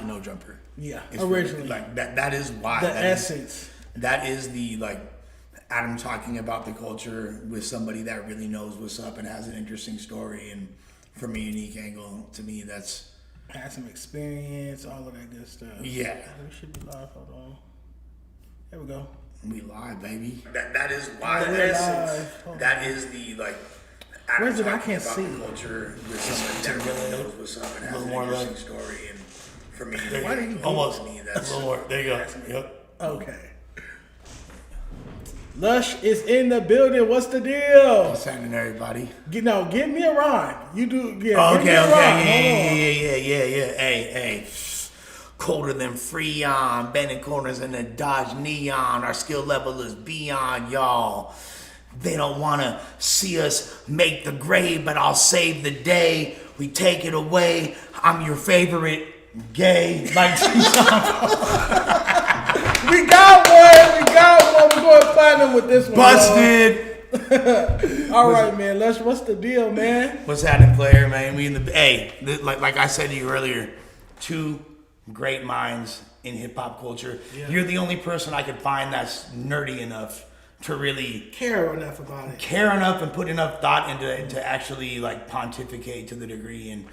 the no jumper. Yeah, It's originally. like that is why. The essence. That is the like Adam talking about the culture with somebody that really knows what's up and has an interesting story, and from a unique angle. To me, that's had some experience, all of that good stuff. Yeah. We should be live. Hold on. There we go. We live, baby. That is why. That is the like. Where's it? I can't see. Culture with somebody that really knows what's up and has an interesting story, and for me, why did you almost me. That's a little more. There you go. Yep. Okay. Lush is in the building. What's the deal? What's happening, everybody? Give me a rhyme. You do. Yeah. Oh, give me a rhyme. Yeah. Hey. Colder than Freon, bending corners in the Dodge Neon. Our skill level is beyond y'all. They don't want to see us make the grade, but I'll save the day. We take it away. I'm your favorite gay. Like We got one. We're going platinum with this one. Busted. All right, man. Lush, what's the deal, man? What's happening, player, man? We in the like I said to you earlier, two great minds in hip hop culture. Yeah. You're the only person I could find that's nerdy enough to really care enough about it. Care enough and put enough thought into it to actually like pontificate to the degree, and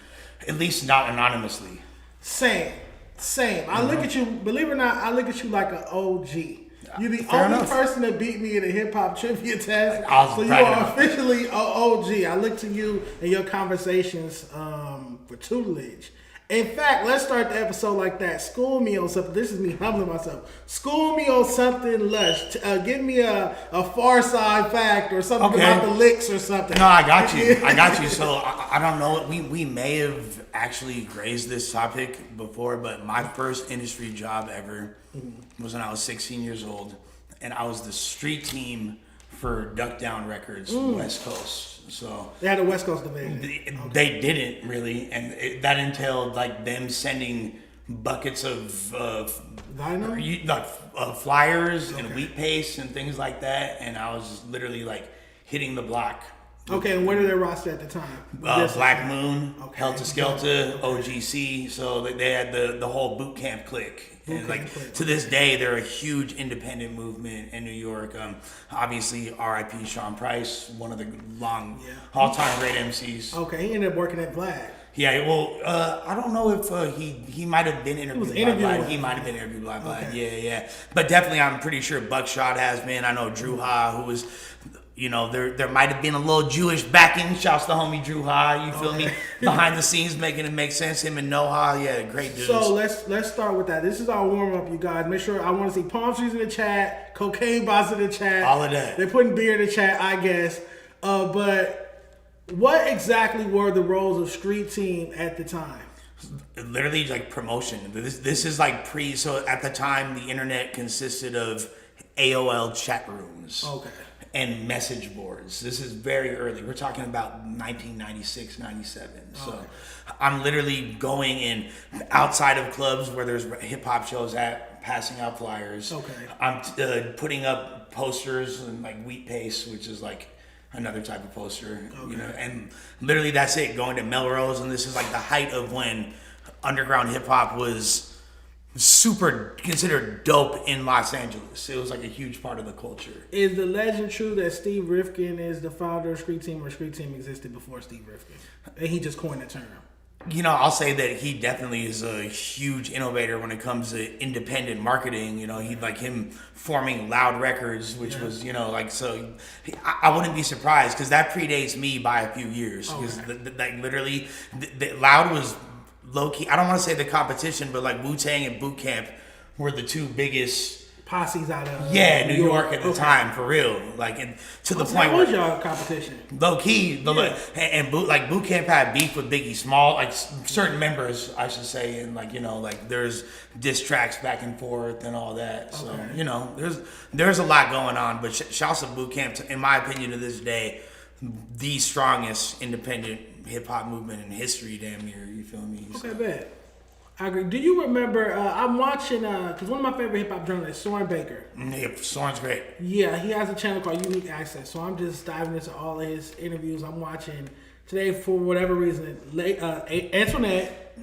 at least not anonymously. Same. I look at you, believe it or not, I look at you like an OG. You're the Fair only enough. person that beat me in a hip hop trivia test. So you are are officially an OG. I look to you and your conversations for tutelage. In fact, let's start the episode like that. School me on something. This is me humbling myself. School me on something, Lush. Give me a Far Side fact or something about the licks or something. No, I got you. So I don't know. We may have actually grazed this topic before, but my first industry job ever was when I was 16 years old, and I was the street team for Duck Down Records, West Coast. So they had a West Coast division. They didn't really, and that entailed like them sending buckets of flyers and wheat paste and things like that, and I was literally like hitting the block. Okay, and where did they roster at the time? Black Moon, Helter Skelter, OGC. So they had the whole boot camp clique. And like to this day, they're a huge independent movement in New York. Obviously, R.I.P. Sean Price, one of the all-time great MCs. Okay, he ended up working at Vlad. Yeah, well, I don't know if he might have been interviewed by Vlad. He might have been interviewed by Vlad. Okay. Yeah. But definitely, I'm pretty sure Buckshot has been. I know Drew Ha, who was... there might have been a little Jewish backing. Shouts to homie Drew Ha, you feel me? Behind the scenes, making it make sense. Him and Noha, great dudes. So let's start with that. This is our warm up, you guys. Make sure I want to see palm trees in the chat, cocaine bots in the chat. All of that. They're putting beer in the chat, I guess. But what exactly were the roles of street team at the time? Literally like promotion. This is like so at the time the internet consisted of AOL chat rooms. Okay. And message boards. This is very early. We're talking about 1996, 97. So I'm literally going in outside of clubs where there's hip hop shows at, passing out flyers. Okay. I'm putting up posters and like wheat paste, which is like another type of poster. Okay. And literally that's it. Going to Melrose, and this is like the height of when underground hip hop was super considered dope in Los Angeles. It was like a huge part of the culture. Is the legend true that Steve Rifkin is the founder of Street Team, or Street Team existed before Steve Rifkin? And he just coined the term. I'll say that he definitely is a huge innovator when it comes to independent marketing. He like him forming Loud Records, which was, so I wouldn't be surprised because that predates me by a few years. Because literally, Loud was low-key, I don't want to say the competition, but like Wu-Tang and Boot Camp were the two biggest posses out of New York at the time, for real. Like, and to the point where y'all competition low-key, and Boot Camp had beef with Biggie Small, like certain members, I should say, and like there's diss tracks back and forth and all that. So there's a lot going on. But shouts to Boot Camp, in my opinion, to this day, the strongest independent hip hop movement in history, damn near. You feel me? Okay, bet. I agree. Do you remember? I'm watching because one of my favorite hip hop journalists, Soren Baker. Yeah, Soren's great. Yeah, he has a channel called Unique Access. So I'm just diving into all of his interviews. I'm watching today for whatever reason. Antoinette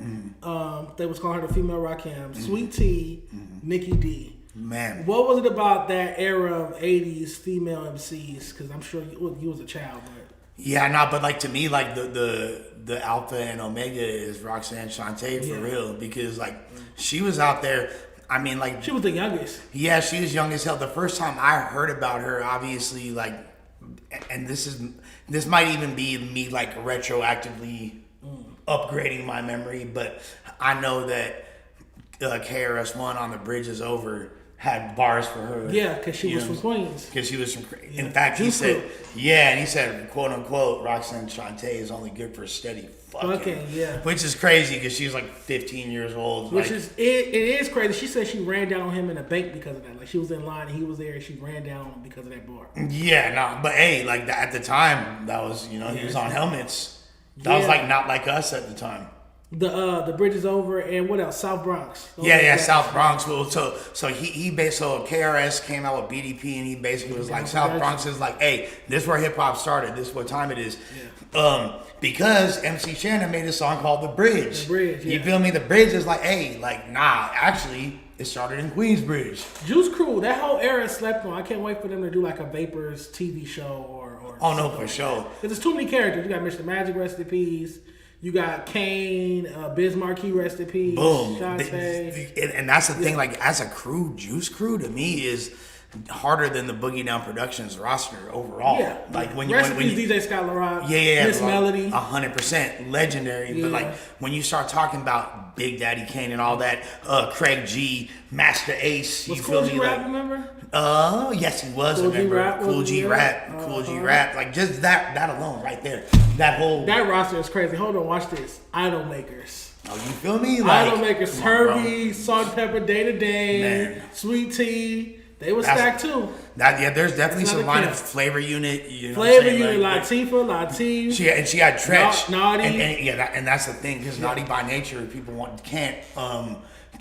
They was calling her the female Rakim. Sweet Tea, Nikki D. Man, What was it about that era of 80s female MCs? Because I'm sure you was a child, but yeah, no, but like to me, like the alpha and omega is Roxanne Shante for real, because like she was out there. I mean, like she was the youngest. Yeah, she was young as hell. The first time I heard about her, obviously, like, and this might even be me like retroactively upgrading my memory, but I know that KRS-One on the Bridge Is Over had bars for her. Yeah, because she was from Queens. Because she was from, in fact, he said, and he said, quote unquote, Roxanne Shante is only good for steady fucking. Yeah. Which is crazy because she's like 15 years old. Which is, it is crazy. She said she ran down on him in a bank because of that. Like she was in line and he was there and she ran down on him because of that bar. Yeah, no, but hey, like at the time, that was, he was on helmets. That was like not like us at the time. The Bridge Is Over and what else? South Bronx. South Bronx. Well, so he KRS came out with BDP and he basically was like, South Bronx is like, hey, this is where hip hop started. This is what time it is. Yeah. Because MC Shannon made a song called The Bridge. The Bridge, yeah. You feel me? The Bridge is like, hey, like, nah, actually, it started in Queensbridge. Juice Crew, that whole era slept on. I can't wait for them to do like a Vapors TV show or oh no, for sure. Because there's too many characters. You got Mr. Magic, rest in peace. You got Kane, Biz Markie, rest in peace. Boom. Shantae. And that's the thing, like, as a crew, Juice Crew to me is harder than the Boogie Down Productions roster overall. Yeah. Like when rest in you peace, DJ Scott LaRock. Yeah. Miss Melody. 100% legendary. But like when you start talking about Big Daddy Kane and all that, Craig G, Master Ace, Was you feel Cool G me? Rap, Like, remember? Yes, he was. Cool G Remember Rap, Cool G Rap, Cool G Rap. Like just that alone, right there. That roster is crazy. Hold on, watch this. Idol Makers. Oh, you feel me? Like, Idol Makers. Herbie, Salt Pepper, Day to Day, Man. Sweet Tea. They were stacked too. There's definitely That's some not a line kid. of Flavor Unit. You know Flavor what I'm saying? Unit, Like, Latifah. She had Tretch. Naughty. And that's the thing, because Naughty by nature, people can't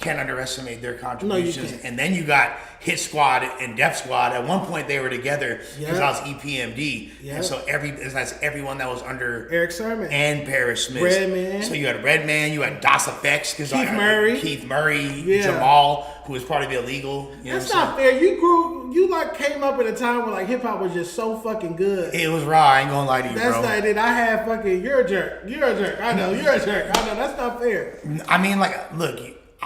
underestimate their contributions. can't. And then you got Hit Squad and Def Squad. At one point, they were together because I was EPMD. Yep. And so that's everyone that was under Eric Sermon and Paris Smith. Redman. So you had Redman, you had Das Effects, Keith Murray, Jamal, who was part of Illegal. That's not fair. You like came up at a time where like hip hop was just so fucking good. It was raw. I ain't gonna lie to you, That's bro. not it. I had fucking you're a jerk. I know you're a jerk. I know that's not fair. I mean, like, look,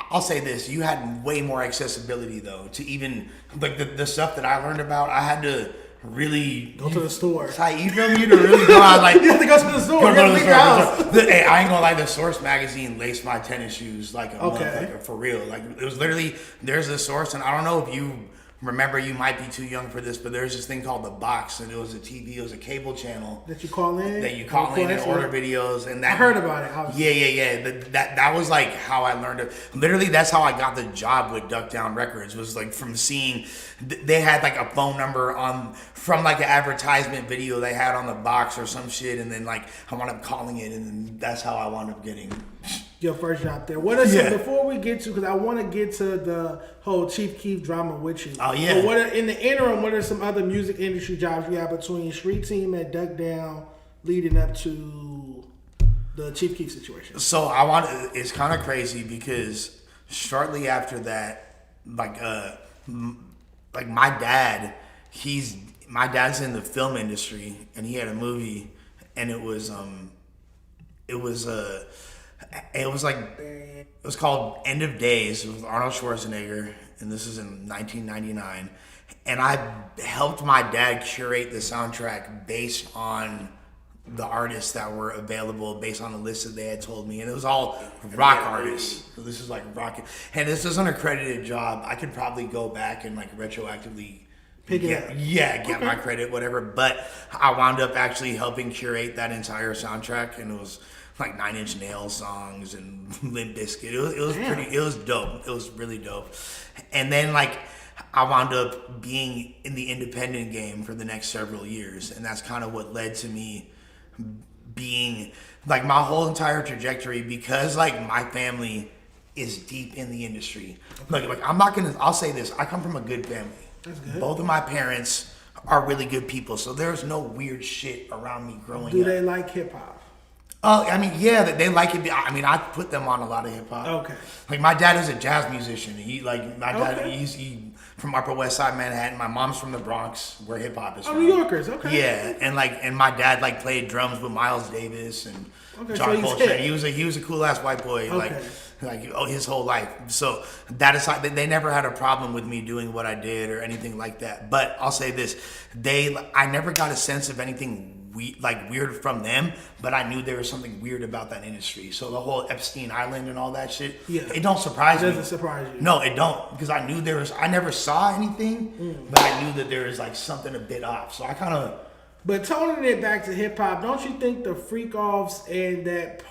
I'll say this: you had way more accessibility, though, to even like the stuff that I learned about. I had to really Go to the store. You feel me? To really go out, like You have to go to the store. Go You to have to the leave your house. store. Hey, I ain't gonna lie. The Source magazine laced my tennis shoes like a Okay. motherfucker, for real. Like it was literally there's a Source, and I don't know if you remember. You might be too young for this, but there's this thing called The Box, and it was a TV. It was a cable channel That you call in. that you call in and order videos, and that I heard about it. Yeah. That was like how I learned it. Literally, that's how I got the job with Duck Down Records. Was like from seeing they had like a phone number from like an advertisement video they had on the box or some shit, and then like I wound up calling it, and then that's how I wound up getting your first job there. What are some, before we get to, because I want to get to the whole Chief Keef drama with you. Oh yeah. But in the interim, what are some other music industry jobs you have between Street Team and Duck Down leading up to the Chief Keef situation? So it's kind of crazy because shortly after that, like my dad's in the film industry, and he had a movie, and it was called End of Days. It was Arnold Schwarzenegger, and this is in 1999. And I helped my dad curate the soundtrack based on the artists that were available, based on the list that they had told me. And it was all rock artists. So this is like rock. And this is an accredited job. I could probably go back and like retroactively get my credit, whatever. But I wound up actually helping curate that entire soundtrack, and it was like 9 Inch Nails songs and Limp Bizkit. It was dope. It was really dope. And then like I wound up being in the independent game for the next several years, and that's kind of what led to me being like my whole entire trajectory, because like my family is deep in the industry. Like I'll say this, I come from a good family. That's good. Both of my parents are really good people, so there's no weird shit around me growing up. Do they like hip hop? Oh, I mean, yeah, they like it. I mean, I put them on a lot of hip hop. Okay. Like my dad is a jazz musician. My dad, Okay. he from Upper West Side Manhattan. My mom's from the Bronx, where hip hop is Oh, from. New Yorkers. Okay. Yeah, and my dad like played drums with Miles Davis and Okay, John so he's Coltrane. hip. He was a cool ass white boy. Okay. Like his whole life. So that aside, they never had a problem with me doing what I did or anything like that. But I'll say this: I never got a sense of anything weird from them, but I knew there was something weird about that industry. So the whole Epstein Island and all that shit, it don't surprise me. It doesn't surprise you. No, it don't, because I knew I never saw anything, but I knew that there was like something a bit off. So I kind of. But toning it back to hip hop, don't you think the freak offs and that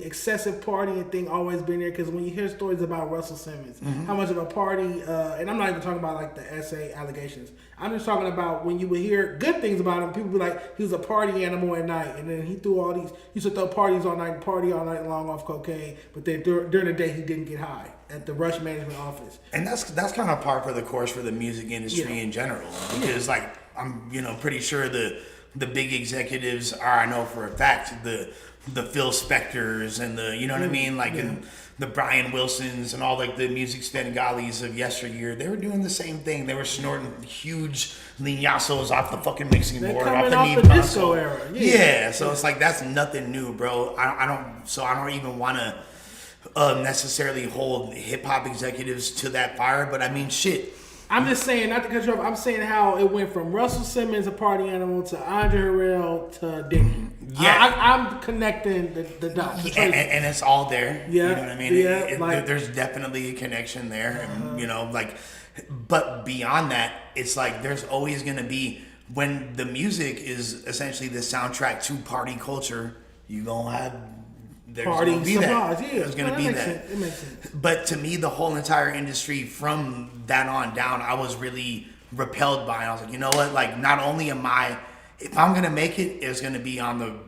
excessive partying thing always been there? Because when you hear stories about Russell Simmons, how much of a party, and I'm not even talking about like the essay allegations. I'm just talking about when you would hear good things about him, people be like, he was a party animal at night, and then he used to throw parties all night, party all night long off cocaine, but then during the day he didn't get high at the Rush management office. And that's kind of par for the course for the music industry in general, because like I'm pretty sure the big executives are, I know for a fact, the Phil Spectors and the what I mean, like and the Brian Wilsons and all like the music Svengalis of yesteryear, they were doing the same thing. They were snorting huge liñazos off the fucking mixing board, off the off Neve the console. disco era. Yeah, so it's like that's nothing new, bro. I don't even want to necessarily hold hip hop executives to that fire, but I mean, shit. I'm just saying, not to cut you off, I'm saying how it went from Russell Simmons, a party animal, to Andre Harrell to Diddy. Yeah. I'm connecting the dots. Yeah, and it's all there. Yeah. You know what I mean? Yeah, there's definitely a connection there. And, but beyond that, it's like there's always going to be, when the music is essentially the soundtrack to party culture, you're going to have. There's party gonna be supplies, that. yeah. There's going to be that. Sense. It makes sense. But to me, the whole entire industry from that on down, I was really repelled by it. I was like, you know what? Like, not only if I'm going to make it, it's going to be on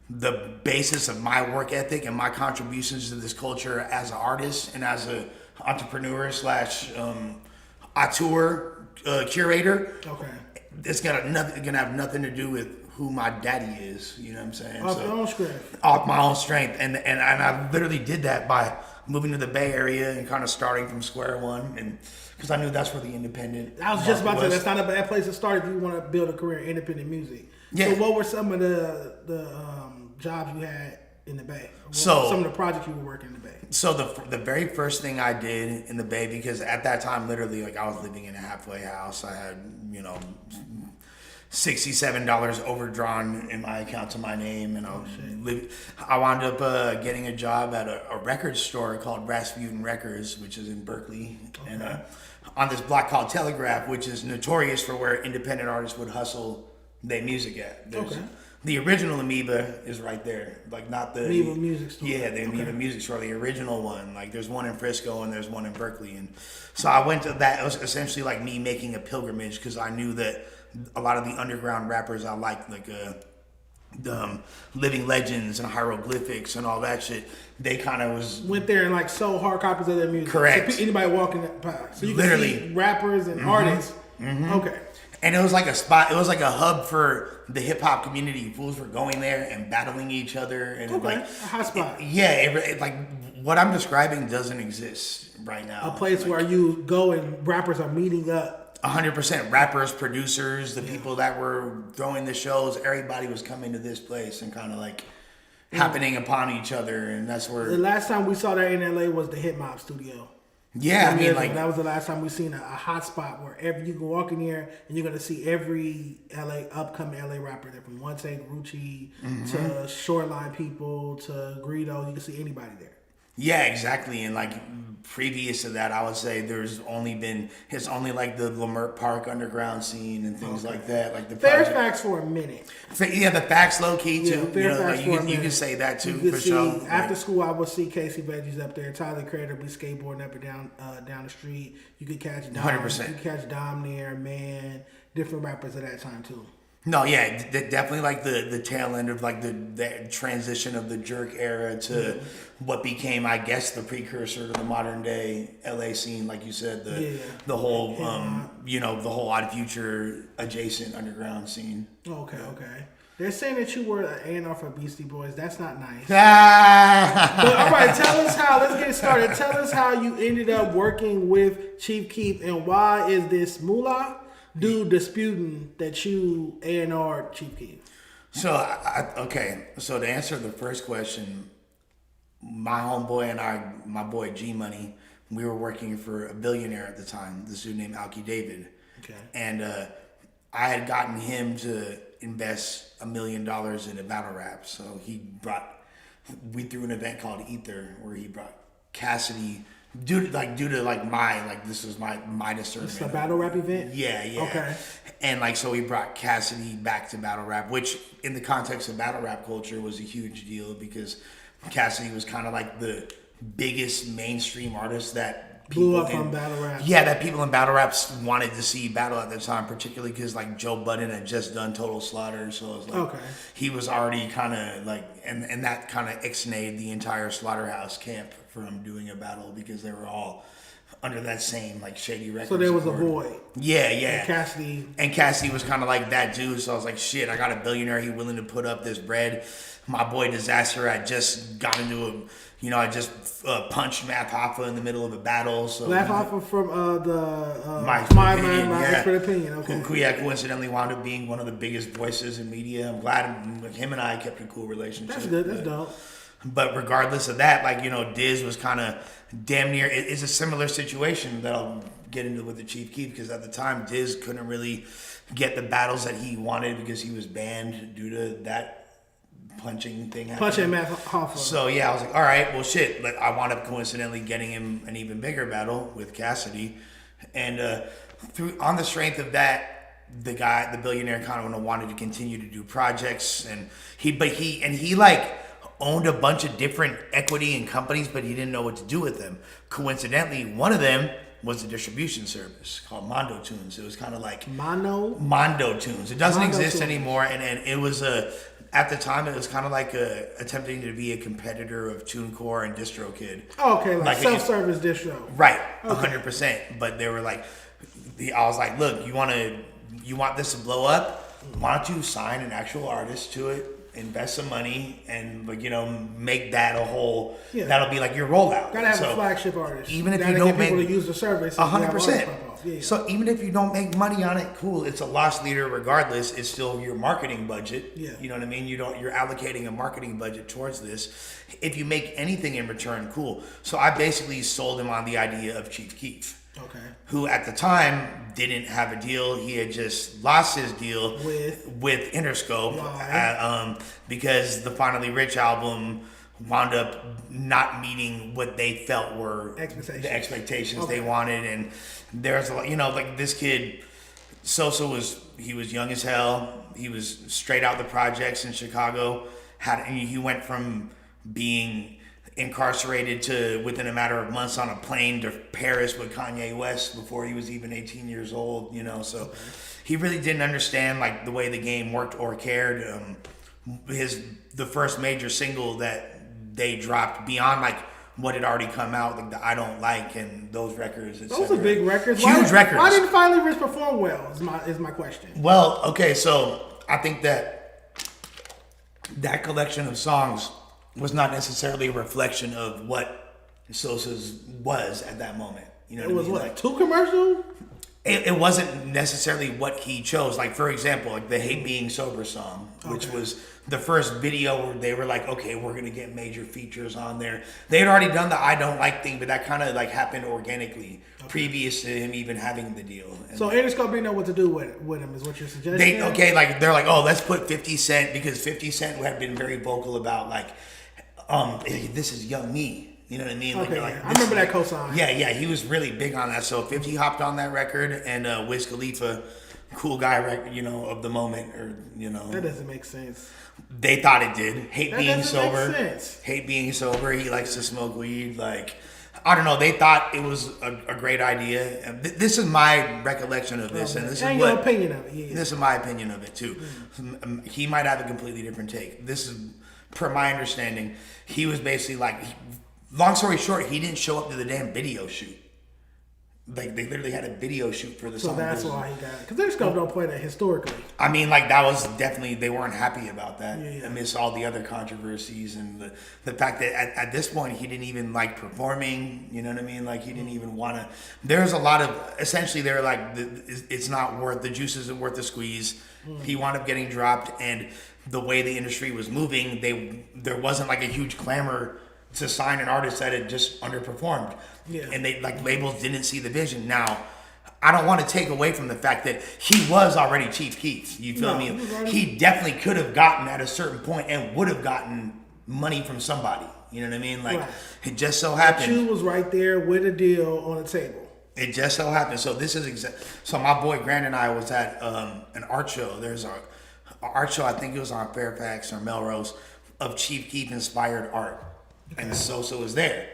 the basis of my work ethic and my contributions to this culture as an artist and as an entrepreneur / auteur, curator. Okay. It's gonna have nothing to do with who my daddy is. You know what I'm saying? Off your own strength. Off my own strength, and I literally did that by moving to the Bay Area and kind of starting from square one, and because I knew that's where the independent. I was just about to say, that's not a bad place to start if you want to build a career in independent music. Yeah. So what were some of the jobs you had in the Bay? Some of the projects you were working in the Bay? So the very first thing I did in the Bay, because at that time, literally, like I was living in a halfway house. I had, $67 overdrawn in my account to my name, and I wound up getting a job at a record store called Rasputin Records, which is in Berkeley, and on this block called Telegraph, which is notorious for where independent artists would hustle their music at. The original Amoeba is right there, like not the Amoeba Music Store. Yeah, the Amoeba Music Store, the original one. Like there's one in Frisco and there's one in Berkeley, and so I went to that. It was essentially like me making a pilgrimage because I knew that a lot of the underground rappers I like the Living Legends and Hieroglyphics and all that shit, they kind of went there and like sold hard copies of their music. Correct. So anybody walking by, so you Literally. can see rappers and artists. Okay. And it was like a spot. It was like a hub for the hip hop community. Fools were going there and battling each other, and a hot spot. Like what I'm describing doesn't exist right now. A place where you go and rappers are meeting up. 100%. Rappers, producers, the people that were throwing the shows, everybody was coming to this place and kind of like happening upon each other, and that's where. The last time we saw that in LA was the Hip Hop Studio. Yeah, I mean, like that was the last time we seen a hot spot where you can walk in here and you're gonna see every upcoming LA rapper there, from One Take, Rucci to Shoreline People to Greedo. You can see anybody there. Yeah, exactly. And like previous to that, I would say it's only like the Lamert Park underground scene and things like that. Like the Fairfax for a minute. Yeah, the Fax low key too. Fairfax You can say that too you for see, sure. After school, I would see Casey Veggies up there. Tyler Creator be skateboarding up and down the street. You could catch Dom. 100%. You could catch Dom there, man. Different rappers at that time too. No, yeah, definitely like the tail end of like the transition of the Jerk era to what became, I guess, the precursor to the modern day LA scene, like you said, the whole the whole Odd Future adjacent underground scene. Okay. They're saying that you were an A&R for Beastie Boys. That's not nice. But all right, tell us how. Let's get started. Tell us how you ended up working with Chief Keef, and why is this Mula dude disputing that you A&R Chief Keef? So okay. So to answer the first question, my homeboy and my boy G Money, we were working for a billionaire at the time. This dude named Alki David. Okay. And I had gotten him to invest $1 million in a battle rap. So we threw an event called Ether where he brought Cassidy due to this was my discernment. It's a battle rap event? Yeah. Okay. And so he brought Cassidy back to battle rap, which in the context of battle rap culture was a huge deal because Cassidy was kind of like the biggest mainstream artist that blew up on battle rap. Yeah, that people in battle raps wanted to see battle at the time, particularly because like Joe Budden had just done Total Slaughter, so it was like he was already kind of like, and that kind of ixnayed the entire Slaughterhouse camp from doing a battle because they were all under that same like shady record. So there was a void. Yeah. And Cassidy was kind of like that dude. So I was like, shit, I got a billionaire. He willing to put up this bread. My boy Disaster, I just got into I just punched Math Hoffa in the middle of a battle. So Math Hoffa from my expert opinion. Okay. Who coincidentally wound up being one of the biggest voices in media. I'm glad him and I kept a cool relationship. That's good. That's dope. But regardless of that, Diz was kind of damn near. It's a similar situation that I'll get into with the Chief Keef because at the time Diz couldn't really get the battles that he wanted because he was banned due to that punching thing. Punching Matt Hoffa. So yeah, I was like, all right, well shit. I wound up coincidentally getting him an even bigger battle with Cassidy, and on the strength of that, the billionaire kind of wanted to continue to do projects, and he owned a bunch of different equity in companies, but he didn't know what to do with them. Coincidentally, one of them was a distribution service called Mondo Tunes. It was kind of like Mondo Tunes. It doesn't exist anymore, and it was at the time it was kind of like attempting to be a competitor of TuneCore and DistroKid. Oh, okay, like self-service distro. Right, 100%. But they were like, I was like, look, you want this to blow up? Why don't you sign an actual artist to it? Invest some money and make that a whole. Yeah. That'll be like your rollout. Gotta have a flagship artist. Even if you don't make people to use the service, 100%. Yeah. So even if you don't make money on it, cool. It's a loss leader regardless. It's still your marketing budget. Yeah. You know what I mean? You're allocating a marketing budget towards this. If you make anything in return, cool. So I basically sold him on the idea of Chief Keef. Okay. Who at the time didn't have a deal. He had just lost his deal with Interscope because the Finally Rich album wound up not meeting what they felt were the expectations they wanted. And there's a lot, this kid, Sosa was young as hell. He was straight out the projects in Chicago. He went from being incarcerated to within a matter of months on a plane to Paris with Kanye West before he was even 18 years old, so he really didn't understand the way the game worked or cared. The first major single that they dropped beyond what had already come out, the I Don't Like and those records. Those are big records. Huge records. Why didn't Finally Rich perform well? Is my question. Well, okay, so I think that collection of songs was not necessarily a reflection of what Sosa's was at that moment. It was too commercial? It wasn't necessarily what he chose. For example, the Hate Being Sober song, which was the first video where they were like, okay, we're going to get major features on there. They had already done the I Don't Like thing, but that kind of happened organically previous to him even having the deal. And so Interscope didn't know what to do with him, is what you're suggesting? They're like, oh, let's put 50 Cent, because 50 Cent had been very vocal about this is young me. You know what I mean? Okay, I remember that cosign. Yeah, he was really big on that. So 50 hopped on that record, and Wiz Khalifa, cool guy, of the moment, or That doesn't make sense. They thought it did. Hate Being Sober. He likes to smoke weed. I don't know. They thought it was a great idea. This is my recollection of this, and this is your opinion of it. Yeah. This is my opinion of it too. Mm-hmm. He might have a completely different take. This is, per my understanding, he was basically long story short, he didn't show up to the damn video shoot. Like they literally had a video shoot for the song. So that's why he got it. Because their scope don't play that historically. I mean, like that was definitely, they weren't happy about that Yeah. amidst all the other controversies and the fact that at this point he didn't even like performing. You know what I mean? Like he didn't even want to. There's a lot of, essentially they're like, it's not worth, the juice isn't worth the squeeze. He wound up getting dropped, and the way the industry was moving, there wasn't like a huge clamor to sign an artist that had just underperformed. Yeah. And they, like, labels didn't see the vision. Now, I don't want to take away from the fact that he was already Chief Keef. You feel me? He definitely could have gotten at a certain point and would have gotten money from somebody. You know what I mean? Like, It just so happened. Chu was right there with a deal on the table. It just so happened. So this is so my boy Grant and I was at an art show. There's a art show, I think it was on Fairfax or Melrose, of Chief Keef inspired art. And Sosa was there.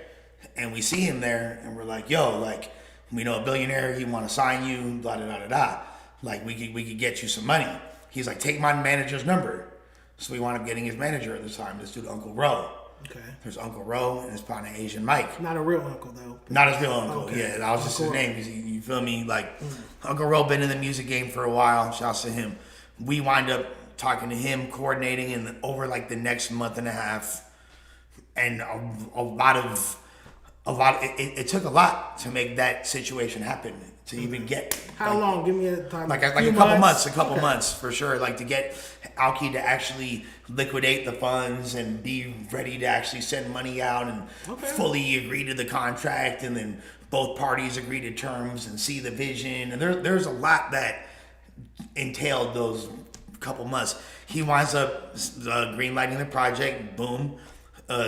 And we see him there, and we're like, yo, like, we know a billionaire, he want to sign you, da da da da da. Like, we could get you some money. He's like, take my manager's number. So we wound up getting his manager at the time, this dude, Uncle Ro. Okay. There's Uncle Ro and his partner, Asian Mike. Not a real uncle, though. Not his real uncle, Okay. yeah. That was just his name. You feel me? Like, Uncle Ro been in the music game for a while. Shouts to him. We wind up talking to him, coordinating, and over, like, the next month and a half, and it took a lot to make that situation happen, to even get. How long? Give me a time. Like a couple months for sure. Like to get Alki to actually liquidate the funds and be ready to actually send money out and fully agree to the contract, and then both parties agree to terms and see the vision. And there's a lot that entailed those couple months. He winds up greenlighting the project. Boom.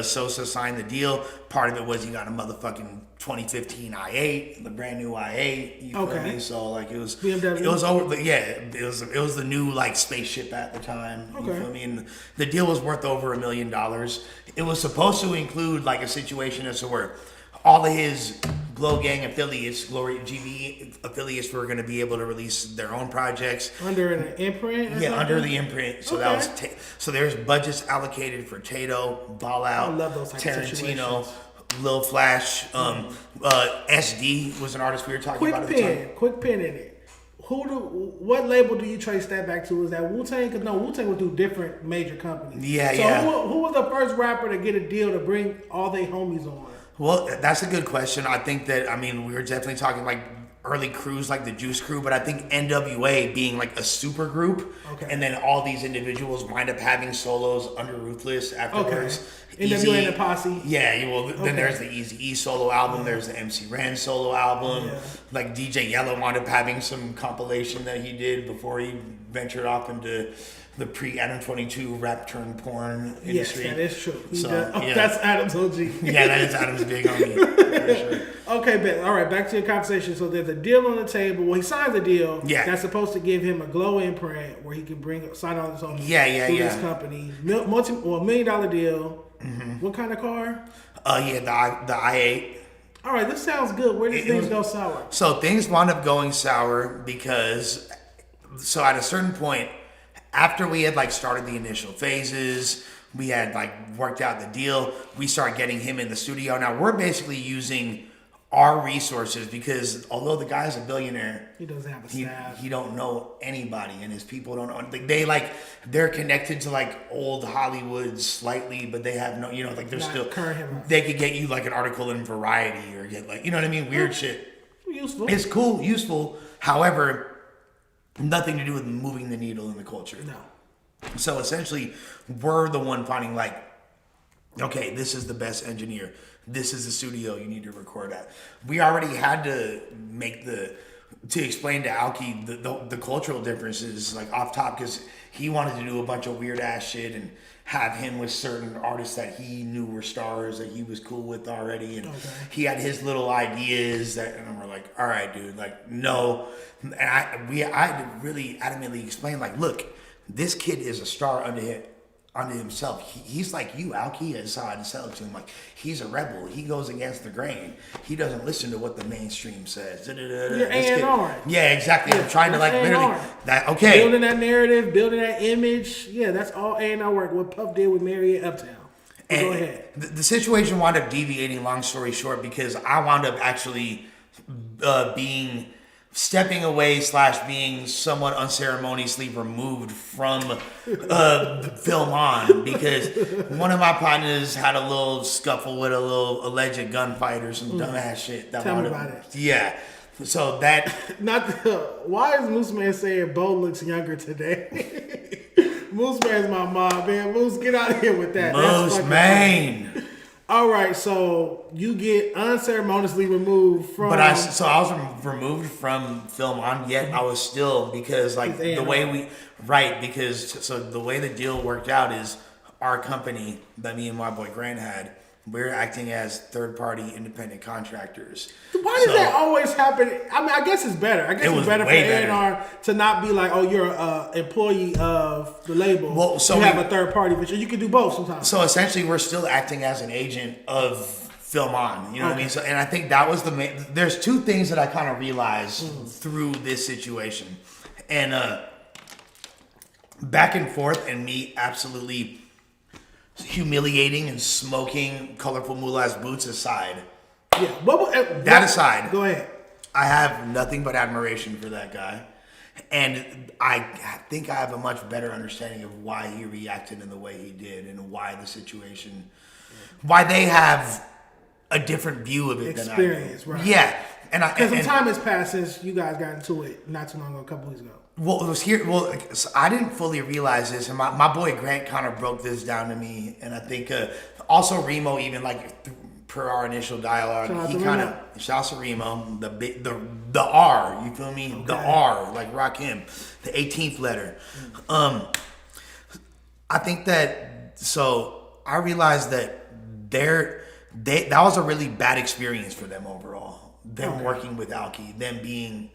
Sosa signed the deal. Part of it was he got a motherfucking 2015 i8, the brand new i8. You feel me? So like it was BMW. It was over. Yeah, it was the new like spaceship at the time. You feel me? And the deal was worth over $1 million. It was supposed to include like a situation as to where all of his Glow Gang affiliates, Glory GB affiliates, were going to be able to release their own projects under an imprint. Yeah, under the imprint. So that was so there's budgets allocated for Tato, Ball Out, I love those type of Tarantino, situations. Lil Flash, SD was an artist we were talking about at the time. Quick pin in it. What label do you trace that back to? Is that Wu-Tang? Because no, Wu-Tang would do different major companies. So who was the first rapper to get a deal to bring all their homies on? Well, that's a good question. I think that, I mean, we were definitely talking like early crews like the Juice Crew, but I think NWA being like a super group, and then all these individuals wind up having solos under Ruthless afterwards. NWA and the Posse. Yeah, well, then there's the Eazy-E solo album, there's the MC Ren solo album, like DJ Yellow wound up having some compilation that he did before he ventured off into the pre-Adam 22 rap turn porn industry. Yes, that is true. So, that's Adam's OG. Yeah, that is Adam's big homie, for sure. Okay, Ben. All right, back to your conversation. So there's a deal on the table. Well, he signs a deal that's supposed to give him a glow imprint where he can sign on his own through this company. $1 million deal. Mm-hmm. What kind of car? The i8. All right, this sounds good. Where did things go sour? So things wound up going sour because, so at a certain point, after we had like started the initial phases, we had like worked out the deal, we started getting him in the studio. Now we're basically using our resources because although the guy's a billionaire, he doesn't have a staff. He don't know anybody, and his people don't know. They're connected to like old Hollywood slightly, but they have no, like they're still. They could get you like an article in Variety or get like, you know what I mean, weird shit. Useful. It's cool, useful. However, nothing to do with moving the needle in the culture. No. So essentially, we're the one finding like, okay, this is the best engineer. This is the studio you need to record at. We already had to to explain to Alki the cultural differences like off top because he wanted to do a bunch of weird ass shit and have him with certain artists that he knew were stars that he was cool with already, and he had his little ideas and we're like, all right, dude, like no, and I had to really adamantly explain like, look, this kid is a star unto himself. He's like you, Alki. Is how I sell it to him. Like he's a rebel. He goes against the grain. He doesn't listen to what the mainstream says. You're A&R. Yeah, exactly. I'm trying to like A&R. literally that. Okay, building that narrative, building that image. Yeah, that's all A&R work. What Puff did with Mary Uptown. Go ahead. The situation wound up deviating. Long story short, because I wound up actually stepping away / being somewhat unceremoniously removed from Film On, because one of my partners had a little scuffle with a little alleged gunfight or some dumbass shit. Tell me about it. Yeah. So that... Why is Moose Man saying Boe looks younger today? Moose Man's my mom, man. Moose, get out of here with that. Moose Man. All right, so you get unceremoniously removed from... But I was removed from Film On, yet I was still, because like the way the way the deal worked out is our company that me and my boy Grant had, we're acting as third-party independent contractors. Why does that always happen? I mean, I guess it's better. I guess it's better for A&R to not be like, oh, you're an employee of the label. Well, so you have a third party, but you can do both sometimes. So essentially, we're still acting as an agent of Film On. You know what I mean? So, and I think that was the main... There's two things that I kind of realized through this situation. And back and forth, and me absolutely humiliating and smoking colorful Mula's boots aside. Yeah, that aside, go ahead. I have nothing but admiration for that guy, and I think I have a much better understanding of why he reacted in the way he did, and why the situation, why they have a different view of it than I do. Experience, right? Yeah, because some time has passed since you guys got into it not too long ago, a couple weeks ago. Well, it was here. Well, so I didn't fully realize this, and my boy Grant kind of broke this down to me, and I think also Remo, even like per our initial dialogue, he kind of shouts to Remo, the R, you feel me? Okay. The R, like rock him, the 18th letter. I think that, so I realized that that was a really bad experience for them overall. Them working with Alki, them being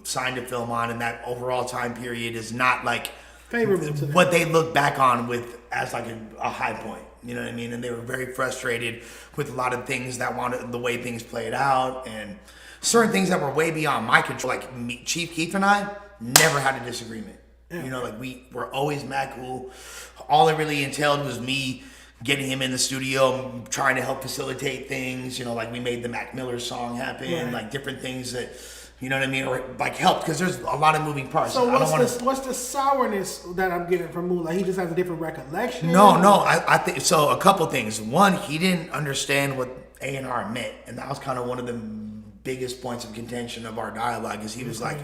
signed to Film On, and that overall time period is not like favorable to what they look back on with as like a high point. You know what I mean? And they were very frustrated with a lot of things the way things played out, and certain things that were way beyond my control. Like Chief Keef and I never had a disagreement. Yeah. You know, like we were always mad cool. All it really entailed was me getting him in the studio, trying to help facilitate things. You know, like we made the Mac Miller song happen, like different things that, you know what I mean, or like help, because there's a lot of moving parts. So what's the sourness that I'm getting from Mula? He just has a different recollection? No, I think so. A couple things. One, he didn't understand what A&R meant, and that was kind of one of the biggest points of contention of our dialogue. Is he was like,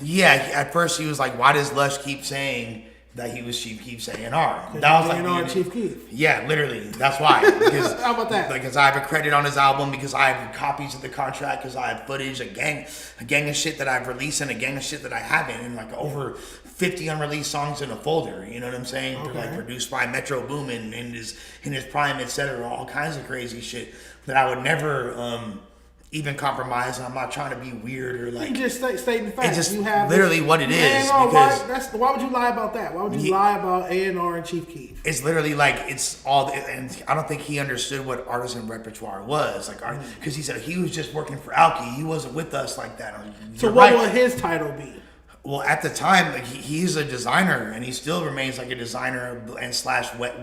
at first he was like, why does Lush keep saying that he was Chief Keef's A&R? That was like A&R and Chief Keef. Yeah, literally. That's why. Because, how about that? Because I have a credit on his album, because I have copies of the contract, because I have footage, a gang of shit that I've released, and a gang of shit that I haven't, and like over 50 unreleased songs in a folder. You know what I'm saying? Okay. They're like produced by Metro Boomin in his prime, etc. All kinds of crazy shit that I would never even compromise. I'm not trying to be weird or like. You just stating the facts. It's just you have literally what it is. Why would you lie about that? Why would you lie about A&R and Chief Keef? It's literally like it's all, and I don't think he understood what artisan repertoire was. Like, because he said he was just working for Alki. He wasn't with us like that. So what will his title be? Well, at the time, like he's a designer, and he still remains like a designer and /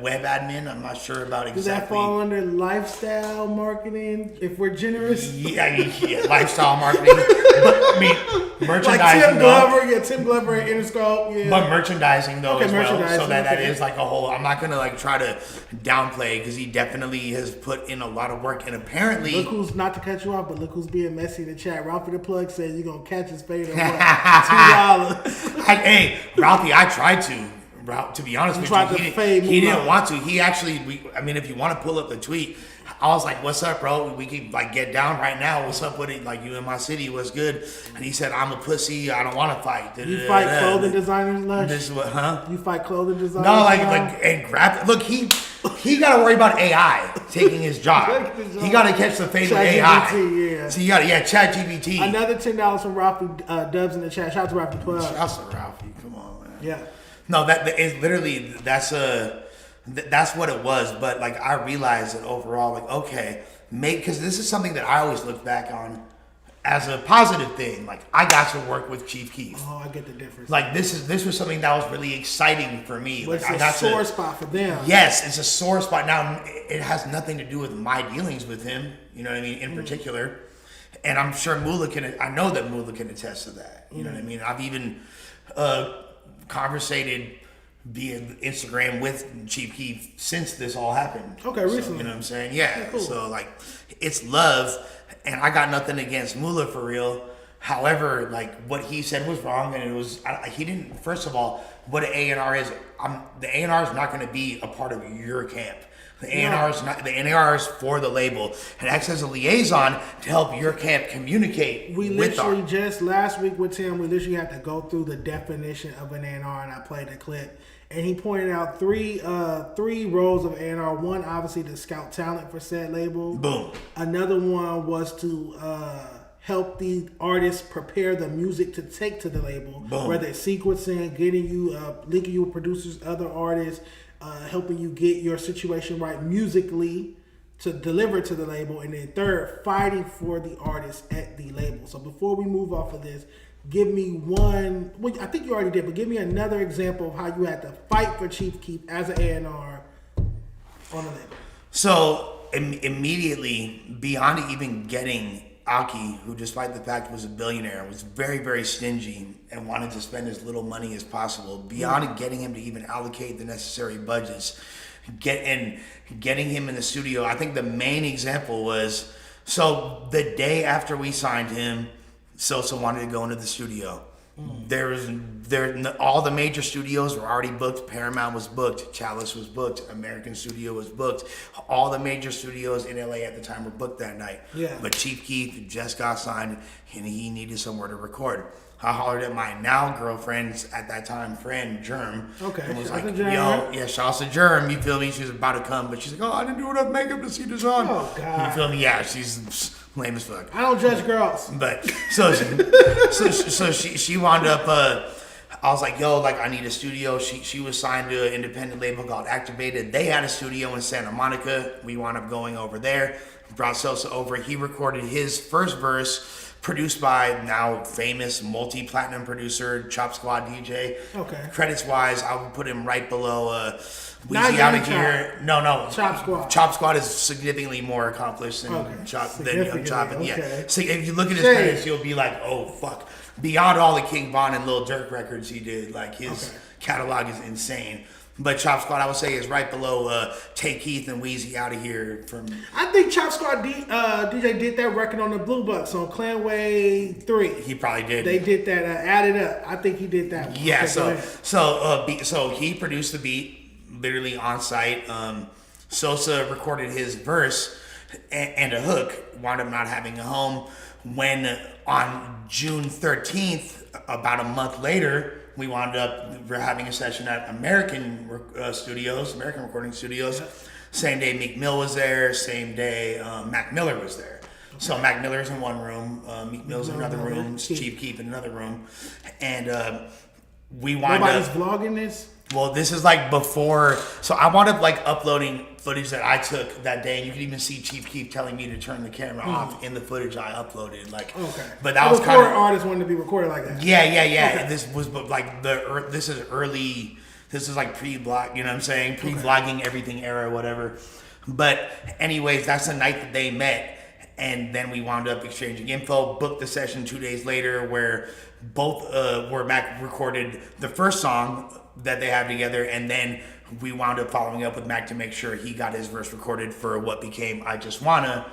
web admin. I'm not sure about exactly. Does that fall under lifestyle marketing, if we're generous? Yeah, lifestyle marketing. But I mean, merchandising. Like Tim Glover and Interscope. Yeah. But merchandising though as well, so that is like a whole. I'm not gonna like try to downplay, because he definitely has put in a lot of work, and apparently. Look who's, not to cut you off, but look who's being messy in the chat. Ralfy the Plug says you're gonna catch his fade at $2. Hey, Ralfy, I tried to be honest with you. He didn't want to. He actually, if you want to pull up the tweet, I was like, what's up, bro? We can like get down right now. What's up with it? Like, you in my city, what's good? And he said, I'm a pussy. I don't want to fight. You fight clothing designers, Lush? This is what, huh? You fight clothing designers? No, and graphic. Look, he got to worry about AI taking his job. He got to catch the fade with AI. Yeah. So you got to, ChatGPT. Another $10 from Ralfy Dubs in the chat. Shout out to Ralfy the Plug. Shout out to Ralfy. Come on, man. Yeah. No, that is literally, that's what it was. But like, I realized that overall, like, okay, because this is something that I always look back on as a positive thing. Like, I got to work with Chief Keef. Oh, I get the difference. Like, this was something that was really exciting for me. But like, it's a sore spot for them. Yes, it's a sore spot. Now, it has nothing to do with my dealings with him. You know what I mean? In particular, And I'm sure I know that Mula can attest to that. You know what I mean? I've even conversated via Instagram with Chief Keef since this all happened. Okay, recently. You know what I'm saying? Yeah. Cool. So like, it's love, and I got nothing against Mula for real. However, like what he said was wrong, and it was he didn't. First of all, what an A&R is, the A&R is not going to be a part of your camp. The A&R is not. The A&R is for the label, and acts as a liaison to help your camp communicate. We with literally just last week with Tim, we literally had to go through the definition of an A&R, and I played the clip, and he pointed out three roles of A&R. One, obviously, to scout talent for said label. Boom. Another one was to help the artists prepare the music to take to the label, Boom. whether it's sequencing, getting you, linking you with producers, other artists. Helping you get your situation right musically to deliver to the label, and then third, fighting for the artist at the label. So before we move off of this, give me one. Well, I think you already did, but give me another example of how you had to fight for Chief Keef as an A&R on the label. So immediately, beyond even getting Aki, who despite the fact was a billionaire, was very, very stingy and wanted to spend as little money as possible, beyond getting him to even allocate the necessary budgets, getting him in the studio. I think the main example was, so the day after we signed him, Sosa wanted to go into the studio. All the major studios were already booked. Paramount was booked. Chalice was booked. American Studio was booked. All the major studios in LA at the time were booked that night. Yeah. But Chief Keef just got signed, and he needed somewhere to record. I hollered at my now girlfriend's at that time friend Germ. Okay. And was Shout out like, to Germ. yo, yeah, shout out to Germ. You feel me? She was about to come, but she's like, oh, I didn't do enough makeup to see this on. Oh, God. You feel me? Yeah, she's lame as fuck. I don't judge girls. But so she wound up. I was like, yo, like I need a studio. She was signed to an independent label called Activated. They had a studio in Santa Monica. We wound up going over there. Brought Sosa over. He recorded his first verse, produced by now famous multi-platinum producer Chop Squad DJ. Okay. Credits wise, I would put him right below. Not Weezy Out of Young Here. No. Chop Squad. Chop Squad is significantly more accomplished than Chop. Significantly, Yeah. okay. So if you look at his credits, you'll be like, oh fuck. Beyond all the King Vaughn and Lil Durk records he did, like his catalog is insane. But Chop Squad, I would say, is right below Take Keith and Weezy Out of Here. I think Chop Squad DJ did that record on the Blue Bucks on Clanway 3. He probably did. They did that, Added Up. I think he did that one. Yeah, Okay, so he produced the beat literally on site. Sosa recorded his verse and a hook, wound up not having a home. When on June 13th, about a month later, we wound up having a session at American Recording Studios. Yeah. Same day Meek Mill was there. Same day Mac Miller was there. Okay. So Mac Miller's in one room, Meek Mill's in another room, Chief Keef in another room, and we wound Nobody's vlogging this? Well, this is like before. So I wound up like uploading footage that I took that day, and you can even see Chief Keef telling me to turn the camera off in the footage I uploaded. Like, but that was kind of artists wanted to be recorded like that. Yeah. Okay. This was like this is early. This is like pre-vlog. You know what I'm saying? Pre-vlogging everything era, whatever. But anyways, that's the night that they met. And then we wound up exchanging info, booked the session 2 days later where both where Mac recorded the first song that they have together, and then we wound up following up with Mac to make sure he got his verse recorded for what became I Just Wanna,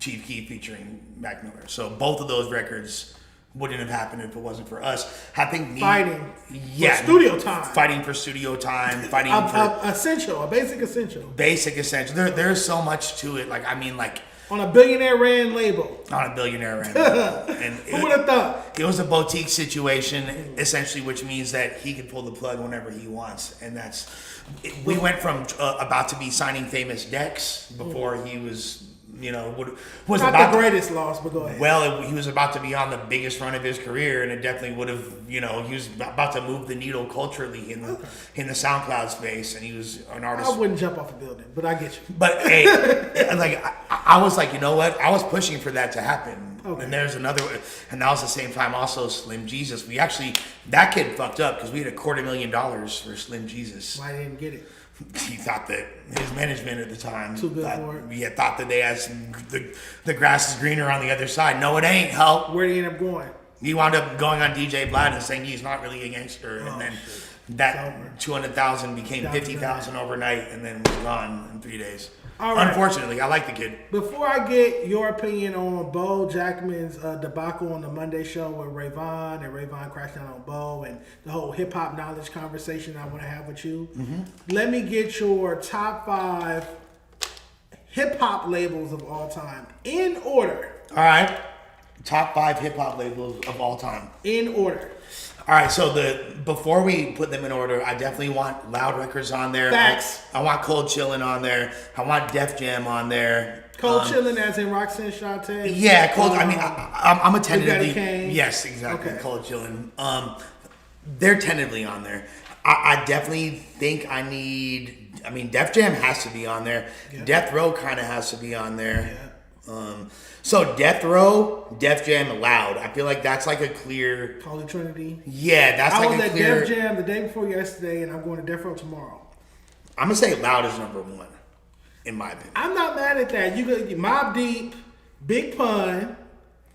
Chief Keef featuring Mac Miller. So both of those records wouldn't have happened if it wasn't for us. I think fighting for studio time. Fighting for studio time. Fighting for essential, a basic essential. Basic essential. There's so much to it. On a billionaire ran label. And who would have thought? It was a boutique situation, essentially, which means that he can pull the plug whenever he wants. And we went from about to be signing famous decks before he was, was not about the greatest loss, but go ahead. Well, he was about to be on the biggest run of his career, and it definitely would have, he was about to move the needle culturally in the SoundCloud space, and he was an artist. I wouldn't jump off a building, but I get you. But hey, I was like, you know what? I was pushing for that to happen. Okay. And there's another, and that was the same time also Slim Jesus. That kid fucked up because we had $250,000 for Slim Jesus. Why didn't get it? he thought that his management at the time Too good for it. Yeah, thought that they had the grass is greener on the other side. No, it ain't. Hell, Where did he end up going? he wound up going on DJ Vlad and saying he's not really a gangster, and then that 200,000 became 50,000 overnight, and then was gone in 3 days. All right. Unfortunately, I like the kid. Before I get your opinion on Boe Jackman's debacle on the Monday show with Vaughn and Vaughn crashed down on Boe and the whole hip hop knowledge conversation I want to have with you, let me get your top 5 hip hop labels of all time in order. All right. Top 5 hip hop labels of all time. In order. All right, so before we put them in order, I definitely want Loud Records on there. Facts. I want Cold Chillin' on there. I want Def Jam on there. Cold Chillin' as in Roxanne Shante? Yeah, Cold. I mean, I'm a tentatively. Yes, exactly. Okay. Cold Chillin'. They're tentatively on there. I definitely think I need. I mean, Def Jam has to be on there. Yeah. Death Row kind of has to be on there. Yeah. So Death Row, Def Jam, and Loud. I feel like that's like a clear Holy Trinity. Yeah, that's like a clear. I was at Def Jam the day before yesterday, and I'm going to Death Row tomorrow. I'm gonna say Loud is number 1, in my opinion. I'm not mad at that. You could Mobb Deep, Big Pun,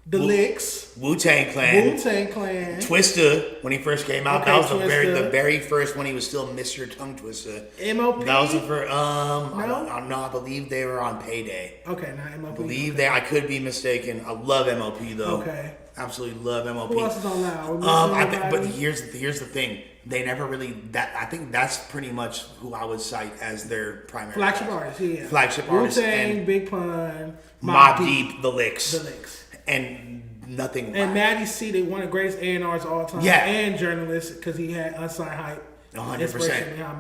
The Licks, Wu-Tang Clan, Twista when he first came out. Okay, that was the very first when he was still Mr. Tongue Twister. MOP. That was the first. I believe they were on Payday. Okay, not MOP. I could be mistaken. I love MOP though. Okay. Absolutely love MOP. Who else is on Loud? But here's the thing. They never really I think that's pretty much who I would cite as their primary flagship artist. Yeah. Flagship artist. Wu-Tang, Big Pun, Mobb Deep, The Licks. And nothing. And wow. Matty C, they one of the greatest A&Rs of all time. Yeah. And journalist because he had unsigned hype. 100%. Inspiration behind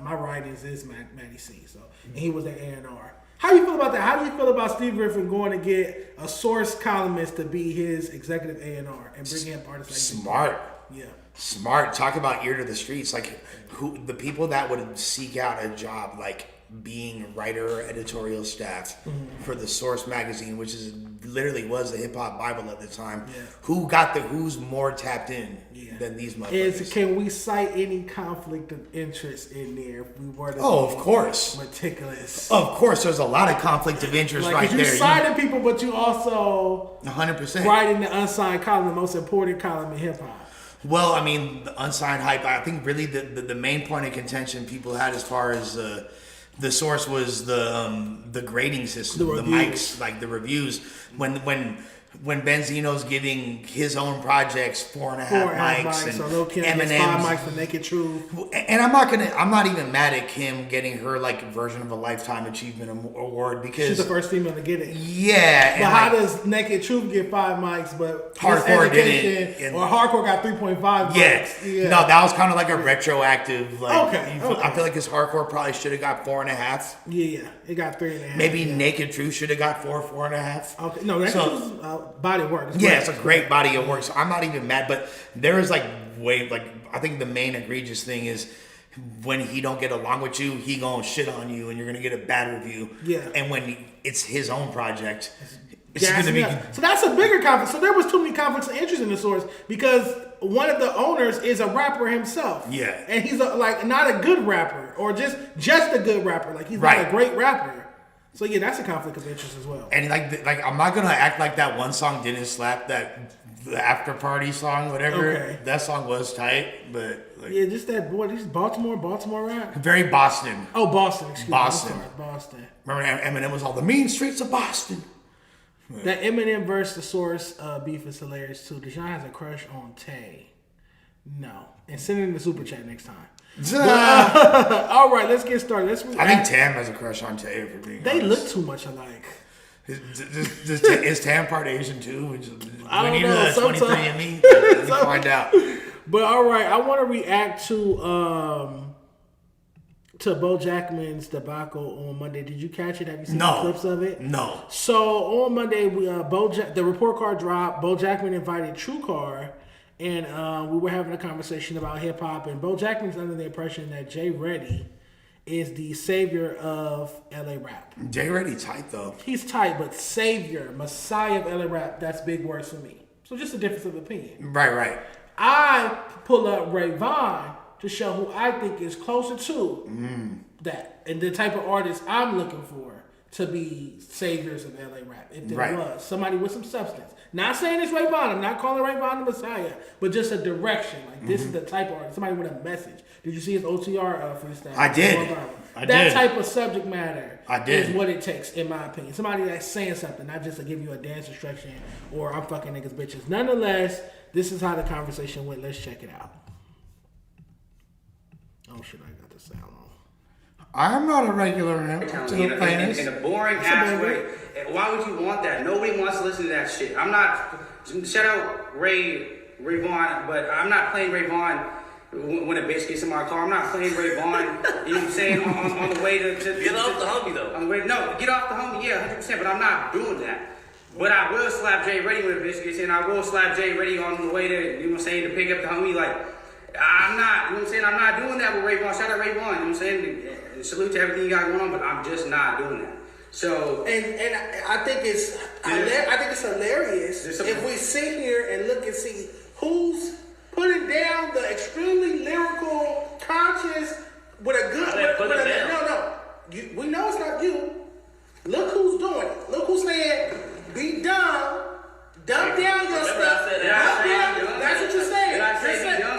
my writings is Matty C. So and he was an A&R. How do you feel about that? How do you feel about Steve Griffin going to get a Source columnist to be his executive A&R and bring in artists like Smart. Yeah. Smart. Talk about ear to the streets. Like the people that would seek out a job like being writer or editorial staff for the Source magazine, which is literally was the hip hop Bible at the time. Yeah. Who's more tapped in than these motherfuckers? Can we cite any conflict of interest in there if we were to of course. Meticulous? Of course, there's a lot of conflict of interest like, right you there. You signing people, but you also 100% writing the unsigned column, the most important column in hip hop. Well, I mean, the unsigned hype, I think really the main point of contention people had as far as the Source was the grading system, the mics, like the reviews. When Benzino's giving his own projects 4.5 mics and Eminem's 5 mics for Naked Truth. And I'm not even mad at Kim getting her like version of a Lifetime Achievement Award because she's the first female to get it. Yeah. But how does Naked Truth get 5 mics but Hardcore didn't? Or Hardcore got 3.5 mics? Yeah. No, that was kind of like a retroactive. Like, okay. I feel like his Hardcore probably should have got 4.5. Yeah, it got 3.5. Maybe Naked Truth should have got 4.5. Okay, no, Naked Truth body of work. It's a great body of work. So I'm not even mad, but there is I think the main egregious thing is when he don't get along with you, he gonna shit on you and you're gonna get a bad review. Yeah. And when it's his own project, it's gonna be. So that's a bigger conflict. So there was too many conflicts of interest in the Source because one of the owners is a rapper himself. Yeah. And he's not a good rapper or just a good rapper. Like he's not a great rapper. So yeah, that's a conflict of interest as well. And like I'm not gonna act like that one song didn't slap, that the After Party song, whatever. Okay. That song was tight, but just that boy, this Baltimore rap. Very Boston. Oh, Boston. Excuse me. Boston. Boston. Remember Eminem was all the mean streets of Boston. That Eminem versus the Source beef is hilarious too. Dejon has a crush on Tay. No, and send it in the super chat next time. All right, let's get started. I think Tam has a crush on Tay, for being They honest. look too much alike. Is Tam part Asian too? I don't know. 23andMe. Let's find out. But all right, I want to react to Boe Jackman's debacle on Monday. Did you catch it? Have you seen the clips of it? No. So on Monday, the report card dropped. Boe Jackman invited TrueCar. And we were having a conversation about hip hop, and Boe Jackman's under the impression that Jay Reddy is the savior of LA rap. Jay Reddy tight though. He's tight, but savior, messiah of LA rap, that's big words for me. So just a difference of opinion. Right. I pull up Vaughn to show who I think is closer to that. And the type of artists I'm looking for to be saviors of LA rap. If there was somebody with some substance. Not saying it's Ray Vaughn. I'm not calling Ray Vaughn the Messiah, but just a direction. Like this is the type of artist. Somebody with a message. Did you see his OTR freestyle? I did. That type of subject matter is what it takes, in my opinion. Somebody that's saying something, not just to give you a dance instruction or I'm fucking niggas bitches. Nonetheless, this is how the conversation went. Let's check it out. Oh shit, I got the sound on. I'm not a regular in a boring ass way. Why would you want that? Nobody wants to listen to that shit. I'm not. Shout out Ray Vaughn, but I'm not playing Ray Vaughn when a bitch gets in my car. I'm not playing Ray Vaughn. You know what I'm saying? On the way to get off the homie though. Get off the homie. Yeah, 100%. But I'm not doing that. But I will slap Jay Reddy when a bitch gets in. I will slap Jay Reddy on the way to, you know what I'm saying, to pick up the homie. Like, I'm not, you know what I'm saying? I'm not doing that with Ray Vaughn. Shout out Ray Vaughn, you know what I'm saying? And salute to everything you got going on, but I'm just not doing that. So and I think it's hilarious if we sit here and look and see who's putting down the extremely lyrical, conscious with a good. We know it's not you. Look who's doing it. Look who's saying, "Be dumb, dumb down your stuff." That's what you're saying.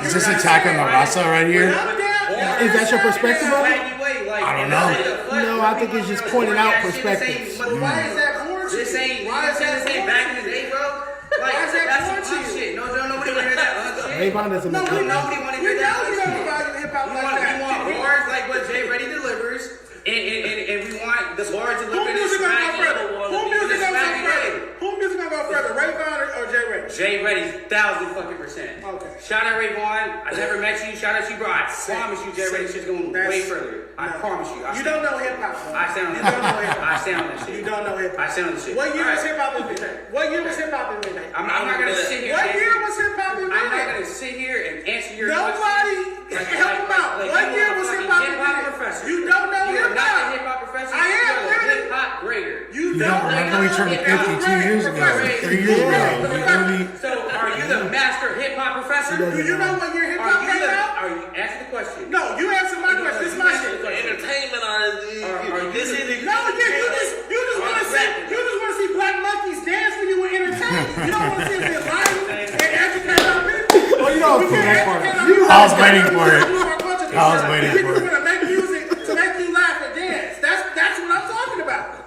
Is this attack on the Rasa right here? Is that your perspective of it? I don't know. No, I think it's just pointing out perspectives. Why is that more to you? Why is that back in the day, bro? Like, why is that more to you? Shit. Nobody want to hear that shit. Ray Vaughn doesn't make Nobody want to hear that. You don't value hip-hop like that. We want bars like what Jay Reddy delivers, and we want the bars delivered. Who music gonna go further? Who music gonna go further? Ray Vaughn or Jay Reddy? Jay Reddy, 1,000%. Okay. Shout out Ray Vaughn. I never met you. Shout out you, bro. I promise you, Jay Reddy's shit's going way further. I promise you. You don't know hip-hop. I stand on that. I stand on that shit. You don't know hip-hop. I stand on that shit. What year was hip-hop invented? What year was hip-hop invented? I'm not gonna sit here. What year was hip-hop invented? I'm not gonna sit here and answer your question. Nobody help him out. What year was hip-hop invented? You don't know hip-hop. You're not a hip-hop professor. I am. You're a hip-hop grader. You don't remember we turned 52 years ago, 3 years ago. So are you the master hip-hop professor? Do you know what year hip-hop came out? Are you answer the question? No, you answer my question. This is my shit. Entertainment artists. You just want to see black monkeys dance when you were entertained. You don't want to see them live and educate our people. Oh, you know that part. I was waiting for it. I was waiting for it. People gonna make music to make you laugh and dance. That's what I'm talking about.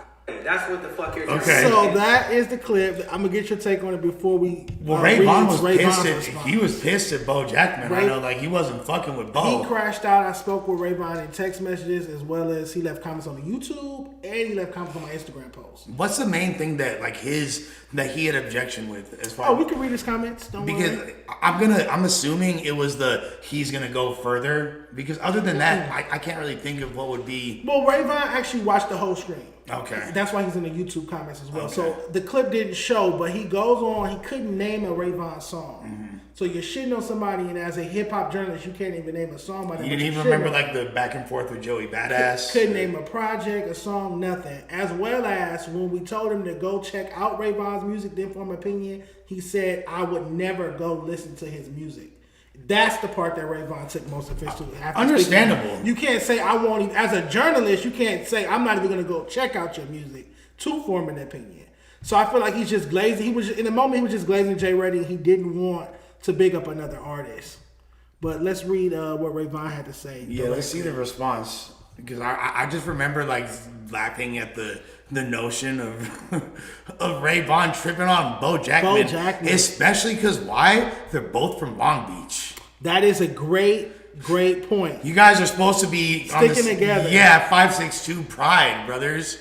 That's what the fuck you're Okay. So that is the clip. I'm gonna get your take on it before we. Well, Ray Vaughn was pissed. Response. He was pissed at Boe Jackman. I know, like he wasn't fucking with Boe. He crashed out. I spoke with Ray Vaughn in text messages, as well as he left comments on the YouTube and he left comments on my Instagram post. What's the main thing that that he had objection with as far? Oh, we can read his comments. Don't worry. I'm assuming it was he's gonna go further, because other than that, I can't really think of what would be. Well, Ray Vaughn actually watched the whole stream. Okay. That's why he's in the YouTube comments as well. Okay. So the clip didn't show, but he goes on. He couldn't name a Ray Vaughn song. Mm-hmm. So you're shitting on somebody, and as a hip hop journalist, you can't even name a song by them. You didn't even remember like the back and forth with Joey Badass. Couldn't name a project, a song, nothing. As well as when we told him to go check out Ray Vaughn's music, then form an opinion, he said, I would never go listen to his music. That's the part that Ray Vaughn took most offense to. Understandable. You can't say I won't even, as a journalist, you can't say I'm not even going to go check out your music to form an opinion. So I feel like he's just glazing. He was in the moment, he was just glazing Jay Reddy. He didn't want to big up another artist. But let's read what Ray Vaughn had to say. Yeah, let's see the response, because I just remember like laughing at the notion of Ray Vaughn tripping on Boe Jackman. Especially because why? They're both from Long Beach. That is a great point. You guys are supposed to be sticking together. Yeah, 562 Pride, brothers.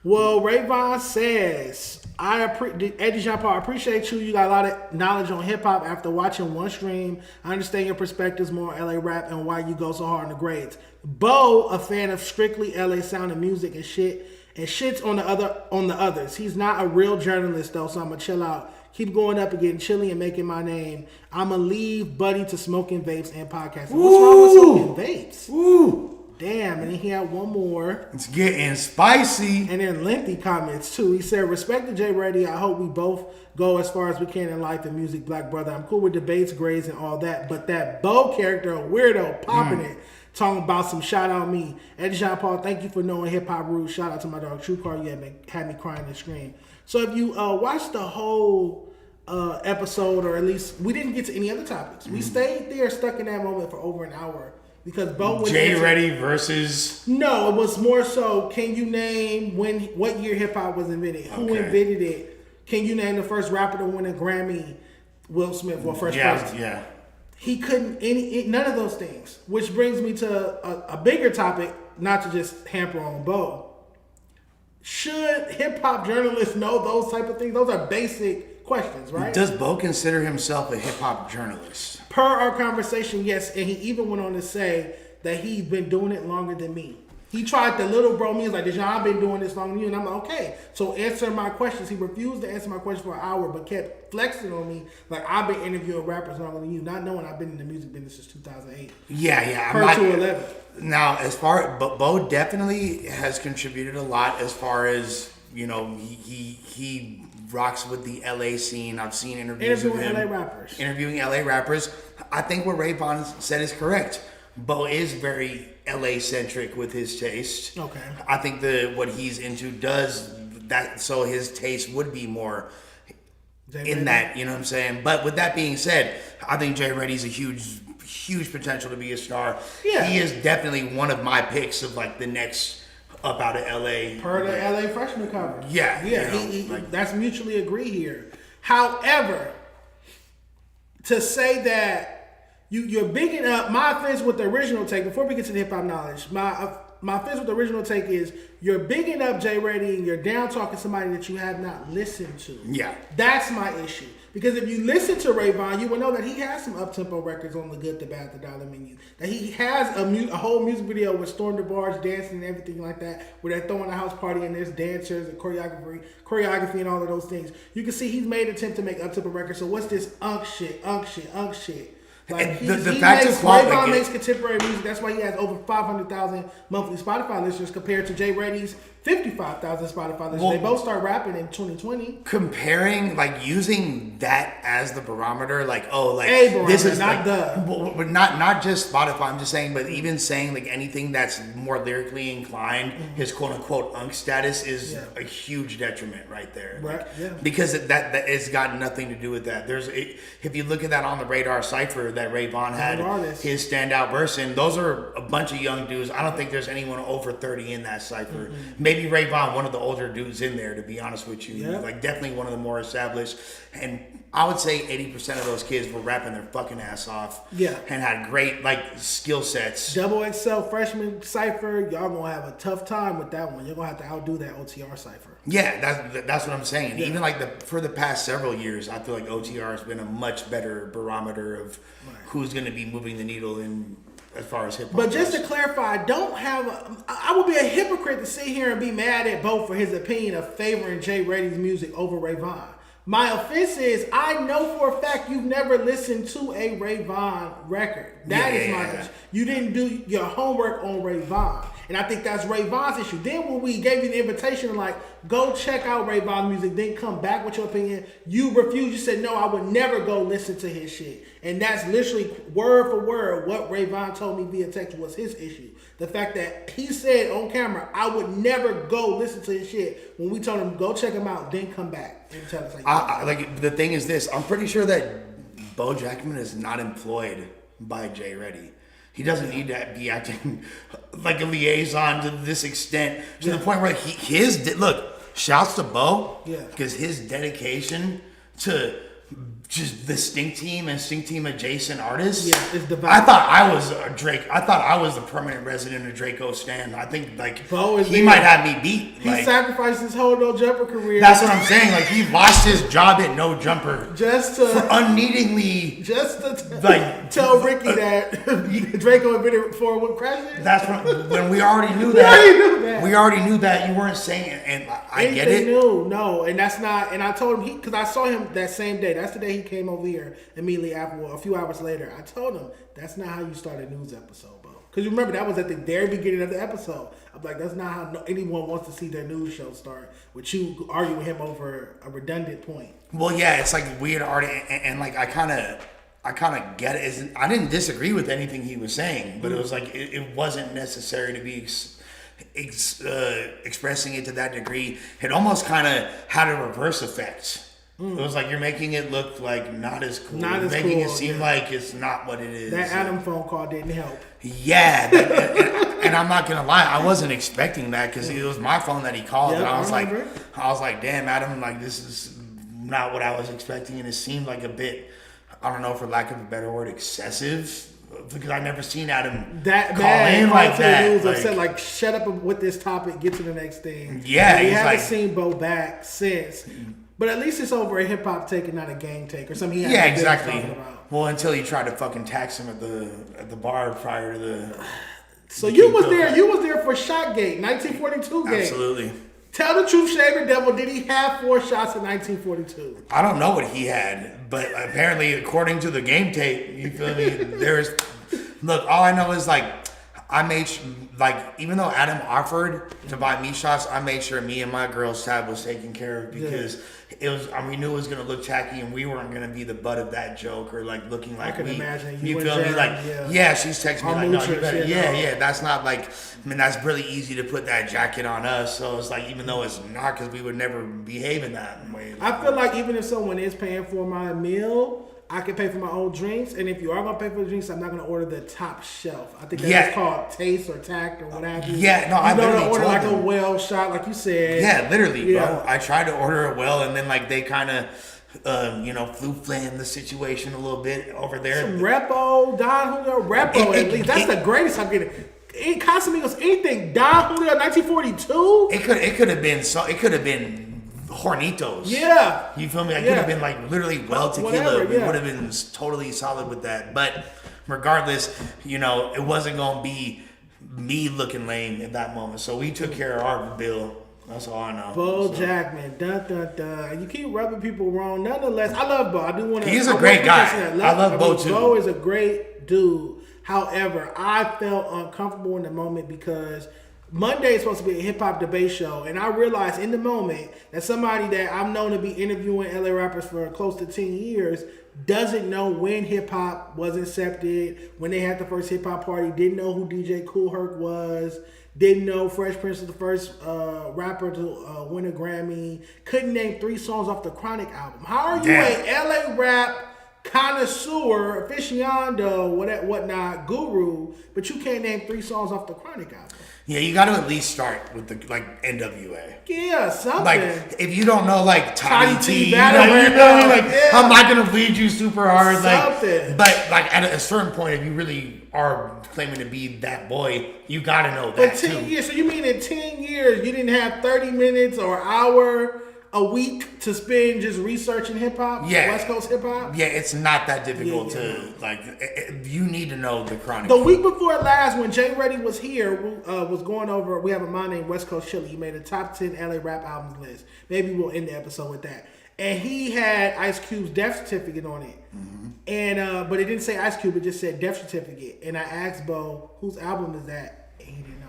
Well, Ray Vaughn says, Eddie Jean Paul, I appreciate you. You got a lot of knowledge on hip hop after watching one stream. I understand your perspectives more on LA rap and why you go so hard on the grades. Boe, a fan of strictly LA sound and music and shits on the others. He's not a real journalist though, so I'm gonna chill out. Keep going up and getting chilly and making my name. I'ma leave Buddy to smoking vapes and podcasting. What's wrong with smoking vapes? Ooh. Damn, and then he had one more. It's getting spicy. And then lengthy comments too. He said, respect to Jay Reddy. I hope we both go as far as we can in life and music, black brother. I'm cool with debates, grades, and all that. But that Boe character, a weirdo, popping it. talking about some shout out me. Eddie Jean Paul, thank you for knowing hip hop roots. Shout out to my dog True Car. You had me crying and scream. So if you watch the whole episode, or at least we didn't get to any other topics. We stayed there stuck in that moment for over an hour because Boe Jay Ready versus. No, it was more so. Can you name what year hip hop was invented? Who invented it? Can you name the first rapper to win a Grammy? Will Smith or first president? Yeah. He couldn't none of those things. Which brings me to a bigger topic, not to just hamper on Boe. Should hip hop journalists know those type of things? Those are basic questions, right? Does Boe consider himself a hip hop journalist? Per our conversation, yes. And he even went on to say that he's been doing it longer than me. He tried the little bro me. He's like, Dejon, I've been doing this longer than you. And I'm like, okay. So answer my questions. He refused to answer my question for an hour, but kept flexing on me like I've been interviewing rappers longer than you, not knowing I've been in the music business since 2008. Yeah. Per 211. Now, but Boe definitely has contributed a lot as far as, he rocks with the LA scene. I've seen interviews with him. Interviewing LA rappers. I think what Ray Vaughn said is correct. Boe is very LA centric with his taste. Okay. I think what he's into does that, so his taste would be more in that, you know what I'm saying? But with that being said, I think Jay Reddy's a huge potential to be a star. Yeah. He is definitely one of my picks of like the next up out of LA. Per the LA freshman cover. Yeah. That's mutually agreed here. However, to say that you're bigging up, my offense with the original take, before we get to the hip hop knowledge, my offense with the original take is you're bigging up Jay Reddy and you're down talking somebody that you have not listened to. Yeah. That's my issue. Because if you listen to Ray Vaughn, you will know that he has some up-tempo records on the Good, the Bad, the Dollar Menu. That he has a whole music video with Storm the Barge dancing and everything like that, where they're throwing a house party and there's dancers and choreography and all of those things. You can see he's made an attempt to make up-tempo records. So what's this unk shit? Like Ray Vaughn makes contemporary music. That's why he has over 500,000 monthly Spotify listeners compared to Jay Reddy's 55,000 Spotify listeners. Well, they both start rapping in 2020. Comparing, like using that as the barometer, this is not like not just Spotify. I'm just saying, but even saying like anything that's more lyrically inclined, his quote unquote unk status is a huge detriment right there. Right. Because that it's got nothing to do with that. If you look at that On the Radar cipher that Ray Vaughn had his standout verse in, those are a bunch of young dudes. I don't think there's anyone over 30 in that cipher. Maybe Ray Vaughn, one of the older dudes in there, to be honest with you. Like definitely one of the more established. And I would say 80% of those kids were rapping their fucking ass off. Yeah. And had great skill sets. Double XL freshman cipher, y'all gonna have a tough time with that one. You're gonna have to outdo that OTR cipher. Yeah, that's what I'm saying. Yeah. Even for the past several years, I feel like OTR has been a much better barometer of who's gonna be moving the needle in as far as hip hop. But just to clarify, I would be a hypocrite to sit here and be mad at Boe for his opinion of favoring Jay Reddy's music over Ray Vaughn. My offense is I know for a fact you've never listened to a Ray Vaughn record. That is my issue. You didn't do your homework on Ray Vaughn. And I think that's Ray Vaughn's issue. Then when we gave you the invitation, go check out Ray Vaughn's music, then come back with your opinion, you refused. You said, no, I would never go listen to his shit. And that's literally word for word what Ray Vaughn told me via text was his issue. The fact that he said on camera, I would never go listen to his shit when we told him, go check him out, then come back and tell us. The thing is this, I'm pretty sure that Boe Jackman is not employed by Jay Reddy. He doesn't need to be acting like a liaison to this extent, to the point where shouts to Boe, because his dedication to just the Stink Team and Stink Team adjacent artists. Yeah, it's the vibe. I thought I was a Drake. I thought I was the permanent resident of Draco Stan. I think Boe he might have me beat. He sacrificed his whole No Jumper career. That's what I'm saying. He lost his job at No Jumper just to unneedingly tell Ricky that Draco invented forward crashing. That's when we already knew that. We already knew that. You weren't saying it, and I get it. No, and that's not. And I told him because I saw him that same day. That's the day he came over here immediately after. A few hours later, I told him that's not how you start a news episode, bro. Because you remember that was at the very beginning of the episode. I'm like, that's not how anyone wants to see their news show start with you arguing with him over a redundant point. Well, yeah, it's like we had already, and I kind I kind of get it. I didn't disagree with anything he was saying, but it was like it wasn't necessary to be expressing it to that degree. It almost kind of had a reverse effect. It was like you're making it look like not as cool. Not as making cool, it seem like it's not what it is. That Adam phone call didn't help. Yeah, and I'm not gonna lie, I wasn't expecting that because it was my phone that he called, and I was like, damn, Adam, like this is not what I was expecting, and it seemed like a bit, I don't know, for lack of a better word, excessive. Because I never seen Adam that call bad in like that. News upset, like, shut up with this topic, get to the next thing. Yeah, we haven't seen Boe back since. But at least it's over a hip hop take and not a gang take or something. Yeah, exactly. Well, until he tried to fucking tax him at the bar prior to the. So you was there. You was there for Shotgate, 1942 game. Absolutely. Tell the truth, Shave the Devil. Did he have 4 shots in 1942? I don't know what he had, but apparently, according to the game tape, you feel me? Look, all I know is like I made even though Adam offered to buy me shots, I made sure me and my girl's tab was taken care of because it was. We knew it was gonna look tacky, and we weren't gonna be the butt of that joke or like looking like I can imagine you feel me? Like she's texting me like, no, you better. Yeah. That's not like. I mean, that's really easy to put that jacket on us. So it's like, even though it's not, because we would never behave in that way. I feel like even if someone is paying for my meal, I can pay for my own drinks, and if you are gonna pay for the drinks, I'm not gonna order the top shelf. I think that's called taste or tact or what have you. Yeah, no, I literally order told like them. a well shot, like you said. Yeah, literally, bro. I tried to order a well, and then like they kind of, flu-flan the situation a little bit over there. Some Repo, Don Julio, Repo at least. That's the greatest I'm getting. Casamigos, anything. Don Julio, 1942. It could have been so. It could have been Hornitos. Yeah. You feel me? I could have been like literally well tequila. Whatever, We would have been totally solid with that. But regardless, it wasn't gonna be me looking lame at that moment. So we took care of our bill. That's all I know. Boe Jackman, dun dun dun. You keep rubbing people wrong. Nonetheless, I love Boe. I do want to. He's a great guy. I love Boe too. Boe is a great dude. However, I felt uncomfortable in the moment because Monday is supposed to be a hip hop debate show, and I realized in the moment that somebody that I'm known to be interviewing LA rappers for close to 10 years doesn't know when hip hop was accepted, when they had the first hip hop party, didn't know who DJ Kool Herc was, didn't know Fresh Prince was the first rapper to win a Grammy, couldn't name 3 songs off the Chronic album. How are you a LA rap connoisseur, aficionado, whatnot, guru, but you can't name 3 songs off the Chronic album? Yeah, you got to at least start with the NWA. Yeah, something. Like if you don't know like Toddy T, I'm I'm not gonna bleed you super hard. Something. But like at a certain point, if you really are claiming to be that boy, you got to know that But 10 too. years. So you mean in 10 years you didn't have 30 minutes or hour a week to spend just researching hip hop? Yeah, West Coast hip hop. Yeah, it's not that difficult to like. You need to know the Chronic. The week before last, when Jay Reddy was here, was going over. We have a man named West Coast Chili. He made a top 10 LA rap albums list. Maybe we'll end the episode with that. And he had Ice Cube's death certificate on it, and but it didn't say Ice Cube. It just said death certificate. And I asked Boe, whose album is that? And he didn't know.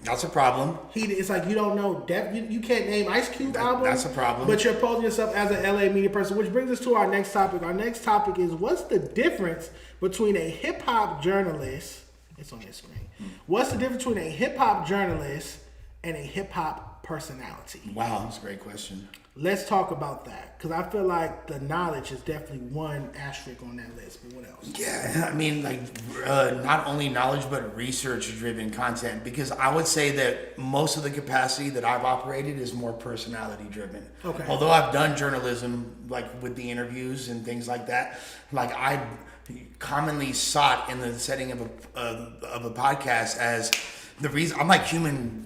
That's a problem. It's like you don't know you can't name Ice Cube album. That's a problem. But you're posing yourself as an LA media person, which brings us to our next topic. Our next topic is what's the difference between a hip hop journalist? It's on your screen. What's the difference between a hip hop journalist and a hip hop personality? Wow, that's a great question. Let's talk about that because I feel like the knowledge is definitely one asterisk on that list. But what else? Yeah, I mean, like not only knowledge but research-driven content. Because I would say that most of the capacity that I've operated is more personality-driven. Okay. Although I've done journalism, like with the interviews and things like that, like I commonly sought in the setting of a podcast as the reason. I'm like human.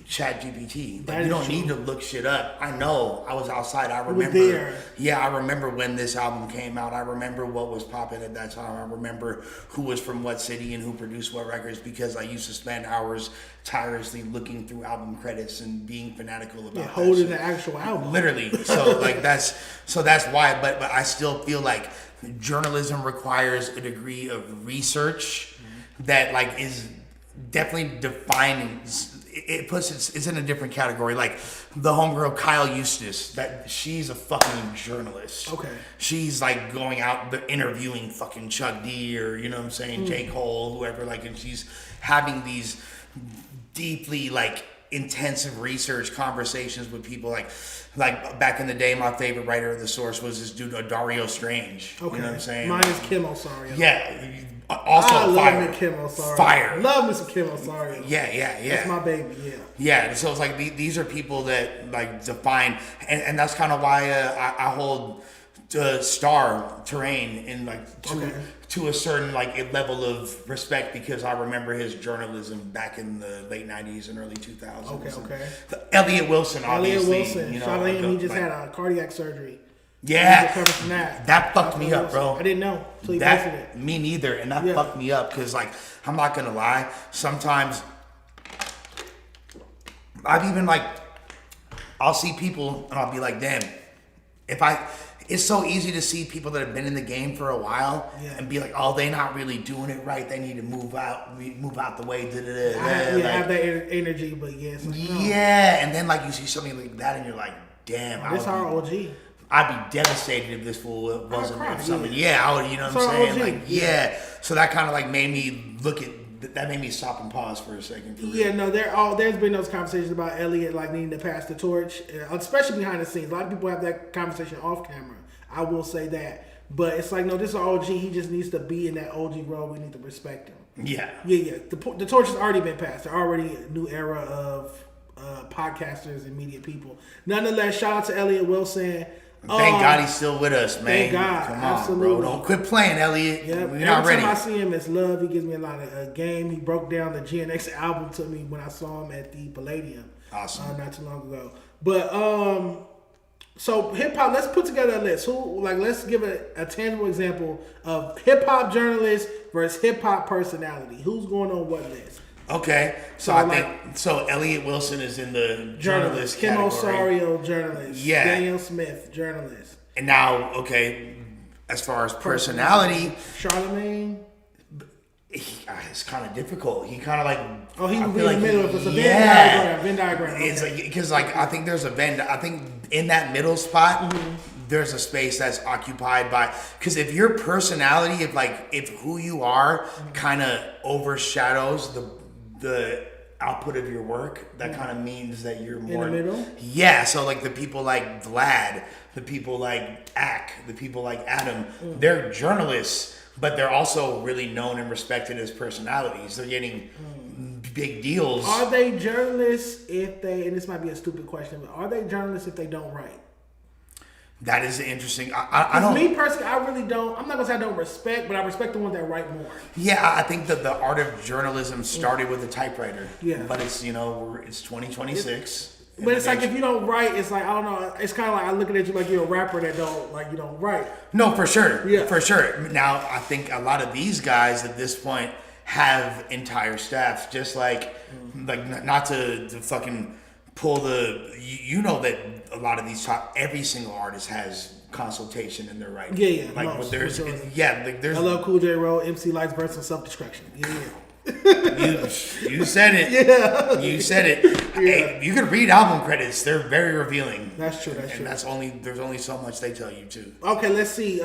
Chat GPT. Like you don't need to look shit up. I know. I was outside. I remember. Yeah, I remember when this album came out. I remember what was popping at that time. I remember who was from what city and who produced what records because I used to spend hours tirelessly looking through album credits and being fanatical about holding the actual album. Literally. So like that's why. But I still feel like journalism requires a degree of research that like is definitely defining. it puts it's in a different category. Like the homegirl Kyle Eustace, that she's a fucking journalist. Okay. She's like going out interviewing fucking Chuck D or you know what I'm saying, J. Cole, whoever, like, and she's having these deeply like intensive research conversations with people like back in the day, my favorite writer of the source was this dude Dario Strange. Okay. You know what I'm saying? Mine is Kim Osorio. Yeah. Also I fire. love me Kim Osorio. Fire. Love me some Kim Osorio. Yeah. That's my baby, yeah. Yeah, so it's like these are people that like define, and that's kind of why I hold Star Terrain in like to a certain like level of respect, because I remember his journalism back in the late '90s and early 2000s. Okay. Elliot Wilson, obviously. Elliot Wilson. You know, Shout out to him. He just like, had a cardiac surgery. Yeah, From that fucked me up, bro. I didn't know until he posted it. Me neither, and that fucked me up because, like, I'm not gonna lie. Sometimes I've even like, I'll see people and I'll be like, damn, it's so easy to see people that have been in the game for a while and be like, oh, they not really doing it right. They need to move out the way. Have that energy, but yes. Yeah, and then like you see something like that, and you're like, damn, that's our OG. I'd be devastated if this fool wasn't something. Yeah. I would, you know what I'm saying? Like, yeah. So that kind of like made me that made me stop and pause for a second. Yeah, no, there's been those conversations about Elliot like needing to pass the torch, especially behind the scenes. A lot of people have that conversation off camera. I will say that. But it's like, no, this is OG. He just needs to be in that OG role. We need to respect him. Yeah. Yeah. The torch has already been passed. There's already a new era of podcasters and media people. Nonetheless, shout out to Elliot Wilson. Thank God he's still with us, man. Thank God. Come on, absolutely. bro. Don't quit playing, Elliot. Yeah. We're not ready. Every time I see him, it's love. He gives me a lot of game. He broke down the GNX album to me when I saw him at the Palladium. Awesome. Not too long ago. But so hip hop. Let's put together a list. Let's give a tangible example of hip hop journalist versus hip hop personality. Who's going on what list? Okay, so I think Elliot Wilson is in the journalist Kim category. Osorio, journalist. Yeah. Daniel Smith, journalist. And now, okay, as far as personality, Charlemagne. It's kind of difficult. He kind of like. Oh, he would be like in the middle. If it's a Venn diagram. It's like because like I think there's a Venn. I think in that middle spot. Mm-hmm. There's a space that's occupied by, because if your personality, if who you are kind of overshadows the output of your work, that kind of means that you're more in the middle. Yeah, so like the people like Vlad, the people like Ack, the people like Adam, they're journalists, but they're also really known and respected as personalities. They're getting big deals. Are they journalists if they? And this might be a stupid question, but are they journalists if they don't write? That is interesting. I don't. Me personally, I really don't. I'm not gonna say I don't respect, but I respect the ones that write more. Yeah, I think that the art of journalism started with a typewriter. Yeah, but it's it's 2026. But it's like if you don't write, it's like I don't know. It's kind of like I'm looking at you like you're a rapper that you don't write. No, for sure. Yeah, for sure. Now I think a lot of these guys at this point have entire staffs, just like not to fucking pull you know that a lot of these every single artist has consultation in their writing. Yeah. Like most, there's I love Cool J Roll, MC Lights versus Self-Destruction. Yeah. You said it. Yeah. You said it. Yeah. Hey, you could read album credits. They're very revealing. That's true. And there's only so much they tell you too. Okay, let's see.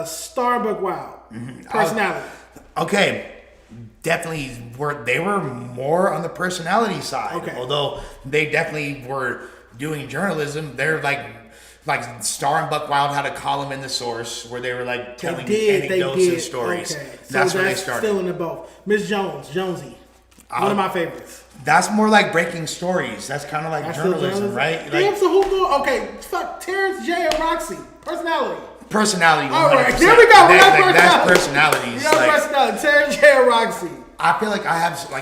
Starbuck Wild. Personality. Okay. Definitely they were more on the personality side. Okay. Although they definitely were doing journalism. They're like Star and Buck Wild had a column in the Source where they were like telling anecdotes and stories. Okay. That's so where they started. Still in the both. Miss Jonesy. One of my favorites. That's more like breaking stories. That's kind of like journalism, right? Damn, so who go? Okay, fuck Terrence J and Roxy. Personality. Personality. 100%. All right, here we go. That's personalities. Personality. Terrence J and Roxy. I feel like I have I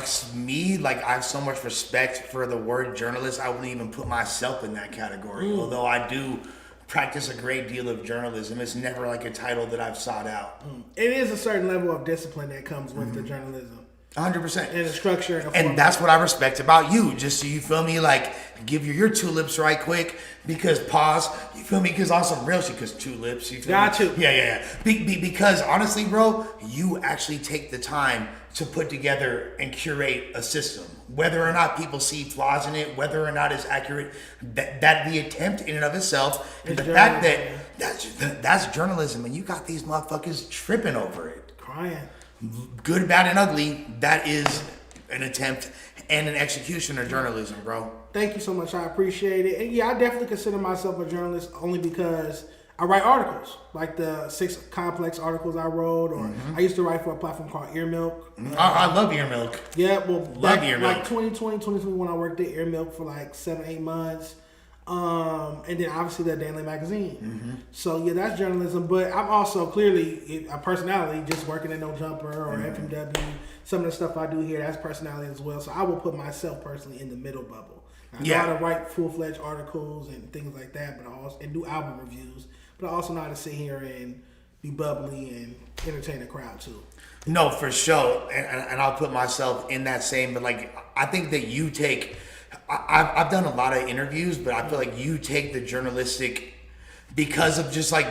have so much respect for the word journalist. I wouldn't even put myself in that category. Although I do practice a great deal of journalism, it's never like a title that I've sought out. It is a certain level of discipline that comes with the journalism. 100%. And the structure. And that's what I respect about you. Just so you feel me, like give you your tulips right quick because you feel me? Because on some real shit, because tulips. You feel Got me? you. Yeah. Because honestly, bro, you actually take the time to put together and curate a system. whether or not people see flaws in it, whether or not it's accurate, that the attempt in and of itself, and the fact that that's journalism, and you got these motherfuckers tripping over it, crying, good, bad, and ugly. That is an attempt and an execution of journalism, bro. Thank you so much. I appreciate it. And yeah, I definitely consider myself a journalist only because I write articles, like the 6 complex articles I wrote, or I used to write for a platform called Ear Milk. I love Ear Milk. Yeah, well, love Ear Milk. Like 2020, 2021, I worked at Ear Milk for like 7-8 months. And then obviously the Daily Magazine. So yeah, that's journalism. But I'm also clearly a personality, just working at No Jumper or FMW. Some of the stuff I do here, that's personality as well. So I will put myself personally in the middle bubble. I know how to write full-fledged articles and things like that, but I also and do album reviews. But I also know how to sit here and be bubbly and entertain the crowd too. No, for sure. And I'll put myself in that same, but like, I think that you take, I've done a lot of interviews, but I feel like you take the journalistic, because of just like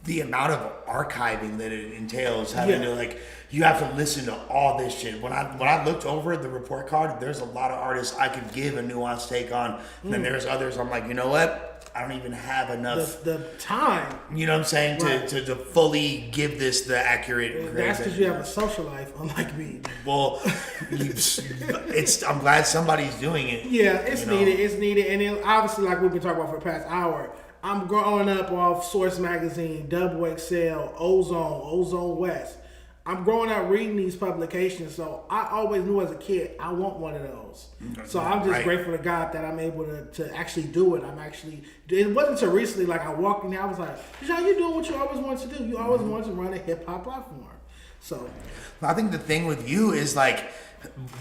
the amount of archiving that it entails, having to like, you have to listen to all this shit. When I looked over the report card, there's a lot of artists I could give a nuanced take on. And then there's others I'm like, you know what? I don't even have enough the time. You know what I'm saying? To fully give this the accurate. That's because you have a social life, unlike me. Well, I'm glad somebody's doing it. Yeah, it's needed. It's needed, and then obviously, like we've been talking about for the past hour, I'm growing up off Source Magazine, Double XL, Ozone West. I'm growing up reading these publications, so I always knew as a kid I want one of those. So I'm just grateful to God that I'm able to actually do it. It wasn't until recently, like I walked in there, I was like, Dejon, you're doing what you always wanted to do. You always wanted to run a hip hop platform. So I think the thing with you is like,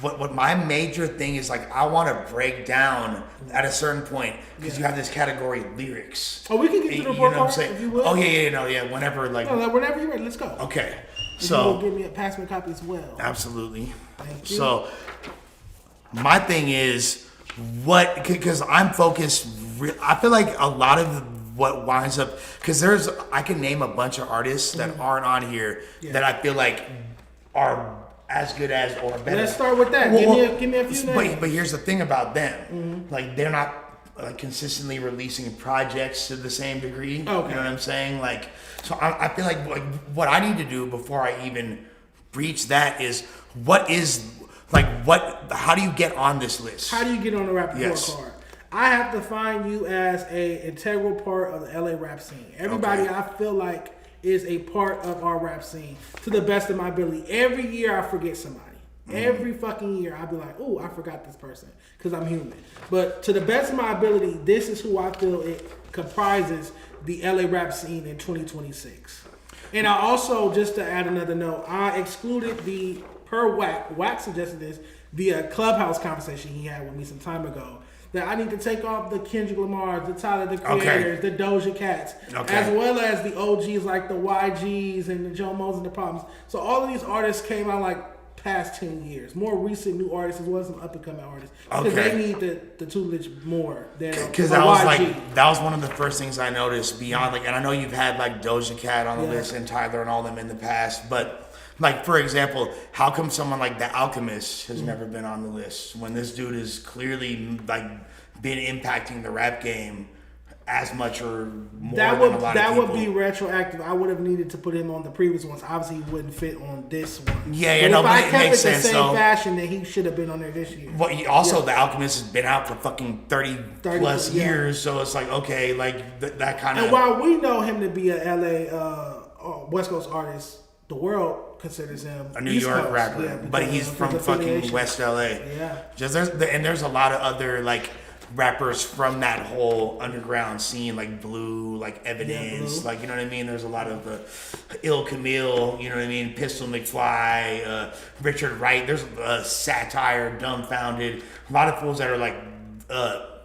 what my major thing is like, I want to break down at a certain point because you have this category lyrics. Oh, we can get to the report card if you will. Oh yeah, whenever whenever you're ready, let's go. Okay. So give me pass me a copy as well. Absolutely. Thank you. So my thing is because I'm focused. I feel like a lot of what winds up, because I can name a bunch of artists that aren't on here that I feel like are as good as or better. Let's start with that. Give me a few names. But here's the thing about them. Like, they're not like consistently releasing projects to the same degree. Okay. You know what I'm saying? Like, so I feel like what I need to do before I even reach that is how do you get on this list? How do you get on the rap report card? I have to find you as a integral part of the LA rap scene. Everybody I feel like is a part of our rap scene to the best of my ability. Every year I forget somebody. Every fucking year I'll be like, oh, I forgot this person because I'm human. But to the best of my ability, this is who I feel it comprises the LA rap scene in 2026. And I also, just to add another note, I excluded Wack suggested this via a Clubhouse conversation he had with me some time ago, that I need to take off the Kendrick Lamars, the Tyler, the Creators, the Doja Cats, as well as the OGs like the YGs and the Joe Mo's and the Problems. So all of these artists came out like past 10 years. More recent new artists as well as some up and coming artists. Because they need the tutelage more than because that was one of the first things I noticed beyond and I know you've had like Doja Cat on the list and Tyler and all them in the past, but like, for example, how come someone like The Alchemist has never been on the list when this dude has clearly like been impacting the rap game as much or more than a lot of people? That would be retroactive. I would have needed to put him on the previous ones. Obviously, he wouldn't fit on this one. But if I kept it the same fashion, then he should have been on there this year. Well, The Alchemist has been out for fucking 30 plus years, so it's like, okay, like that kind of... And while we know him to be a LA West Coast artist, the world considers him a New York rapper, but he's from fucking West LA. Yeah. There's a lot of other like rappers from that whole underground scene, like Blue, like Evidence, like, you know what I mean? There's a lot of Ill Camille, you know what I mean? Pistol McFly, Richard Wright. There's Satire, Dumbfounded. A lot of fools that are like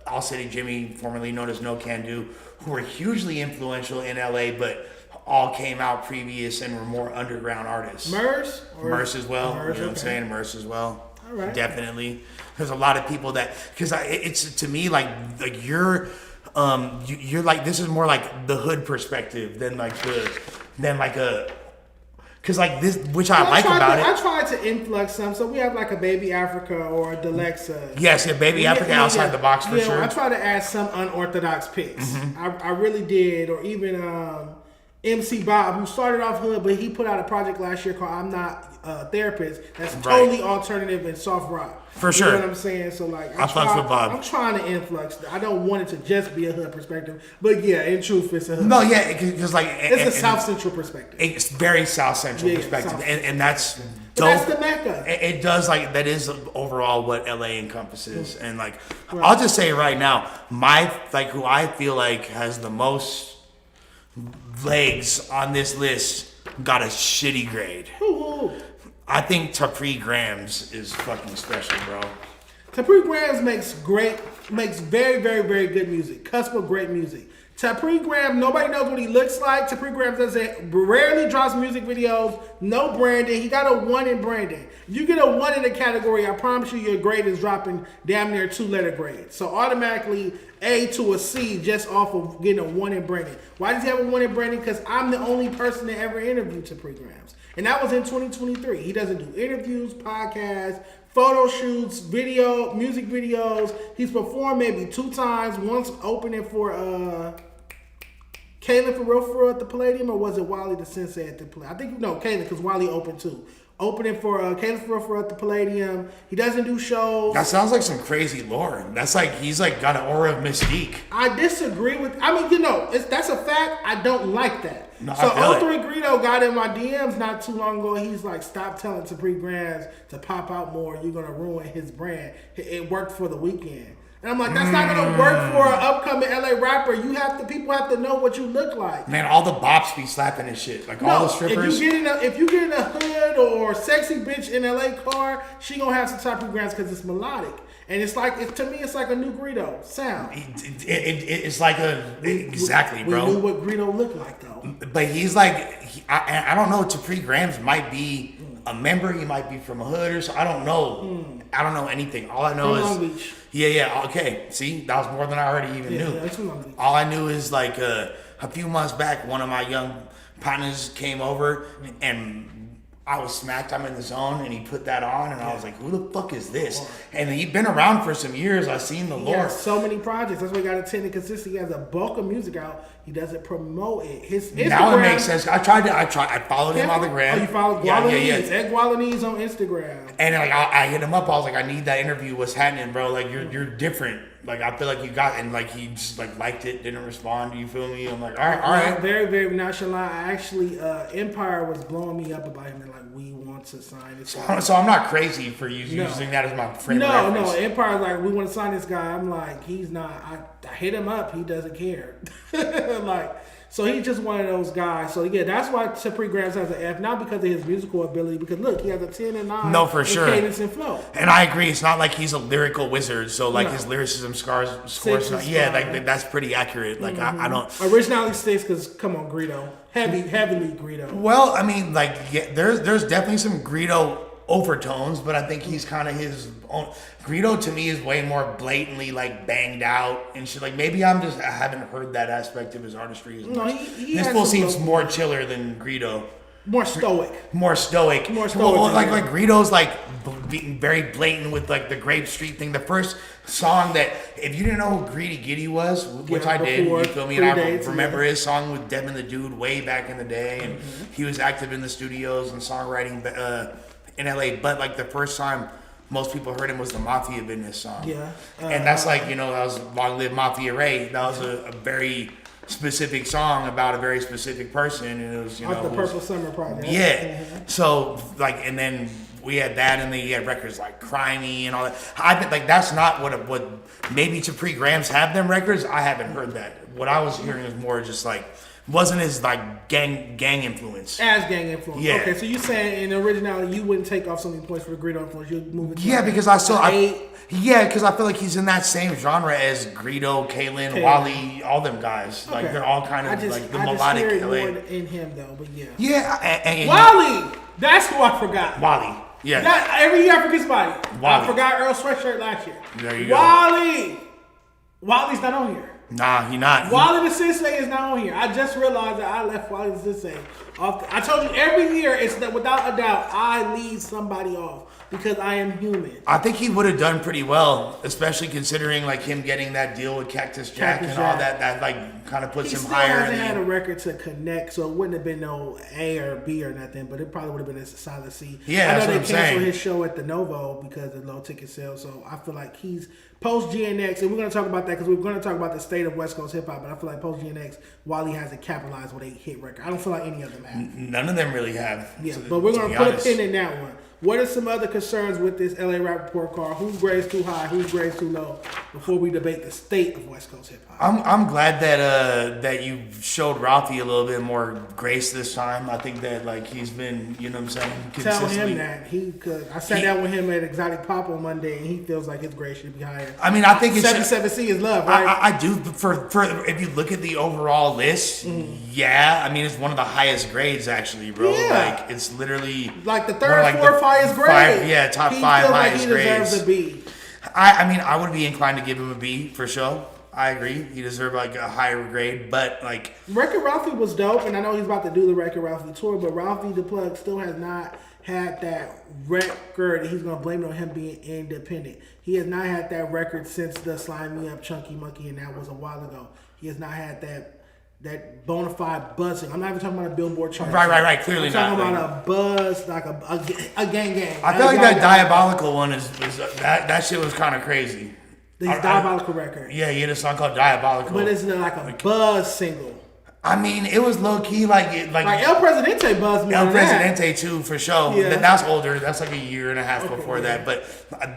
All City Jimmy, formerly known as No Can Do, who were hugely influential in LA, but all came out previous and were more underground artists. Murs as well. You know what I'm saying? Murs as well. All right. Definitely. There's a lot of people that, because it's to me like you're like, this is more like the hood perspective than a, Because like this, which I like about it. I tried to influx some. So we have like a Baby Africa or a Delexa. Yes, yeah, Baby Africa outside the box for sure. I try to add some unorthodox picks. I really did. Or even MC Bob, who started off hood, but he put out a project last year called I'm Not a Therapist. That's totally alternative and soft rock. For sure. You know what I'm saying? So like, I fucks with Bob. I'm trying to influx. I don't want it to just be a hood perspective, but yeah, in truth, it's a hood. No, yeah, because like it's a South Central perspective. It's very South Central perspective, South and that's dope. That's the Mecca. It does like that is overall what LA encompasses, and like I'll just say right now, who I feel like has the most legs on this list got a shitty grade. Ooh. I think Tapri Grams is fucking special, bro. Tapri Grams makes very, very, very good music. Cusp of great music. Tapri Graham, nobody knows what he looks like. Tapri Graham rarely drops music videos. No branding. He got a 1 in branding. If you get a 1 in the category, I promise you your grade is dropping damn near 2-letter grade. So automatically A to a C just off of getting a 1 in branding. Why does he have a 1 in branding? Because I'm the only person that ever interviewed Tapri Grams. And that was in 2023. He doesn't do interviews, podcasts, photo shoots, music videos. He's performed maybe 2 times. Once opening for Kaylin for real at the Palladium, or was it Wally the Sensei at the Palladium? I think Kaylin, because Wally opened too. Opening for Kaylin for real at the Palladium. He doesn't do shows. That sounds like some crazy lore. That's like he's like got an aura of mystique. I disagree with. I mean, that's a fact. I don't like that. No, so O3 Greedo got in my DMs not too long ago. He's like, stop telling Tapri Grams to pop out more. You're gonna ruin his brand. It worked for the weekend. And I'm like, that's not gonna work for an upcoming LA rapper. People have to know what you look like. Man, all the bops be slapping this shit. Like all the strippers. If you get in a hood or sexy bitch in LA car, she gonna have some Tapri Grams because it's melodic. And to me, it's like a new Greedo sound. It's like exactly, bro. We knew what Greedo looked like, though. But he's like, I don't know. Tapri Grams might be a member. He might be from a hood or so. I don't know. I don't know anything. All I know is Long Beach. Yeah. Okay. See, that was more than I already even knew. That's Long Beach. All I knew is like a few months back, one of my young partners came over and I was smacked. I'm in the zone, and he put that on, and I was like, "Who the fuck is this?" And he'd been around for some years. I've seen the lore. So many projects. That's why he got attended consistently. He has a bulk of music out. He doesn't promote it. His Instagram. Now it makes sense. I followed him on the gram. Oh, you followed Gualanese? Ed Gualanese on Instagram. And like I hit him up. I was like, "I need that interview. What's happening, bro? Like you're different. Like I feel like you got." And like he just like liked it, didn't respond. You feel me? I'm like, all right. Very, very nonchalant. I actually Empire was blowing me up about him and like we want to sign this guy. So I'm not crazy for using that as my frame of reference. No. Empire's like, we want to sign this guy. I'm like, he's not. I hit him up. He doesn't care. So he's just one of those guys. So yeah, that's why Tapri Grams has an F, not because of his musical ability, because look, he has a 10 and 9. No, for sure. Cadence and flow. And I agree. It's not like he's a lyrical wizard. So like his lyricism scores. That's pretty accurate. Like I don't. Originality 6 because come on, Greedo, heavily Greedo. Well, I mean, there's definitely some Greedo overtones, but I think he's kind of his own. Greedo to me is way more blatantly like banged out and shit. Like maybe I haven't heard that aspect of his artistry as much. No, this fool seems more chiller than Greedo. More stoic. Well, like Greedo's like being very blatant with like the Grape Street thing. The first song that, if you didn't know who Greedy Giddy was, which I did, you feel me? And I remember his song with Devin the Dude way back in the day, and he was active in the studios and songwriting in LA. But like the first time most people heard him was the Mafia Business song. Yeah. And that's like, that was Long Live Mafia Ray. That was a very specific song about a very specific person, and it was, the Purple Summer Project. Yeah. So like, and then we had that, and then you had records like Cry Me and all that. I think like that's not what maybe Tapri Grams have them records. I haven't heard that. What I was hearing is more just like, wasn't as like gang influence. As gang influence. Yeah. Okay, so you saying in originality you wouldn't take off so many points for the Greedo influence. You'd move it. Because I feel like he's in that same genre as Greedo, Kalen, Wally, all them guys. Like they're all kind of like the melodic hear LA. more in him though, but yeah. Yeah, and Wally. That's who I forgot. Wally. Yeah. Every year I forget somebody. Wally. I forgot Earl Sweatshirt last year. There you go. Wally. Wally's not on here. Nah, he not. Wally the Sensei is not on here. I just realized that I left Wally the Sensei off. I told you every year it's that without a doubt I leave somebody off because I am human. I think he would have done pretty well, especially considering like him getting that deal with Cactus Jack and all that. That like kind of puts him higher. He still hasn't had a record to connect, so it wouldn't have been no A or B or nothing. But it probably would have been a solid C. Yeah, I know that's they what I'm saying. canceled his show at the Novo because of low ticket sales. So I feel like he's post GNX, and we're going to talk about that because we're going to talk about the state of West Coast hip hop. But I feel like post GNX, Wally hasn't capitalized with a hit record. I don't feel like any of them have. None of them really have. Yeah, but we're going to put a pin in that one. What are some other concerns with this LA Rap Report card? Whose grades too high? Whose grades too low? Before we debate the state of West Coast hip hop. I'm glad that you showed Ralfy a little bit more grace this time. I think that like he's been, you know what I'm saying, Tell him that I sat down with him at Exotic Pop on Monday, and he feels like his grade should be higher. I mean, I think it's 77C is love, right? I do. For if you look at the overall list, yeah, I mean it's one of the highest grades actually, bro. Yeah. Like it's literally like the third, fourth highest grade. Yeah, top five highest grades. He deserves a B. I mean, I would be inclined to give him a B for sure. I agree. He deserved like a higher grade, but like Record Ralfy was dope, and I know he's about to do the Record Ralfy tour, but Ralfy the Plug still has not had that record, and he's gonna blame it on him being independent. He has not had that record since the Slime Me Up Chunky Monkey, and that was a while ago. He has not had that bona fide buzzing. I'm not even talking about a Billboard chart. Right. Clearly I'm not. talking about a buzz, like a gang. I feel like that Diabolical one is that shit was kind of crazy. This Diabolical record. Yeah, he had a song called Diabolical. But it's like a buzz single. I mean, it was low key like El Presidente buzz more El than Presidente that. too, for sure. Yeah. That's older. That's like a year and a half before that. But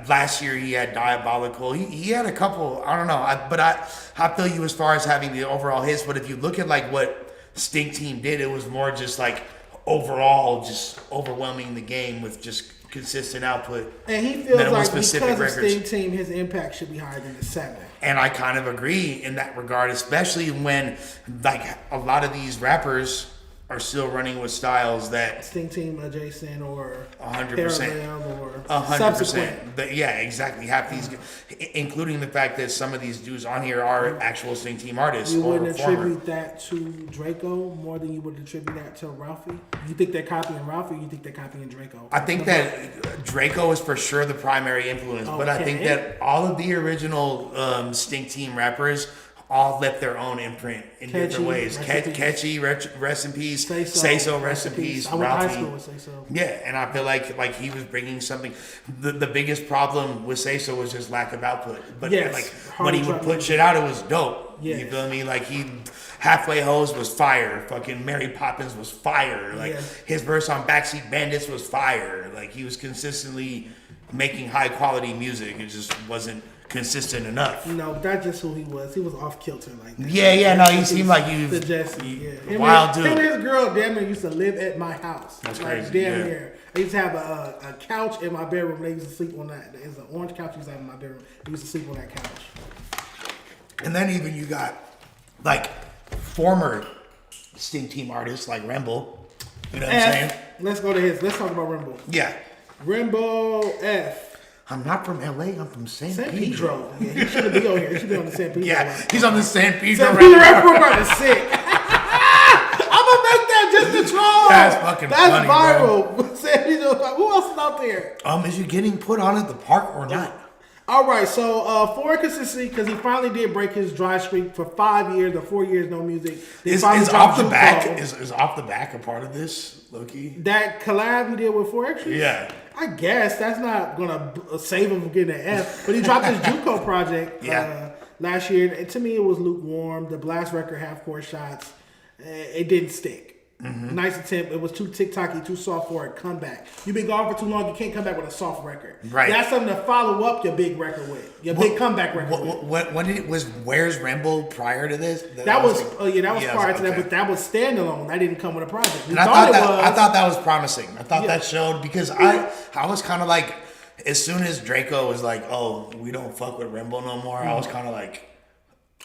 last year he had Diabolical. He had a couple. I don't know. But I feel you as far as having the overall hits. But if you look at like what Stink Team did, it was more just like overall just overwhelming the game with just consistent output. And he feels like because records. of Stink Team, his impact should be higher than the 7. And I kind of agree in that regard, especially when like a lot of these rappers are still running with styles that Stink Team adjacent or 100%, or 100%. Yeah, exactly. Half these, including the fact that some of these dudes on here are actual Stink Team artists. You or wouldn't former. attribute that to Draco more than you would attribute that to Ralfy? You think they're copying Ralfy, or you think they're copying Draco? I think that Draco is for sure the primary influence, but I think that all of the original Stink Team rappers all left their own imprint in different ways. Catchy, rest in peace. Say So, rest in peace. I went to high Ralfy. school with Say So. Yeah, and I feel like he was bringing something. The biggest problem with Say So was just lack of output. But like when he would put shit out, it was dope. Yes. You feel me? Like Halfway Hoes was fire. Fucking Mary Poppins was fire. Like his verse on Backseat Bandits was fire. Like he was consistently making high quality music. It just wasn't consistent enough. No, but that's just who he was. He was off kilter like that. Yeah, no, he seemed like he was wild dude. Him and his girl damn near used to live at my house. That's like, crazy. Damn near. I used to have a couch in my bedroom. They used to sleep on that. There's an orange couch used to have in my bedroom. They used to sleep on that couch. And then even you got like former Stink Team artists like Remble. You know what I'm saying? Let's go to his. Let's talk about Remble. Yeah. Remble F. I'm not from LA. I'm from San Pedro. Pedro. Yeah, he shouldn't be on here. He should be on the San Pedro. Yeah, he's on the San Pedro. San Pedro rap program is sick. I'm gonna make that just to troll. That's fucking funny, That's viral. San Pedro. Who else is out there? Is you getting put on at the park or not? All right, so for consistency, because he finally did break his dry streak for 5 years or 4 years, no music. Is off the back? Is off the back a part of this, Loki? That collab he did with 4 Extras? Yeah. I guess that's not gonna save him from getting an F. But he dropped his JUCO project last year. And to me, it was lukewarm. The Blast record, Half Court Shots, it didn't stick. Mm-hmm. Nice attempt. It was too TikToky, too soft for a comeback. You've been gone for too long. You can't come back with a soft record. Right. That's something to follow up your big record with. Your big comeback record. When did it was? Where's Remble prior to this? That was prior to that, but that was standalone. That didn't come with a project. And I thought that was promising. I thought that showed because I was kind of like, as soon as Draco was like, oh, we don't fuck with Remble no more. I was kind of like.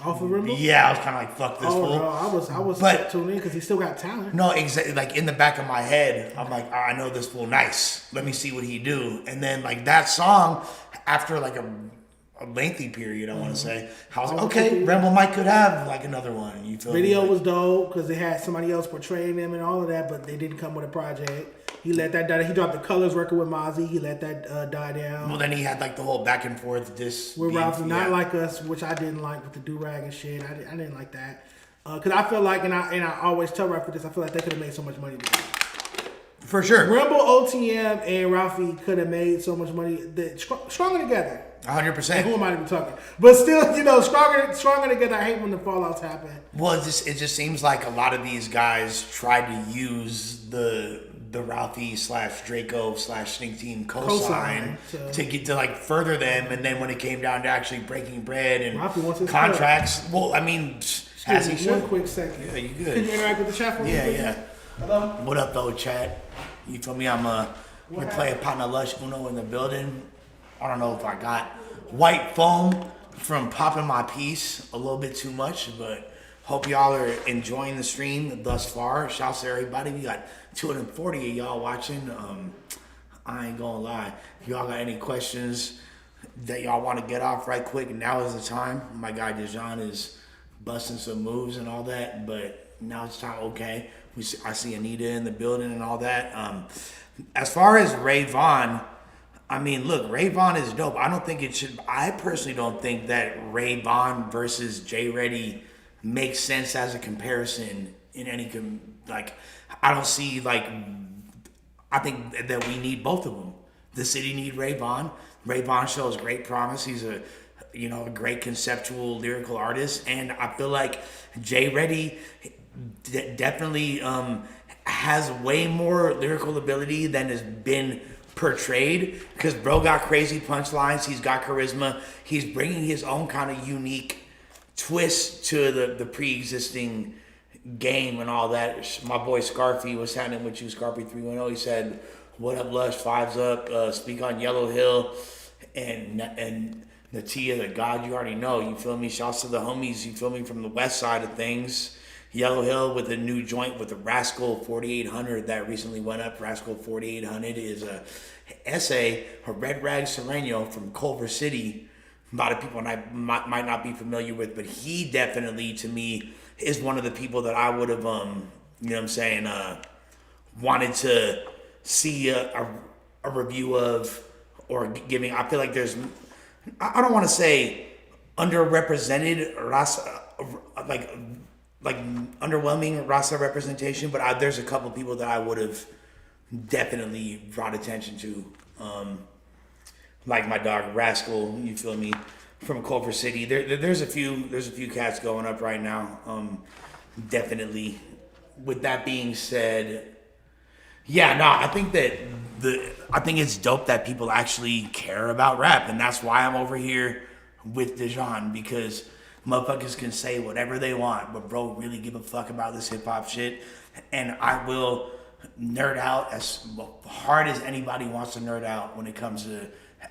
Off of Remble? Yeah, I was kind of like, fuck this fool. No, I was tuned in because he still got talent. No, exactly. Like in the back of my head, I'm like, I know this fool nice. Let me see what he do. And then like that song, after like a lengthy period, I want to say. I was like, okay, Rebel might could have like another one. You feel Video me? was dope because they had somebody else portraying them and all of that, but they didn't come with a project. He let that die. He dropped the Colors record with Mozzie. He let that die down. Well, then he had like the whole back and forth this with Ralfy, Not Like Us, which I didn't like with the do-rag and shit. I didn't like that. Because I feel like, and I always tell Ralph this, I feel like they could have made so much money together. For sure. Rumble, OTM, and Ralphie could have made so much money. Stronger together. 100%. Who am I to be talking? But still, stronger together. I hate when the fallouts happen. Well, it just seems like a lot of these guys tried to use the Ralphie / Draco / Sneak Team cosign to get to like further them, and then when it came down to actually breaking bread and contracts, well, I mean, as he should. One quick second. Yeah, you good? Can you interact with the chat for me? Yeah. Hello. What up, though, chat? You feel me? I'm gonna play a partner Lush Uno in the building. I don't know if I got white foam from popping my piece a little bit too much, but hope y'all are enjoying the stream thus far. Shouts to everybody. We got 240 of y'all watching. I ain't gonna lie. If y'all got any questions that y'all want to get off right quick, now is the time. My guy Dejon is busting some moves and all that, but now it's time. Okay, I see Anita in the building and all that. As far as Ray Vaughn, I mean, look, Ray Vaughn is dope. I personally don't think that Ray Vaughn versus Jay Reddy makes sense as a comparison in any, I don't see, I think that we need both of them. The city need Ray Vaughn. Ray Vaughn shows great promise. He's a great conceptual lyrical artist. And I feel like Jay Reddy definitely has way more lyrical ability than has been portrayed, because bro got crazy punchlines. He's got charisma. He's bringing his own kind of unique twist to the pre-existing game and all that. My boy Scarfy was happening with you, Scarfy 310. He said, "What up, Lush? Fives up. Speak on Yellow Hill and Natia, the God you already know." You feel me? Shouts to the homies. You feel me, from the west side of things. Yellow Hill with a new joint with the Rascal 4800 that recently went up. Rascal 4800 is a Red Rag Sereno from Culver City. A lot of people might not be familiar with, but he definitely, to me, is one of the people that I would have, wanted to see a review of, or giving. I feel like there's, I don't want to say underrepresented Rasa, like underwhelming Rasa representation, but there's a couple people that I would have definitely brought attention to, like my dog Rascal. You feel me, from Culver City. There's a few cats going up right now. Definitely. With that being said, I think it's dope that people actually care about rap, and that's why I'm over here with Dejon, because motherfuckers can say whatever they want, but bro really give a fuck about this hip hop shit, and I will nerd out as hard as anybody wants to nerd out when it comes to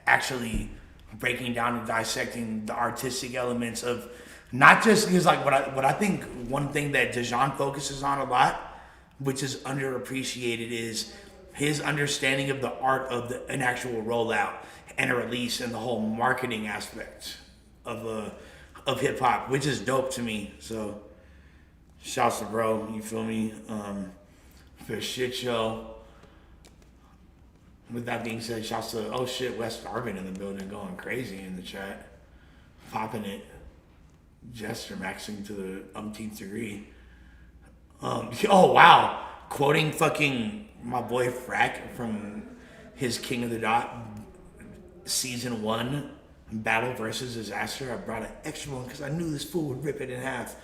actually breaking down and dissecting the artistic elements of, not just because what I think one thing that Dejon focuses on a lot, which is underappreciated, is his understanding of the art of an actual rollout and a release and the whole marketing aspect of hip hop, which is dope to me. So shouts to bro, you feel me, for shit show. With that being said, shouts to West Arvin in the building, going crazy in the chat, popping it, gesture maxing to the umpteenth degree. Oh wow, quoting fucking my boy Frack from his King of the Dot season 1 battle versus disaster. I brought an extra one because I knew this fool would rip it in half.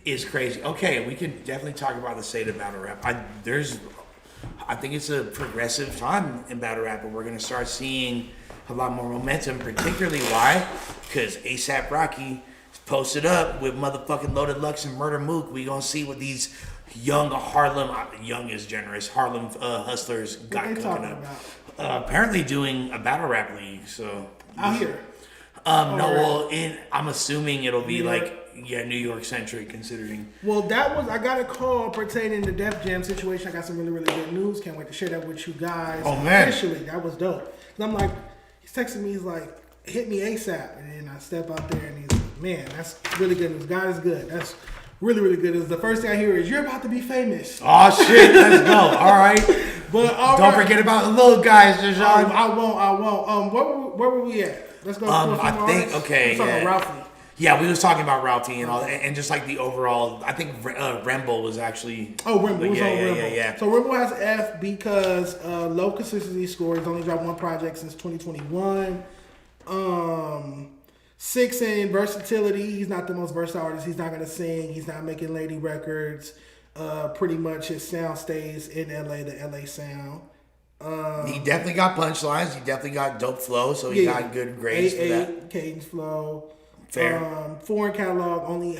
Is crazy. Okay, we can definitely talk about the state of battle rap. I think it's a progressive time in battle rap, and we're gonna start seeing a lot more momentum. Particularly why? Because ASAP Rocky posted up with motherfucking Loaded Lux and Murder Mook. We gonna see what these young is generous, Harlem hustlers got cooking up. Apparently doing a battle rap league. So out here. I'm assuming it'll be New York centric, considering. Well, I got a call pertaining to Def Jam situation. I got some really, really good news. Can't wait to share that with you guys. Oh man, officially, that was dope. And I'm like, he's texting me. He's like, hit me ASAP. And then I step out there and he's like, man, that's really good news. God is good. That's really, really good news. The first thing I hear is, you're about to be famous. Oh, shit. Let's go. All right. But Don't forget about the little guys, Dejon. I won't. Where were we at? Let's go. I think, okay. Let's talk about Ralfy. Yeah, we was talking about Ralfy and all, and just like the overall. I think Remble was actually. Oh, Remble. Yeah. So Remble has an F because low consistency score. He's only dropped one project since 2021. 6 in versatility. He's not the most versatile artist. He's not going to sing. He's not making lady records. Pretty much his sound stays in LA, the LA sound. He definitely got punchlines. He definitely got dope flow, so he got good grades for that. Cadence flow. Fair. Foreign catalog only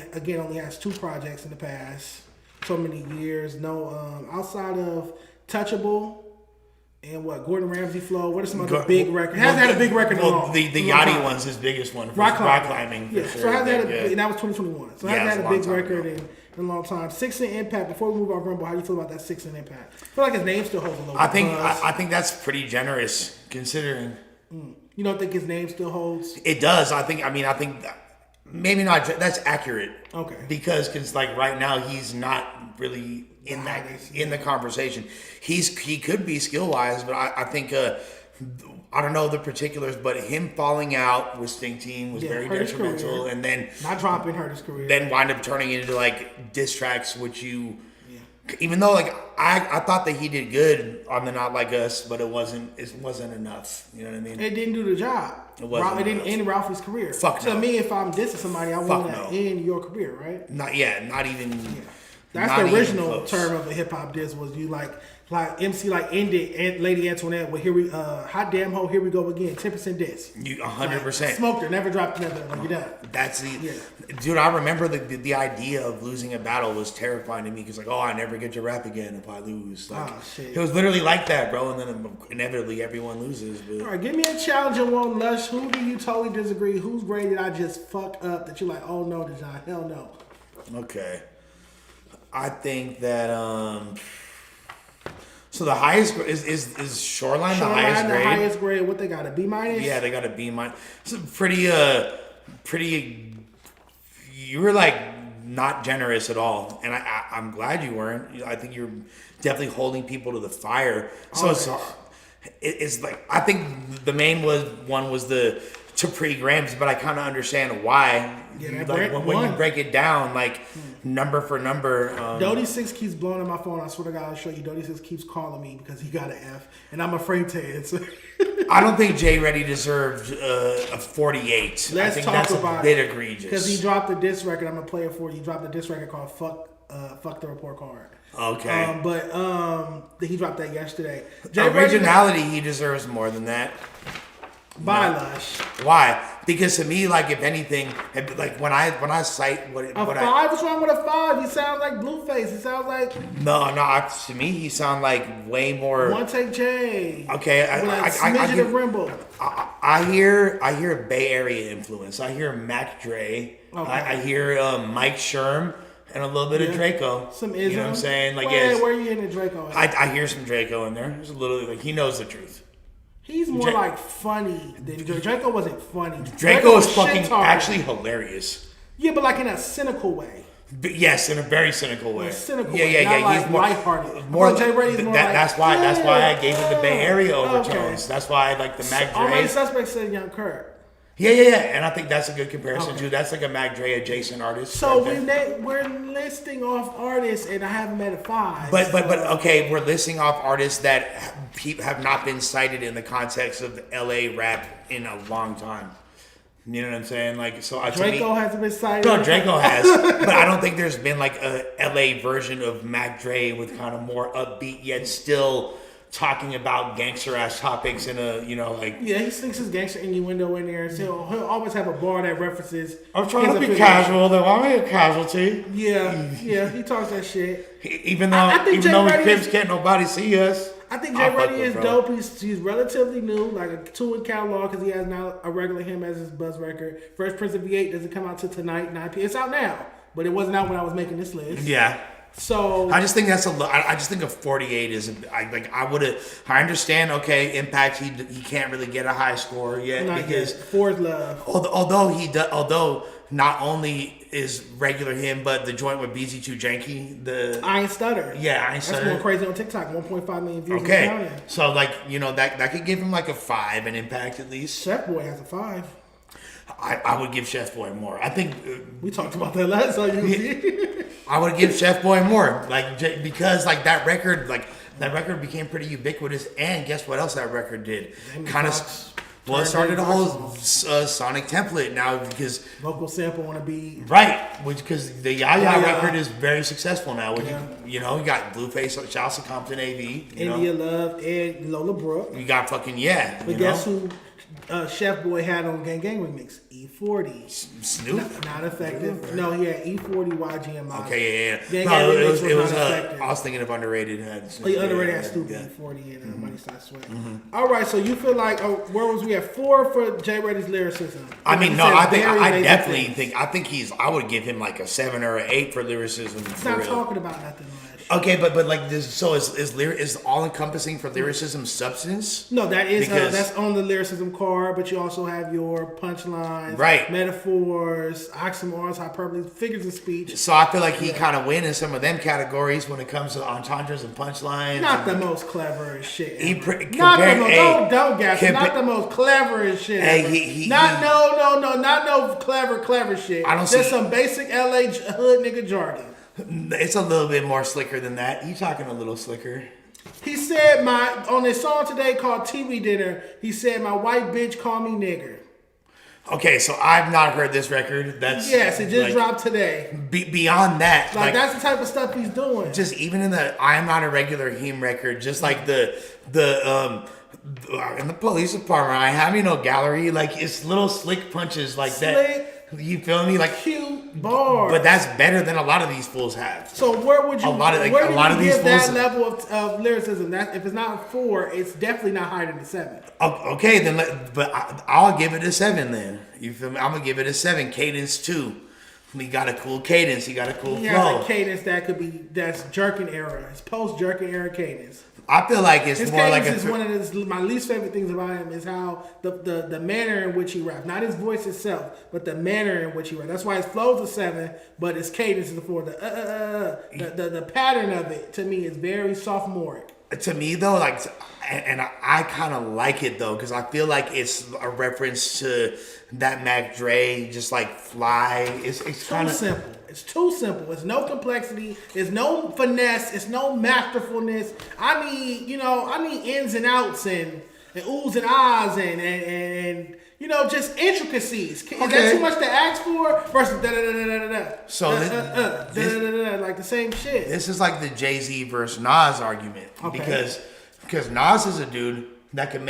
has 2 projects in the past so many years. No, outside of Touchable and Gordon Ramsay flow. What are some other big records? Hasn't had a big record in a long the Yachty one's his biggest one. Rock climbing. Yeah, for so sure. and that was 2021. So hasn't had a big record ago. in a long time. 6 in impact. Before we move on, Rumble, how do you feel about that 6 in impact? I feel like his name still holds a little. I think that's pretty generous considering. You don't think his name still holds? It does. I think maybe not. That's accurate. Okay. Because like right now he's not really in the conversation. He could be skill wise, but I think I don't know the particulars, but him falling out with Sting Team was very detrimental, and then not dropping hurt his career. Then wind up turning into like diss tracks, which even though like I thought that he did good on the Not Like Us, but it wasn't enough. You know what I mean? It didn't do the job. It didn't end Ralphie's career. To me, if I'm dissing somebody, I want to end your career, right? Not even. Yeah. That's the original term of a hip hop diss was you like MC ended Lady Antoinette with here we hot damn ho, here we go again, 10% diss. You 100% smoked her, never dropped another. Like, you're done. That's dude. I remember the idea of losing a battle was terrifying to me because I never get to rap again if I lose. It was literally like that, bro. And then inevitably everyone loses. But. All right, give me a challenge on one Lush. Who do you totally disagree? Whose grade did I just fuck up that you're like, oh no, Dejon, hell no. Okay. I think that so the highest is Shoreline the highest grade. The highest grade. What they got, a B minus? Yeah, they got a B minus. It's pretty. You were like not generous at all, and I'm glad you weren't. I think you're definitely holding people to the fire. So it's like I think the main one was the Capri Grams, but I kind of understand why. Yeah, when you break it down, like number for number. Dodie 6 keeps blowing up my phone. I swear to God, I'll show you. Dodie 6 keeps calling me because he got an F, and I'm afraid to answer. I don't think Jay Reddy deserved a 48. Let's I think talk that's about a bit egregious. Because he dropped a diss record. I'm gonna play it for you. He dropped a diss record called "Fuck the Report Card." Okay. He dropped that yesterday. Originality, he deserves more than that. By Lush. Why? Because to me, like if anything, like when I cite a 5. What's wrong with a 5? He sounds like Blueface. He sounds like to me he sounds like way more. One Take J. Okay, smidgen of Rimble. I hear Bay Area influence. I hear Mac Dre. Okay. I hear Mike Sherm. And a little bit of Draco. Some ism. You know what I'm saying? Like, where are you in the Draco at? I hear some Draco in there. There's a little, like, he knows the truth. He's more like funny than Draco wasn't funny. Draco is fucking actually hilarious. Yeah, but like in a cynical way. But yes, in a very cynical way. Cynical way. Yeah. Like he's more lighthearted. More Jay Brady's more that's why I gave him the Bay Area overtones. Okay. That's why I like the Mac Dre. Already Suspect said Young Kurt. Yeah. And I think that's a good comparison too. That's like a Mac Dre adjacent artist. So we're listing off artists, and I haven't met a 5. But okay, we're listing off artists that have not been cited in the context of LA rap in a long time. You know what I'm saying? Like, so Draco hasn't been cited. No, Draco has, but I don't think there's been like a LA version of Mac Dre with kind of more upbeat yet still talking about gangster ass topics in a, he sneaks his gangster innuendo in there, and so he'll always have a bar that references. I'm trying to be casual though. I'm a casualty. Yeah, he talks that shit. Even though we pimps can't nobody see us. I think Jay Reddy is dope. He's relatively new, like a 2 in catalog because he has now a regular him as his buzz record. First Prince of V8 doesn't come out till tonight, 9 p.m. It's out now, but it wasn't out when I was making this list. Yeah. So I just think that's I just think a 48 is I understand. Okay, Impact. He can't really get a high score yet because Four's Love. Although not only is regular him, but the joint with BZ2 Janky, the I Ain't Stutter. Yeah, I Ain't Stutter. That's going crazy on TikTok. 1.5 million views. Okay, so like that could give him like a 5 in Impact at least. Chef Boy has a 5. I would give Chef Boy more. I think we talked about that last time. I would give Chef Boy more, because that record became pretty ubiquitous. And guess what else that record did? Kind of started a whole sonic template now because vocal sample want to be right, because the Yaya record is very successful now. You got Blueface, Shouts to Compton, AV, India Love, and Lola Brooke. You got fucking But guess who? Chef Boy had on Gang Gang Remix E40. Snoop. Not effective. No, he had E40 YGM. Okay, yeah. Gang Gang Remix was not effective. I was thinking of Underrated. Underrated had Snoop E40 and Money Start Sweat. Mm-hmm. All right, so you feel like where was we at 4 for Jay Reddy's lyricism? I mean, no, I think I would give him like a 7 or an 8 for lyricism. He's not talking about nothing much. Okay, but like this, so is all encompassing for lyricism substance? No, that's on the lyricism card, but you also have your punchlines, right? Metaphors, oxymorons, hyperbole, figures of speech. So I feel like he kind of win in some of them categories when it comes to entendres and punchlines. Not the most clever shit. Not the most clever shit. Hey, not no clever shit. I don't Just some basic LA hood nigga jargon. It's a little bit more slicker than that. You talking a little slicker. He said on his song today called TV Dinner, he said my white bitch call me nigger. Okay, so I've not heard this record. Yes, it just dropped today. Beyond that, that's the type of stuff he's doing. Just even in the I Am Not a Regular Heme record, just like the in the police department, I have gallery, it's little slick punches like that. You feel me? Like cute bars. But that's better than a lot of these fools have. So where would you give that level of lyricism? That if it's not 4, it's definitely not higher than a 7. Okay, then I'll give it a 7 then. You feel me? I'm gonna give it a 7. Cadence 2. He got a cool cadence. He got a cool flow. He has a cadence that's jerking era. It's post jerking era cadence. I feel like it's his more like is one of my least favorite things about him is how the manner in which he raps, not his voice itself, but the manner in which he raps. That's why his flow's a 7, but his cadence is a 4. The pattern of it to me is very sophomoric. To me though, I kind of like it though because I feel like it's a reference to that Mac Dre, just like Fly. It's kind of simple. It's too simple. It's no complexity. It's no finesse. It's no masterfulness. I need ins and outs and oohs and ahs and just intricacies. Is that too much to ask for? Versus da da da da da da. So like the same shit. This is like the Jay-Z versus Nas argument because Nas is a dude that can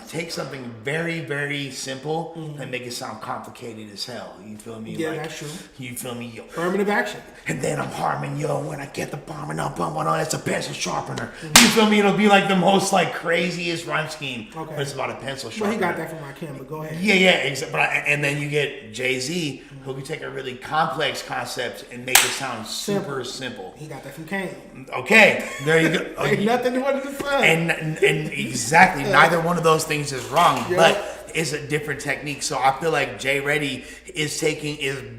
take something very, very simple and make it sound complicated as hell. You feel me? Yeah, that's true. You feel me? Yo. Affirmative action. And then I'm harming, when I get the bomb and I'm bumping on, it's a pencil sharpener. You feel me? It'll be like the most craziest rhyme scheme. Okay. But it's about a pencil sharpener. Well, he got that from Rakim, but go ahead. Yeah, exactly. And then you get Jay-Z, who can take a really complex concept and make it sound super simple. He got that from Kane. Okay, there you go. Ain't nothing more than the sun. And exactly, neither one of those things is wrong, but it's a different technique. So I feel like Jay Reddy is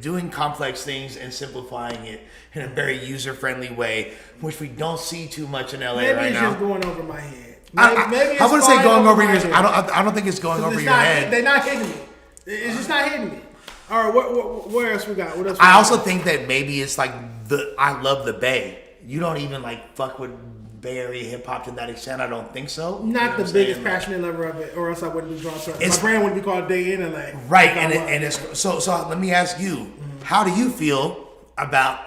doing complex things and simplifying it in a very user-friendly way, which we don't see too much in LA right now. Maybe it's just going over my head. Maybe I wouldn't say going over your head. I don't think it's going over your head. They're not hitting me. It's just not hitting me. All right, where else we got? What else? I also think that maybe it's like I love the Bay. You don't even fuck with Bay Area hip hop to that extent. I don't think so. Not the biggest passionate lover of it, or else I wouldn't be drawn to it. My brand wouldn't be called Day in LA. Right, and it's so. Let me ask you, how do you feel about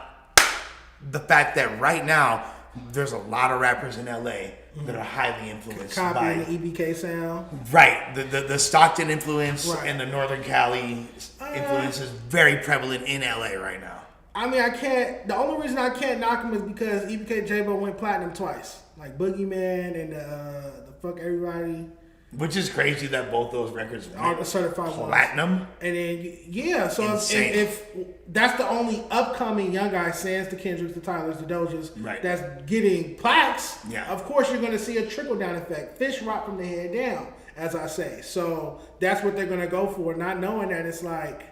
the fact that right now there's a lot of rappers in LA that are highly influenced copying the EBK sound? Right, the Stockton influence and the Northern Cali influence is very prevalent in LA right now. I mean, the only reason I can't knock him is because EBK J-Bo went platinum twice. Like Boogeyman and the Fuck Everybody. Which is crazy that both those records are certified platinum. And then so if that's the only upcoming young guy, sans the Kendricks, the Tylers, the Dojas, that's getting plaques, of course you're going to see a trickle down effect. Fish rot from the head down, as I say. So that's what they're going to go for, not knowing that it's like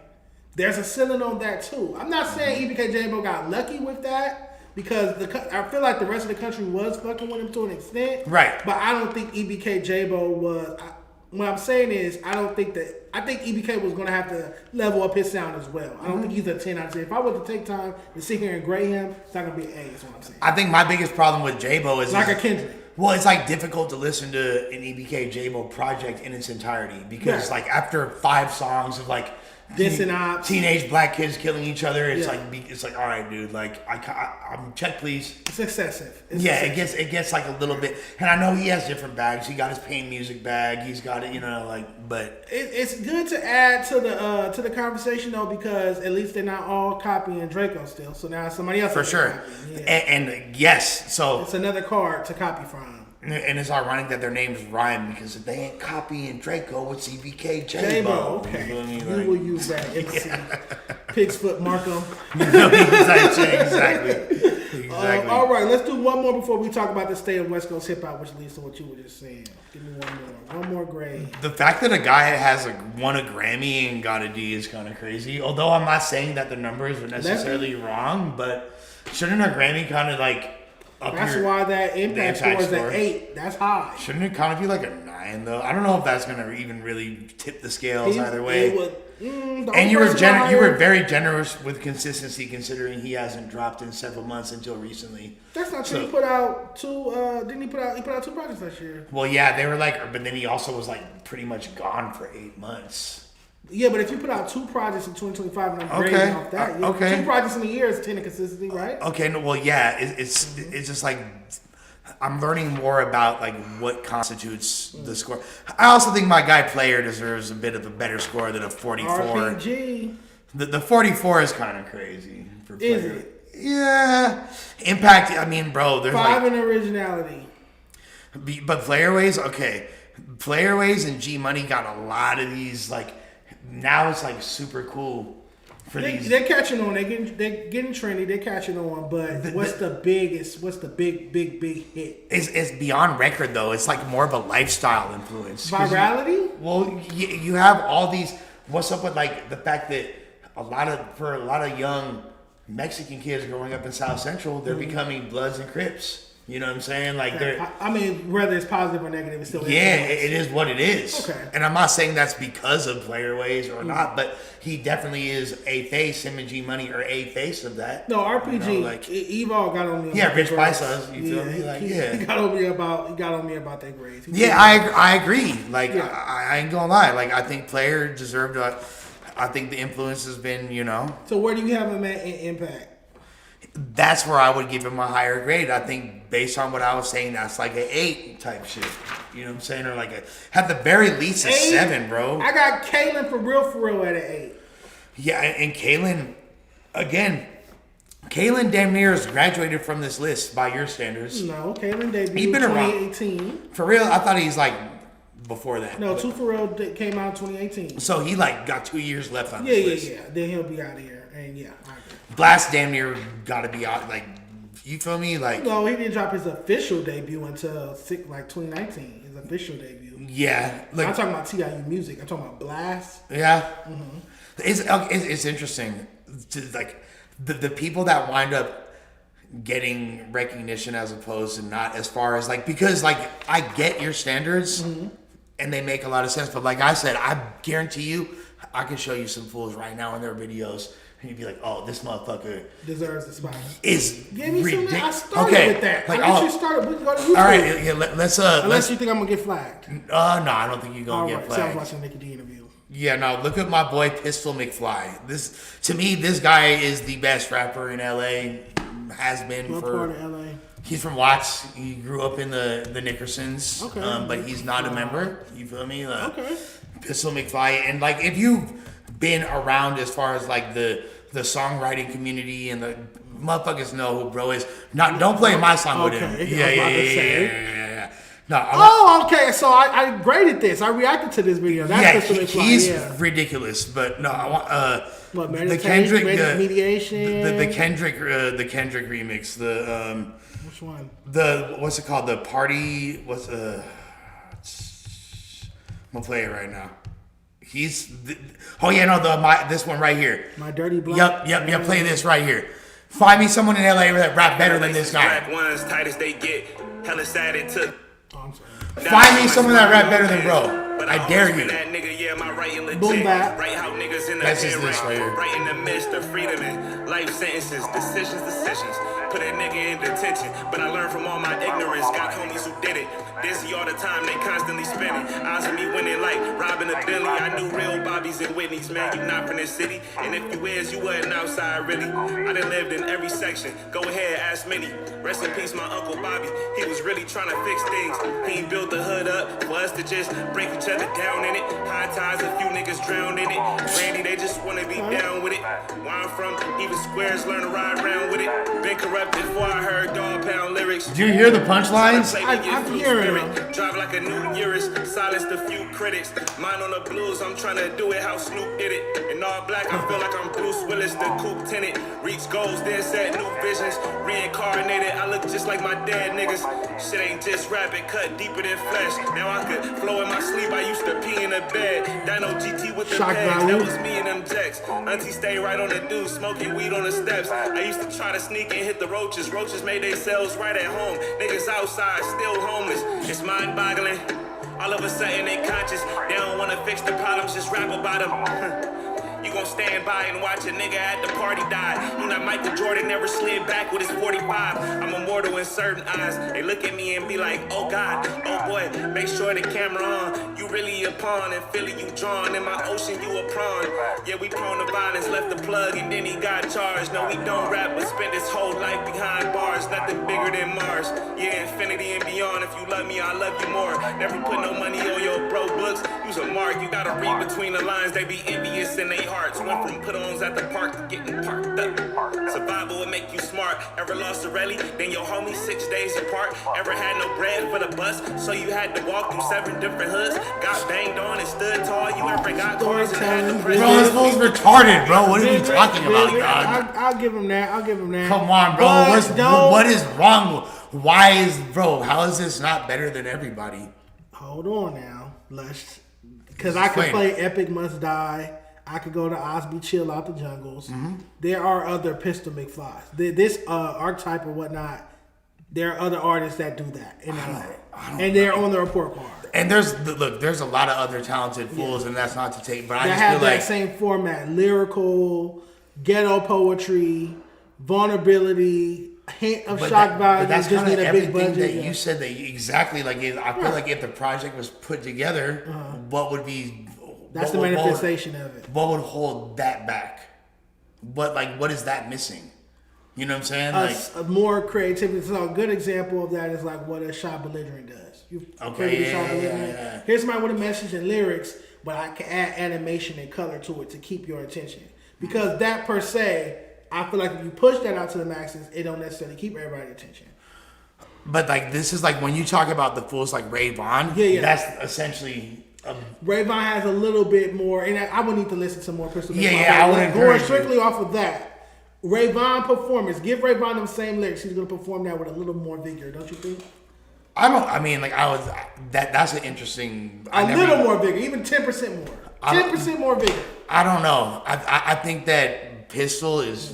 there's a ceiling on that too. I'm not saying EBK J-Bo got lucky with that. Because I feel like the rest of the country was fucking with him to an extent. Right. But I don't think EBK J-Bo was. What I'm saying is, I think EBK was going to have to level up his sound as well. I don't think he's a 10 out of 10. If I were to take time to sit here and grade him, it's not going to be an A, is what I'm saying. I think my biggest problem with J-Bo is... like a Kendrick. Well, it's like difficult to listen to an EBK J-Bo project in its entirety. Because like after 5 songs of like... teenage black kids killing each other. It's like, all right, dude. Like, I'm check, please. It's excessive. It gets like a little bit. And I know he has different bags. He got his Pain Music bag. He's got it, But it's good to add to the conversation though, because at least they're not all copying Draco still. So now somebody else for sure. And yes, so it's another card to copy from. And it's ironic that their names rhyme because if they ain't copying Draco, it's EBK J-Bo. Okay. We will use that. Pig's foot Marco. Exactly. All right, let's do one more before we talk about the state of West Coast hip hop, which leads to what you were just saying. Give me one more. One more grade. The fact that a guy has won a Grammy and got a D is kind of crazy. Although I'm not saying that the numbers are necessarily wrong, but shouldn't a Grammy kind of like... That's why that impact score is an 8. That's high. Shouldn't it kind of be like a 9 though? I don't know if that's going to even really tip the scales either way. It would, and you were very generous with consistency, considering he hasn't dropped in several months until recently. That's not true. He put out 2. Didn't he put out? He put out 2 projects last year. Well, yeah, they were like, but then he also was like pretty much gone for 8 months. Yeah, but if you put out 2 projects in 2025 and I'm grading off that, 2 projects in a year is 10 of consistency, right? Okay, no, well, yeah, it's just like I'm learning more about like what constitutes the score. I also think my guy Player deserves a bit of a better score than a 44. RPG. The 44 is kind of crazy for Player. Is it? Yeah, Impact. I mean, bro, there's 5 in originality. But Playerways, okay, Playerways and G Money got a lot of these like. Now it's like super cool for these. They're catching on. They're getting trendy. They're catching on. But what's the big hit? It's beyond record though. It's like more of a lifestyle influence. Virality? Well, you have all these. What's up with like the fact that for a lot of young Mexican kids growing up in South Central, they're becoming Bloods and Crips. You know what I'm saying? Like I mean, whether it's positive or negative, it's still it is what it is. Okay. And I'm not saying that's because of Playerways or not, but he definitely is a face. Him and G Money are a face of that. No, RPG. Evo got on me. Yeah, Rich Paisas. You feel me? He got on me about that grades. I agree. Like I ain't gonna lie. Like I think Player deserved I think the influence has been, So where do you have him at in Impact? That's where I would give him a higher grade. I think based on what I was saying, that's like an 8 type shit. You know what I'm saying? Or like at the very least a 7, bro. I got Kalen for real at an 8. Yeah, and Kalen, again, damn near has graduated from this list by your standards. No, Kalen debuted He's been in 2018. Around. For real? I thought he's like before that. No, 2 For Real came out in 2018. So he like got 2 years left on this list. Yeah. Then he'll be out of here. And yeah, I agree. Blast damn near got to be out. Like, you feel me? Like, no, he didn't drop his official debut until 2019. His official debut. Yeah, like, I'm talking about TIU music. I'm talking about Blast. Yeah, it's interesting. Like the people that wind up getting recognition as opposed to not, as far as like, because like I get your standards and they make a lot of sense, but like I said, I guarantee you, I can show you some fools right now in their videos. And you'd be like, "Oh, this motherfucker deserves the spot." Is give me ridiculous. I started with that. Like, you started. We can go to YouTube. All right, yeah. Unless you think I'm gonna get flagged. No, I don't think you're gonna get flagged. So I was watching Nicky D interview. Yeah, no. Look at my boy Pistol McFly. This guy is the best rapper in LA. Has been what part of LA? He's from Watts. He grew up in the Nickersons. Okay. But he's not a member. You feel me? Okay. Pistol McFly, and like if you've been around as far as like the songwriting community and the motherfuckers know who bro is. Don't play my song with him. Yeah. No. Okay. So I graded this. I reacted to this video. That's He's ridiculous. But no, I want the Kendrick mediation. The Kendrick remix. Which one? What's it called? The party. I'm gonna play it right now. This one right here. My Dirty Black. Yep. Play this right here. Find me someone in LA that rap better than this guy. Ones tight as they get. Hella sad it took. Find me someone that rap better than bro. I dare you. Boom bap. That's just this right here. Right in the midst of freedom and life sentences, decisions. Put a nigga in detention, but I learned from all my ignorance. Got homies who did it. Dizzy all the time, they constantly spinning. Eyes on me winning like robbing a Billy. I knew real Bobbies and Whitneys, man. You not from this city, and if you is, you wasn't outside really. I done lived in every section. Go ahead, ask many. Rest in peace, my Uncle Bobby. He was really trying to fix things. He ain't built the hood up for us to just break each other down in it. High tides, a few niggas drowned in it. Randy, they just wanna be down with it. Where I'm from, even squares learn to ride around with it. Been corrupted before I heard dog pound lyrics. Do you hear the punchlines? I'm hearing them. Drive like a new Urus, silenced a few critics. Mine on the blues, I'm trying to do it how Snoop did it. In all black, I feel like I'm Bruce Willis, the coupe tenant. Reach goals, then set new visions. Reincarnated, I look just like my dead niggas. Shit ain't just rap, it cut deeper than flesh. Now I could flow in my sleep, I used to pee in the bed. Dino GT with the pegs, that was me and them jacks. Auntie stay right on the deuce, smoking weed on the steps. I used to try to sneak and hit the roaches. Roaches made themselves right at home. Niggas outside, still homeless. It's mind-boggling. All of a sudden they conscious. They don't wanna fix the problems, just rap about them. You gon' stand by and watch a nigga at the party die. You know Michael Jordan never slid back with his 45. I'm immortal in certain eyes. They look at me and be like, oh God, oh boy, make sure the camera on. You really a pawn, and Philly you drawn. In my ocean you a prawn. Yeah, we prone to violence, left the plug and then he got charged. No, we don't rap, but spent his whole life behind bars. Nothing bigger than Mars. Yeah, infinity and beyond. If you love me, I love you more. Never put no money on your bro books. Use a mark, you gotta read between the lines. They be envious in they hearts. Went from put-ons at the park to getting parked up. Survival will make you smart. Ever lost a rally? Then your homies 6 days apart. Ever had no bread for the bus? So you had to walk through 7 different hoods. Got banged on and stood tall. You ever got cars and had the president? Bro, this fool's retarded, bro. What are you talking about, dog? I'll give him that. Come on, bro. What is wrong? How is this not better than everybody? Hold on now, Lush. Because I could play Epic Must Die. I could go to Osby, chill out the jungles. Mm-hmm. There are other Pistol McFlys. This archetype or whatnot, there are other artists that do that in LA. And they're on the report card. And there's a lot of other talented fools, and that's not to take, but I just have feel that like same format: lyrical, ghetto poetry, vulnerability, hint of shock value. But that's just kind of need a big everything budget. that you said. That exactly like I feel like if the project was put together, what would be? That's the manifestation of it. What would hold that back? What is that missing? You know what I'm saying? More creativity. So a good example of that is like what a Shot Belligerent does. Here's somebody with a message and lyrics, but I can add animation and color to it to keep your attention. Because that per se, I feel like if you push that out to the masses, it don't necessarily keep everybody's attention. But like this is like when you talk about the fools like Ray Vaughn, that's essentially. Ray Vaughn has a little bit more, and I would need to listen to more Pistol. I would encourage going strictly off of that. Ray Vaughn performance, give Ray Vaughn them same lyrics. He's gonna perform that with a little more vigor, don't you think? That's an interesting. Little more vigor, even 10% more. 10% more vigor. I don't know. I think that Pistol is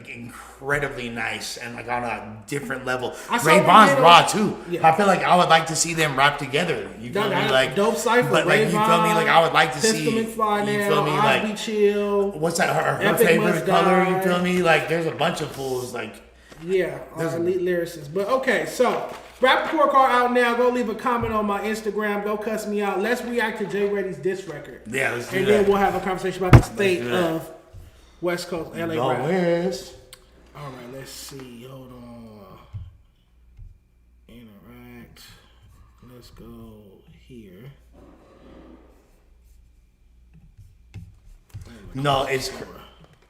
incredibly nice and like on a different level. Ray Vaughn's raw too. Yeah. I feel like I would like to see them rap together. You feel me? Like dope cipher. But like you feel me? Like I would like to see. You feel me? Like chill. What's that? Her favorite color. You feel me? Like there's a bunch of fools. Like there's elite lyricists. But okay, so rap report card out now. Go leave a comment on my Instagram. Go cuss me out. Let's react to Jay Reddy's diss record. Yeah, let's do and that. then we'll have a conversation about the state of West Coast LA rap. West. All right, let's see. Hold on. Interact. Let's go here. No,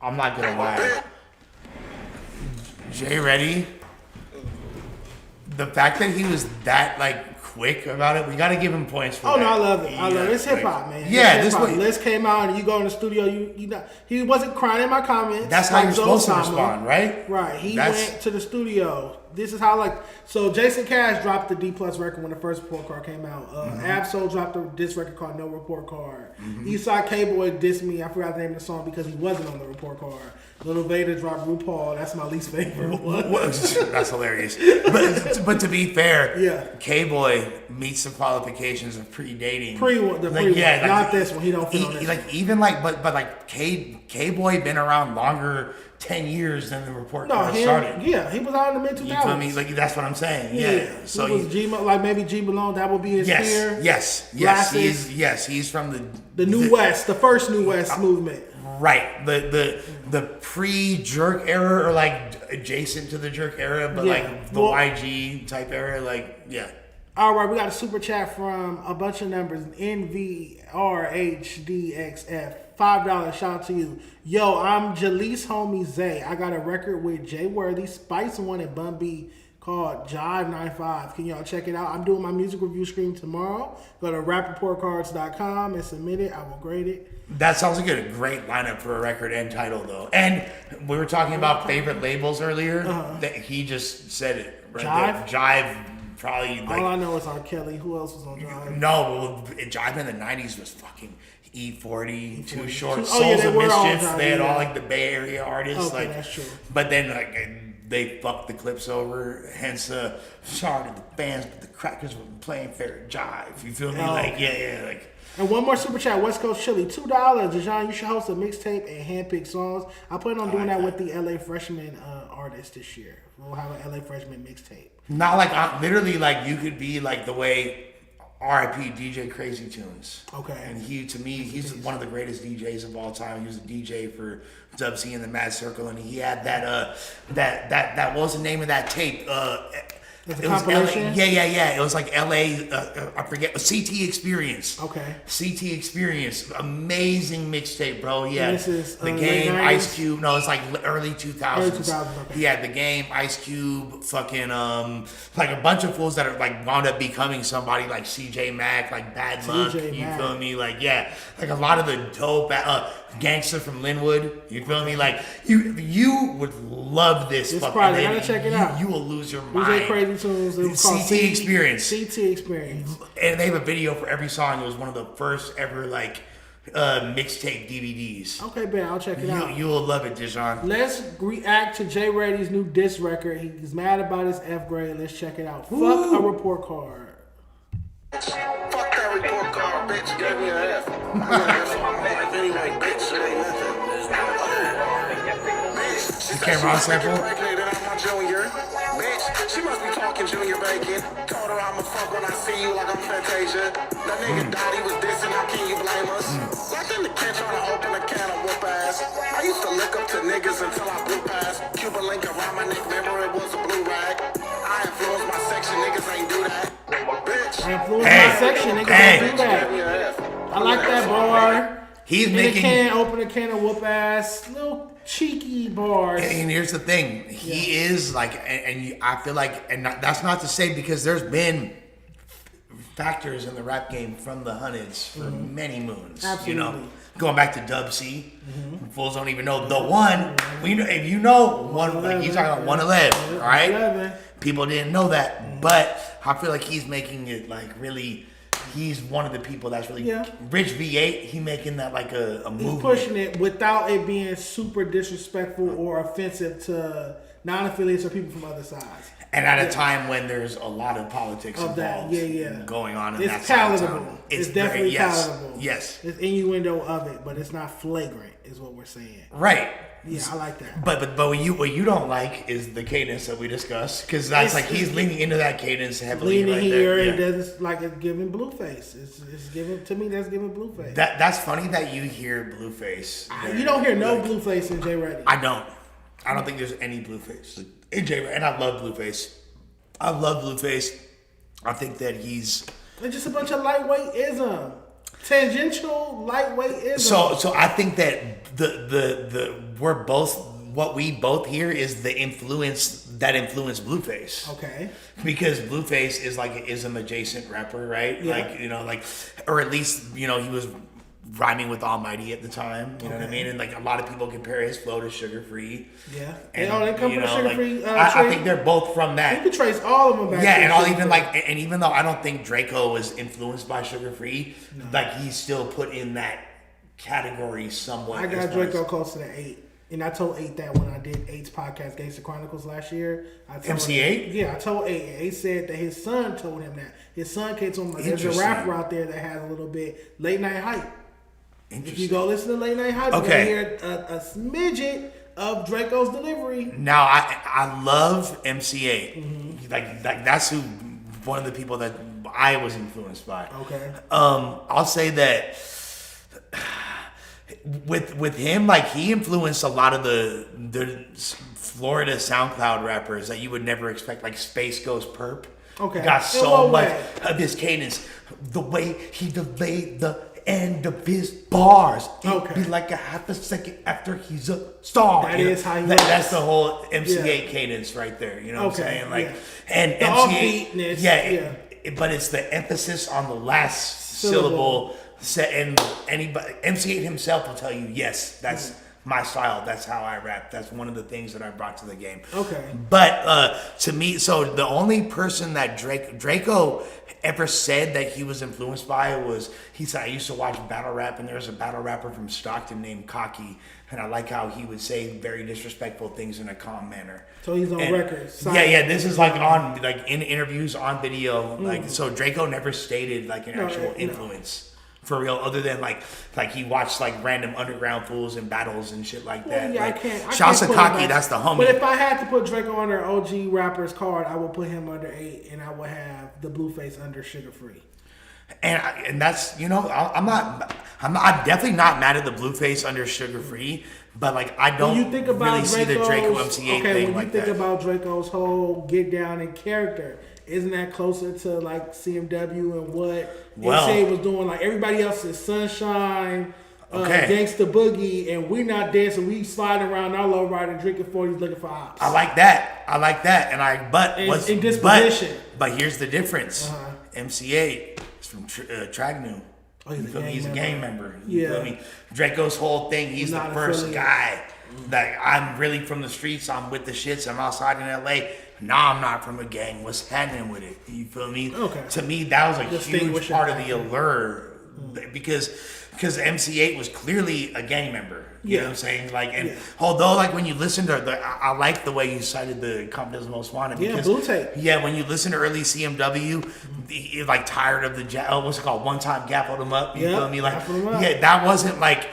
I'm not gonna lie. Jay Reddy, the fact that he was that like quick about it. We got to give him points for that. Oh no, I love it. I love it. It's hip hop, man. Yeah, this way. Liz came out and you go in the studio. You know, he wasn't crying in my comments. That's how you're supposed to respond, right? Right. He went to the studio. This is how so Jason Cash dropped the D+ record when the first report card came out. Absol dropped this record called No Report Card. Eastside K-Boy dissed me. I forgot the name of the song because he wasn't on the report card. Little Vader dropped RuPaul. That's my least favorite one. That's hilarious. But to be fair, K-Boy meets the qualifications of predating. Not this one. He don't fit on this one. But K-Boy been around longer, 10 years than the report card started. Yeah, he was out in the mid 2000s. You feel me? Like that's what I'm saying. Yeah. So he was maybe G Malone. That would be his peer. Yes. He's from the New West, the first New West movement. Right. The pre-jerk era, or like adjacent to the jerk era, but like the YG type era, All right, we got a super chat from a bunch of numbers. NVRHDXF. $5. Shout out to you. Yo, I'm Jaleese homie Zay. I got a record with Jay Worthy, Spice One, and Bun B called Jive 95. Can y'all check it out? I'm doing my music review stream tomorrow. Go to rapreportcards.com and submit it. I will grade it. That sounds like a great lineup for a record and title, though. And we were talking about favorite labels earlier. That he just said it right there. Jive, probably. All I know is R. Kelly. Who else was on Jive? No, Jive in the 90s was fucking E40, Too Short, Souls of Mischief. They had all like the Bay Area artists. Okay, that's true. But then they fucked the clips over. Hence, sorry to the fans, but the Crackers were playing fair Jive. You feel me? And one more super chat, West Coast Chili, $2. Dejon, you should host a mixtape and handpick songs. I plan on doing that with the LA Freshman artist this year. We'll have an LA Freshman mixtape. Not literally you could be like the way R.I.P. DJ Crazy Tunes. Okay. And to me, he's one of the greatest DJs of all time. He was a DJ for Dub C and the Mad Circle, and he had that what was the name of that tape? It was compilation? Yeah. It was like LA, I forget, CT Experience. Okay. CT Experience. Amazing mixtape, bro. Yeah. This is The Game, Ice Cube. No, it's like early 2000s. Early 2000s, okay. Yeah, The Game, Ice Cube, fucking, like a bunch of fools that are like wound up becoming somebody like CJ Mack, like Bad Luck. You feel me? Like, yeah. Like a lot of the dope, Gangster from Linwood. You feel me? Like, you would love this fucking project. I gotta check it out. You will lose your mind. DJ Crazy Tunes. It was called CT Experience. CT Experience. And they have a video for every song. It was one of the first ever mixtape DVDs. Okay, Ben, I'll check it out. You will love it, Dejon. Let's react to Jay Reddy's new diss record. He's mad about his F grade. Let's check it out. Ooh. Fuck a report card. Fuck that report card, bitch. Gave me an F. Anyway, bitch, it ain't nothing. You came around sample? Bitch, she must be talking Junior Bacon. Told her I'ma fuck when I see you like I'm Fantasia. That nigga Dottie was dissing, how can you blame us? Like in the kid trying to open a can of whoop ass. I used to look up to niggas until I blew past. Cuban link around my neck, remember it was a blue rag. I influenced my section, niggas ain't do that. Bitch. I influenced my section, niggas ain't do that. I like that bar. He's making open a can of whoop ass, little cheeky bars. And here's the thing, he is I feel like, and that's not to say, because there's been factors in the rap game from the hundreds for many moons. Absolutely. You know, going back to Dub C, fools don't even know the one. If you know one, like he's talking about 111, all right? 11. People didn't know that, but I feel like he's making it really. He's one of the people that's really Rich V8. He making that like a movement. He's pushing it without it being super disrespectful or offensive to non-affiliates or people from other sides. And at a time when there's a lot of politics involved going on in that side of town. It's definitely palatable. Yes. It's innuendo of it, but it's not flagrant, is what we're saying. Right. Yeah, I like that. But what you don't like is the cadence that we discussed, because that's he's leaning into that cadence heavily. Leaning right here, there. it doesn't like it's giving Blueface. It's giving, to me, that's giving Blueface. That's funny that you hear Blueface. You don't hear no Blueface in Jay Reddy. I don't think there's any Blueface in Jay Reddy, and I love Blueface. I think that he's. It's just a bunch of lightweight-ism. Tangential lightweight-ism. So I think that the we're both what we both hear is the influence that influenced Blueface. Okay. Because Blueface is like an ism adjacent rapper, right? Yeah. Like, you know, like, or at least, you know, he was rhyming with Almighty at the time. You know what I mean? And like a lot of people compare his flow to Sugar Free. Yeah. And, they come from the Sugar Free. I think they're both from that. You can trace all of them back. Yeah, to and I'll Sugar even Free. and even though I don't think Draco was influenced by Sugar Free, like he's still put in that category somewhat. I got Draco close to the 8. And I told 8 that when I did 8's podcast, Gangsta Chronicles, last year. I told MC8? Yeah, I told 8. And 8 said that his son told him that. His son came to him like, there's a rapper out there that has a little bit late night hype. If you go listen to Late Night Hype, you're going to hear a smidget of Draco's delivery. Now, I love MC8. Mm-hmm. Like that's who one of the people that I was influenced by. Okay. I'll say that with him, like he influenced a lot of the Florida SoundCloud rappers that you would never expect, like Space Ghost Perp. Okay. Got so much of his cadence, the way he delayed the end of his bars. It'd be like a half a second after he's a star. That is how he that's the whole MC8 cadence right there. You know what I'm saying? Like, and the MC8, offbeatness. but it's the emphasis on the last syllable. And anybody, MC8 himself will tell you, yes, that's my style. That's how I rap. That's one of the things that I brought to the game. Okay. But to me, so the only person that Draco ever said that he was influenced by was, he said, I used to watch battle rap, and there was a battle rapper from Stockton named Cocky, and I like how he would say very disrespectful things in a calm manner. So he's on record. Yeah, this is like on, like in interviews, on video. Like, so Draco never stated like an actual influence. For real, other than like he watched like random underground fools and battles and shit like that. Yeah, like, I can't. Shouts to Cocky, that's the homie. But if I had to put Draco under OG rappers card, I would put him under 8, and I would have the Blueface under Sugar Free. And that's, you know, I'm definitely not mad at the Blueface under Sugar Free, but like I don't really see the Draco MC8 thing like that. When you think about Draco's whole get down and character, isn't that closer to like CMW and what MC8 was doing? Like everybody else is Sunshine, Gangsta Boogie, and we not dancing. We sliding around our low rider, drinking 40s, looking for ops. I like that. And disposition. But here's the difference. MC8 is from Tragnu. Oh, he's a gang member. You feel me? Draco's whole thing, he's the first guy. Like, I'm really from the streets, I'm with the shits, I'm outside in LA. Nah, I'm not from a gang. What's happening with it? You feel me? Okay. To me, that was a huge part of the allure. Because MC8 was clearly a gang member. You know what I'm saying? Like, and although, like, when you listen to I like the way you cited the Confidence Most Wanted. Because, Blue Tape. Yeah, when you listen to early CMW, you're like tired of the what's it called? One Time Gappled Him Up. You feel me? Like, that wasn't like.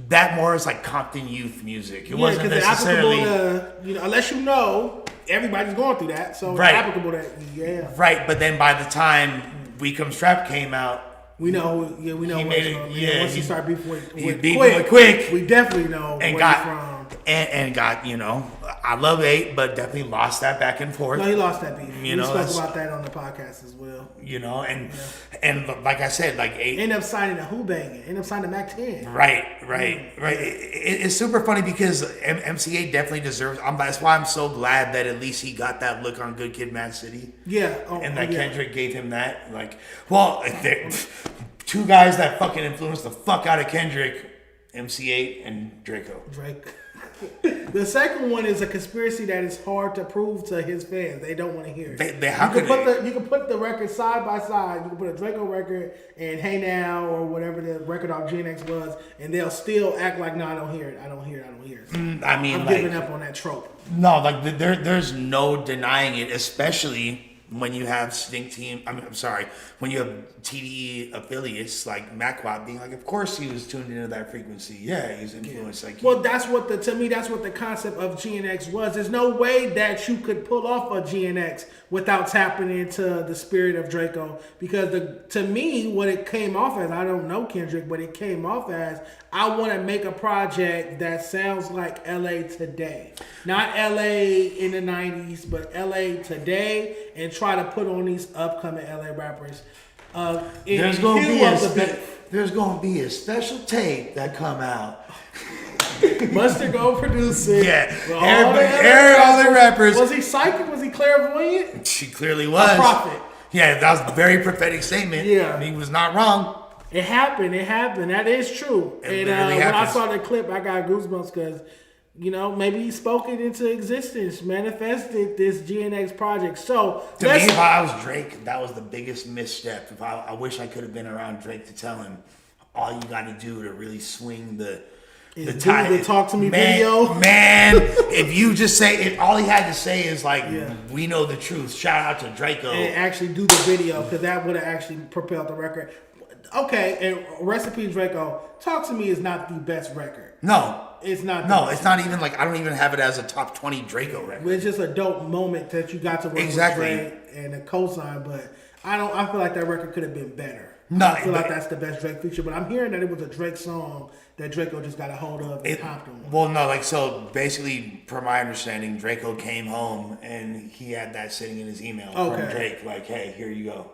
That more is like Compton youth music. It wasn't necessarily unless you know, everybody's going through that, so it's applicable to Right, but then by the time We Come Strapped came out, we know. We know. Once he started beefing with Quick, we definitely know and where got he's from. And got, you know, I love 8, but definitely lost that back and forth. No, he lost that beef. We spoke about that on the podcast as well. You know, and like I said, like 8 end up signing a Who Bangin', end up signing Mac 10. Right. It's super funny because MC8 definitely deserves. That's why I'm so glad that at least he got that look on Good Kid, Mad City. Yeah, and that Kendrick gave him that. Like, well, two guys that fucking influenced the fuck out of Kendrick, MC8 and Draco. The second one is a conspiracy that is hard to prove to his fans. They don't want to hear it. You can put the record side by side. You can put a Draco record and Hey Now or whatever the record off GNX was, and they'll still act like, no, I don't hear it. I don't hear it. I mean, I'm giving up on that trope. No, like there's no denying it, especially when you have when you have TDE affiliates like MacWap being like, of course he was tuned into that frequency. Yeah, he's influenced. Like, well, that's what the concept of GNX was. There's no way that you could pull off a GNX without tapping into the spirit of Draco. Because to me, what it came off as, I don't know Kendrick, but it came off as, I want to make a project that sounds like LA today. Not LA in the 90s, but LA today, and try to put on these upcoming LA rappers. There's going to be a special tape that come out. Mustard go producing. Yeah, all the rappers. Was he psychic? Was he clairvoyant? She clearly was. A prophet. Yeah, that was a very prophetic statement. Yeah. He was not wrong. It happened. That is true. It and when I happens. saw the clip, I got goosebumps because, maybe he spoke it into existence, manifested this GNX project. So, to me, if I was Drake, that was the biggest misstep. If I wish I could have been around Drake to tell him, all you got to do to really swing the time. The talk to me video. Man, if you just say it, all he had to say is like, we know the truth. Shout out to Draco. And actually do the video because that would have actually propelled the record. Okay, and Recipe Draco, Talk to Me is not the best record. No. It's not. No, it's not even like, I don't even have it as a top 20 Draco record. It's just a dope moment that you got to work with Drake and a cosign, but I feel like that record could have been better. No, I feel like that's the best Drake feature, but I'm hearing that it was a Drake song that Draco just got a hold of and hopped on. Well, no, so basically, per my understanding, Draco came home and he had that sitting in his email from Drake, like, hey, here you go.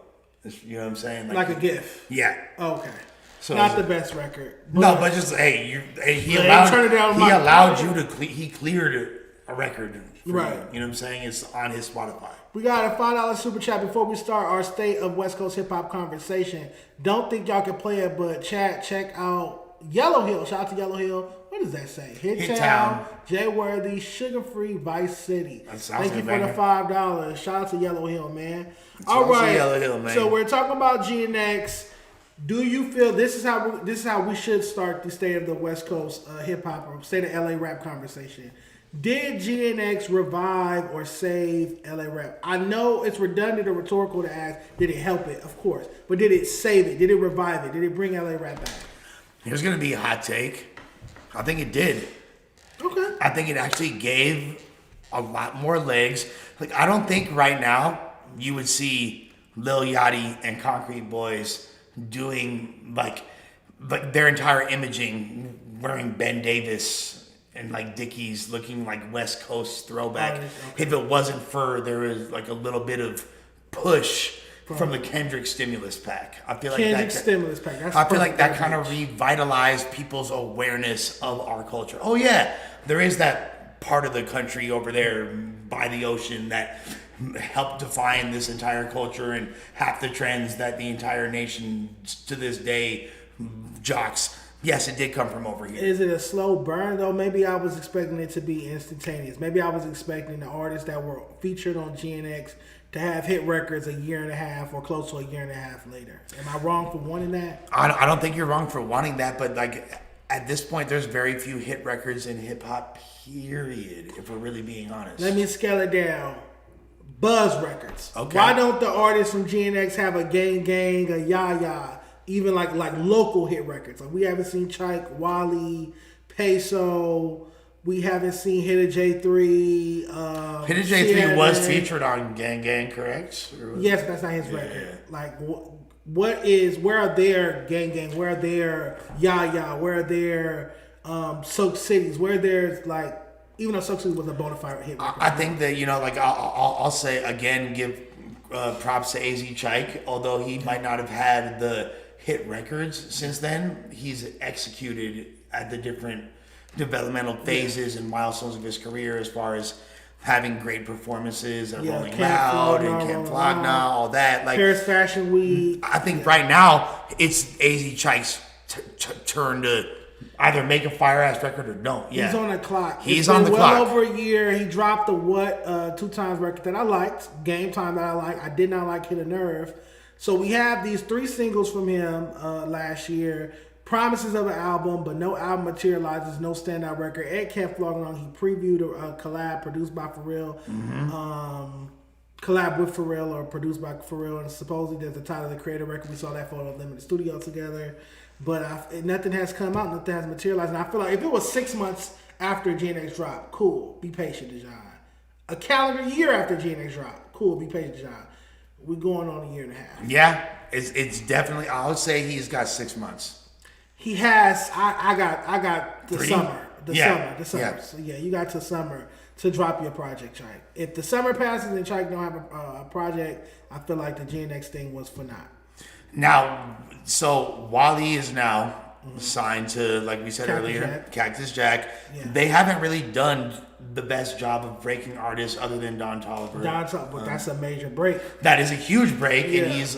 You know what I'm saying? Like a gift. Yeah. Okay. So not the best record. But just he allowed you to he cleared a record. Right. You know what I'm saying? It's on his Spotify. We got a $5 super chat before we start our state of West Coast hip hop conversation. Don't think y'all can play it, but check out Yellow Hill. Shout out to Yellow Hill. What does that say? Hit Town, Jay Worthy, Sugar Free, Vice City. Thank you for the $5. Shout out to Yellow Hill, man. All right. Yellow Hill, man. So we're talking about GNX. Do you feel this is how we should start the state of the West Coast hip hop or state of LA rap conversation? Did GNX revive or save LA rap? I know it's redundant or rhetorical to ask, did it help it? Of course. But did it save it? Did it revive it? Did it bring LA rap back? Here's going to be a hot take. I think it did. Okay. I think it actually gave a lot more legs. Like, I don't think right now you would see Lil Yachty and Concrete Boys doing like their entire imaging, wearing Ben Davis and like Dickies, looking like West Coast throwback. If it wasn't for there was like a little bit of push from the Kendrick stimulus pack. I feel like stimulus pack. I feel like that kind of revitalized people's awareness of our culture. Oh yeah, there is that part of the country over there by the ocean that helped define this entire culture and half the trends that the entire nation to this day jocks. Yes, it did come from over here. Is it a slow burn though? Maybe I was expecting it to be instantaneous. Maybe I was expecting the artists that were featured on GNX to have hit records a year and a half or close to a year and a half later. Am I wrong for wanting that? I don't think you're wrong for wanting that, but like at this point, there's very few hit records in hip hop. Period. If we're really being honest. Let me scale it down. Buzz records. Okay. Why don't the artists from GNX have a Gang, a Ya, even like local hit records? Like we haven't seen Chike, Wally, Peso. We haven't seen Hitta J3. Hitta J3 was featured on Gang, correct? Yes, that's not his record. Like where are their Gang? Where are their Ya? Where are their Soak Cities? Where there's like, even though Soak City was a bona fide hit record. I think that, like I'll say again, give props to AZ Chike, although he might not have had the hit records since then, he's executed at the different developmental phases and milestones of his career as far as having great performances and Rolling Loud and Camp Flog Now, all that. Like Paris Fashion Week. I think right now it's AZ Chike's turn to either make a fire ass record or don't. Yeah. He's on the clock. He's on the clock. Well over a year. He dropped the What 2 Times record that I liked. Game Time that I liked. I did not like Hit a Nerve. So we have these 3 singles from him last year. Promises of an album, but no album materializes, no standout record. Ed Camp Flog Now, he previewed a collab produced by Pharrell. Collab with Pharrell or produced by Pharrell, and supposedly there's the title of the creator record. We saw that photo of them in the studio together. But nothing has come out, nothing has materialized. And I feel like if it was 6 months after GNX drop, cool, be patient, Dejon. A calendar year after GNX drop, cool, be patient, Dejon. We're going on a year and a half. Yeah, it's definitely, I would say he's got 6 months. He has. I got the 3? summer. The summer. Yeah. So yeah, you got till summer to drop your project, Chike. If the summer passes and Chike don't have a project, I feel like the GNX thing was for naught. Now, so Wally is now signed to, like we said earlier, Cactus Jack. Yeah. They haven't really done the best job of breaking artists other than Don Toliver. But that's a major break. That is a huge break, Yeah. and he's,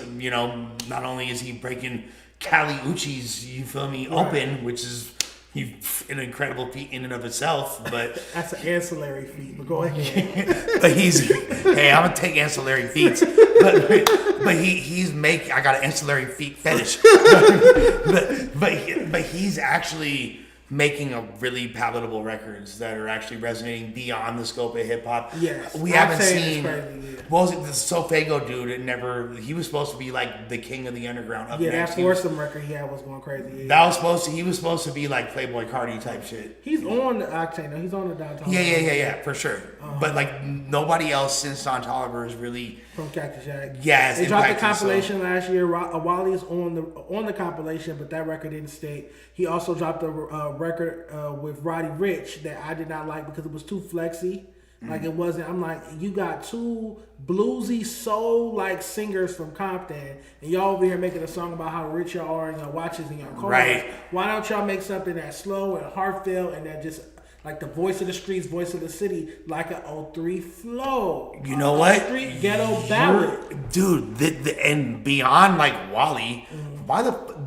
not only is he breaking Kali Uchis, open, which is an incredible feat in and of itself, but that's an ancillary feat. But go ahead. but I'm gonna take ancillary feats, but he's making. I got an ancillary feat fetish, but he's actually making a really palatable records that are actually resonating beyond the scope of hip hop. Yes, we haven't seen. Crazy, yeah. What was it? The Sofago dude. He was supposed to be like the king of the underground. Up Yeah, next. that Foursome record he had was going crazy. Yeah. That was he was supposed to be like Playboy Cardi type shit. He's on the Octane though. He's on the downtown. Yeah, for sure. But like nobody else since Don Toliver is really from Cactus Jack. Yes, they dropped the compilation last year. Wally's on the compilation, but that record didn't stay. He also dropped a record with Roddy Ricch that I did not like because it was too flexy. Like it wasn't. I'm like, you got two bluesy soul like singers from Compton, and y'all over here making a song about how rich y'all are and your watches and your cars. Right. Why don't y'all make something that's slow and heartfelt and that just like the voice of the streets, voice of the city, like an 03 flow. You know what? Street ghetto ballad. Dude, and beyond like Wally,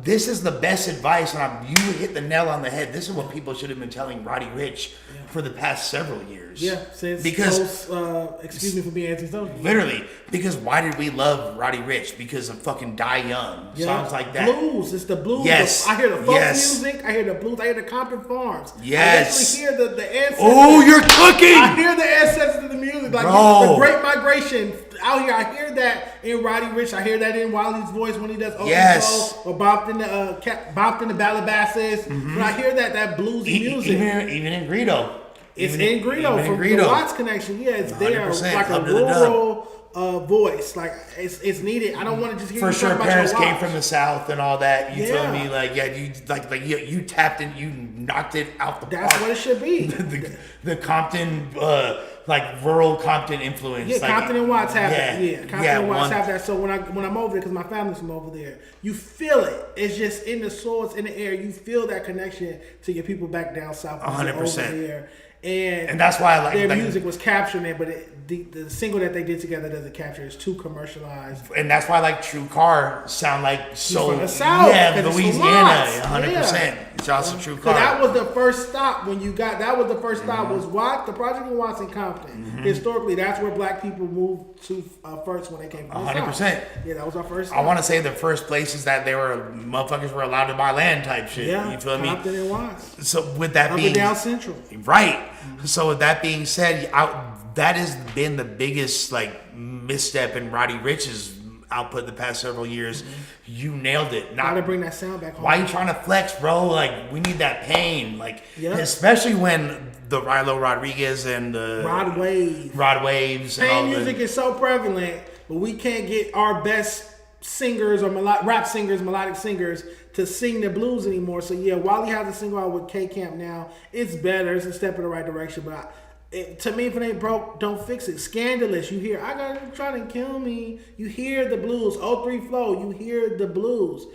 this is the best advice, and you hit the nail on the head. This is what people should have been telling Roddy Ricch for the past several years. Yeah, since excuse me for being anti-social. Literally, because why did we love Roddy Ricch? Because of fucking Die Young, songs like that. Blues, it's the blues. Yes, I hear the folk music. I hear the blues. I hear the Compton Farms. Yes, I actually hear the ancestors. Oh, you're cooking! I hear the ancestors of the music, like the Great Migration out here. I hear that in Roddy Ricch. I hear that in Wally's voice when he does or bopped in the Balabasses. When I hear that bluesy music, even in Greedo. It's in Greedo from the Watts connection. Yeah, it's there like a rural voice. Like it's needed. I don't want to just hear for you sure. talk Parents about your came from the South and all that. You feel me? Like you tapped in. You knocked it out the park. That's what it should be. the Compton, like rural Compton influence. Yeah, like, Compton and Watts have that. Yeah, Compton and Watts have that. So when I'm over there, because my family's from over there, you feel it. It's just in the soul. It's in the air. You feel that connection to your people back down south. 100%. And that's why I like their music was capturing it, but the single that they did together doesn't capture. It's too commercialized, and that's why like True Car sound like so. From the South, Louisiana, 100%. It's also True Car. So that was the first stop when you got. That was the first stop was the Project in Watts and Compton. Historically, that's where black people moved to first when they came. 100%. Yeah, that was our first. I want to say the first places that motherfuckers were allowed to buy land type shit. Yeah, you feel me? Compton and Watts. So with that being down Central, right. So with that being said, that has been the biggest like misstep in Roddy Ricch's output the past several years. You nailed it. Not to bring that sound back home. Why are you trying to flex, bro? Like we need that pain. Like especially when the Rilo Rodriguez and the Rod Waves. Pain music is so prevalent, but we can't get our best singers or rap singers, melodic singers to sing the blues anymore. So yeah, Wally has a single out with K Camp now. It's better. It's a step in the right direction. But to me, if it ain't broke, don't fix it. Scandalous. You hear, I got him trying to kill me. You hear the blues. 03 flow. You hear the blues.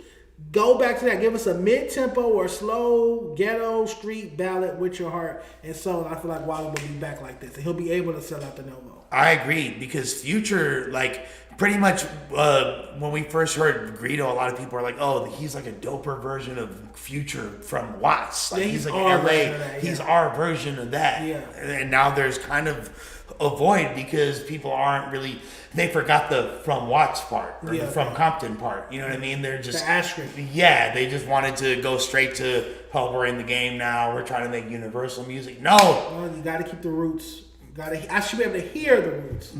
Go back to that. Give us a mid-tempo or slow ghetto street ballad with your heart and soul. I feel like Wally will be back like this, and he'll be able to sell out the Novo. I agree because Future, like pretty much when we first heard Greedo, a lot of people are like, "Oh, he's like a doper version of Future from Watts. Like he's like LA. He's our version of that." Yeah. And now there's kind of a void because people aren't really. They forgot the from Watts part or the from Compton part. You know what I mean? They're just the asterisk. Yeah, they just wanted to go straight to, "Oh, we're in the game now. We're trying to make universal music." No, you got to keep the roots. I should be able to hear the roots.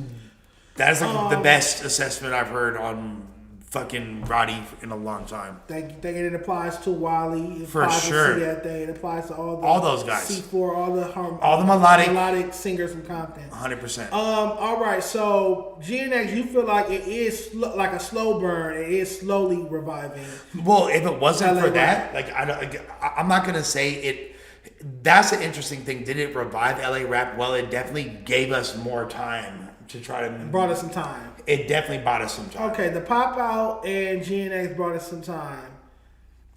That is like the best assessment I've heard on fucking Roddy in a long time. Think it applies to Wally. It For applies sure. To it applies to all those guys. C4, all the melodic singers from Compton. 100%. All right. So GNX, you feel like it is like a slow burn. It is slowly reviving. Well, if it wasn't for that, like I'm not gonna say it. That's an interesting thing. Did it revive LA rap? Well, it definitely gave us more time to try to. Brought us some time. It definitely bought us some time. Okay, the Pop Out and GNX brought us some time.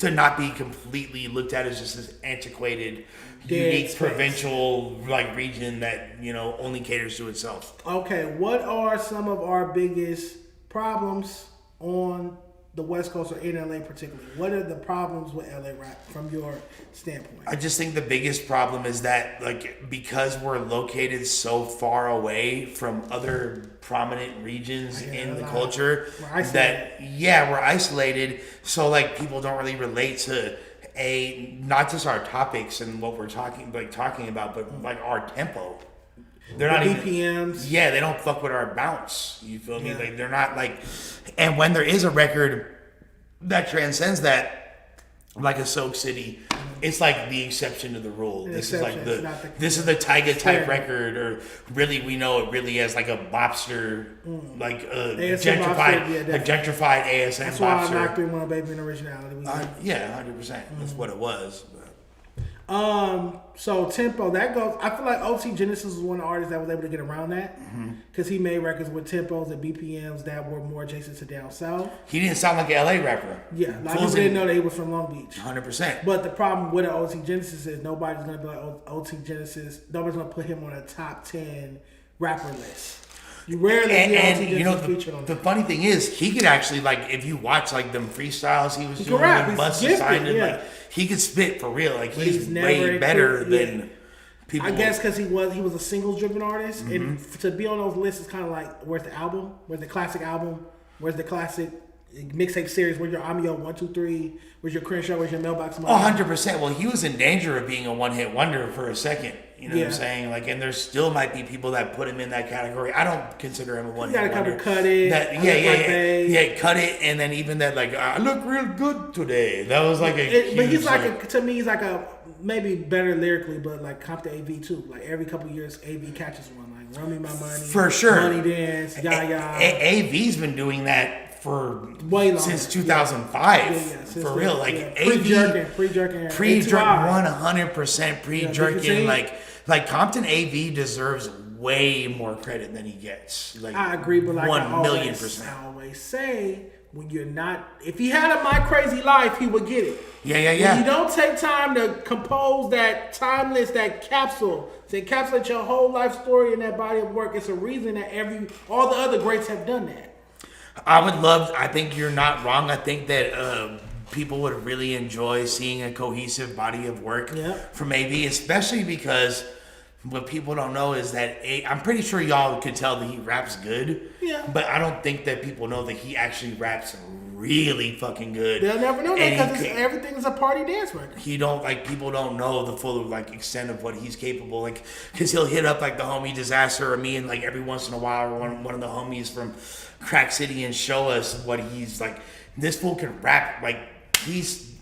to not be completely looked at as just this antiquated, unique provincial like region that only caters to itself. Okay, what are some of our biggest problems on the West Coast or in LA particularly? What are the problems with LA rap from your standpoint? I just think the biggest problem is that because we're located so far away from other prominent regions in the culture we're isolated. So people don't really relate to not just our topics and what we're talking about, but our tempo. They're not BPMs. They don't fuck with our bounce. You feel me? They're not and when there is a record that transcends that, like a Soak City, it's the exception to the rule. This is the Tyga type record, or really we know it really as a bopster, a gentrified ASM That's bopster. why I knocked 3-1 Baby in originality. 100%. That's what it was. So tempo, that goes. I feel like OT Genesis was one of the artists that was able to get around that because he made records with tempos and BPMs that were more adjacent to down south. He didn't sound like an LA rapper. Yeah, a lot of people didn't know that he was from Long Beach. 100%. But the problem with an OT Genesis is nobody's gonna be like OT Genesis. Nobody's gonna put him on a top 10 rapper list. You rarely see OT Genesis featured on the that. funny thing is, he could actually if you watch them freestyles he was doing, rap. Bust He's signed gifted, him, he could spit for real. He's never way better than people. I guess because he was a singles driven artist, and to be on those lists is kind of where's the album? Where's the classic album? Where's the classic mixtape series? Where's your I'm Your 1, 2, 3? Where's your Crenshaw? Where's your Mailbox Money? 100%. Well, he was in danger of being a one-hit wonder for a second. You know what I'm saying? And there still might be people that put him in that category. I don't consider him a one-hit wonder. You got a couple Cut It. Cut It, and then even that I look real good today. That was but he's to me he's maybe better lyrically, but Compton AV too. Every couple of years, AV catches one. Run Me My Money. For sure. Money Dance. AV's been doing that for way long since 2005. Since for real. Pre-jerking. 100% pre-jerking. Compton AV deserves way more credit than he gets. I agree, but 1,000,000%. I always say, when you're not, if he had a My Crazy Life, he would get it. Yeah. When you don't take time to compose that timeless, that capsule, to encapsulate your whole life story in that body of work, it's a reason that all the other greats have done that. I think you're not wrong. I think that people would really enjoy seeing a cohesive body of work from AV, especially because what people don't know is that I'm pretty sure y'all could tell that he raps good. Yeah. But I don't think that people know that he actually raps really fucking good. They'll never know that because everything is a party dance record. People don't know the full extent of what he's capable. Because he'll hit up the homie Disaster or me, and every once in a while, one of the homies from Crack City, and show us what he's This fool can rap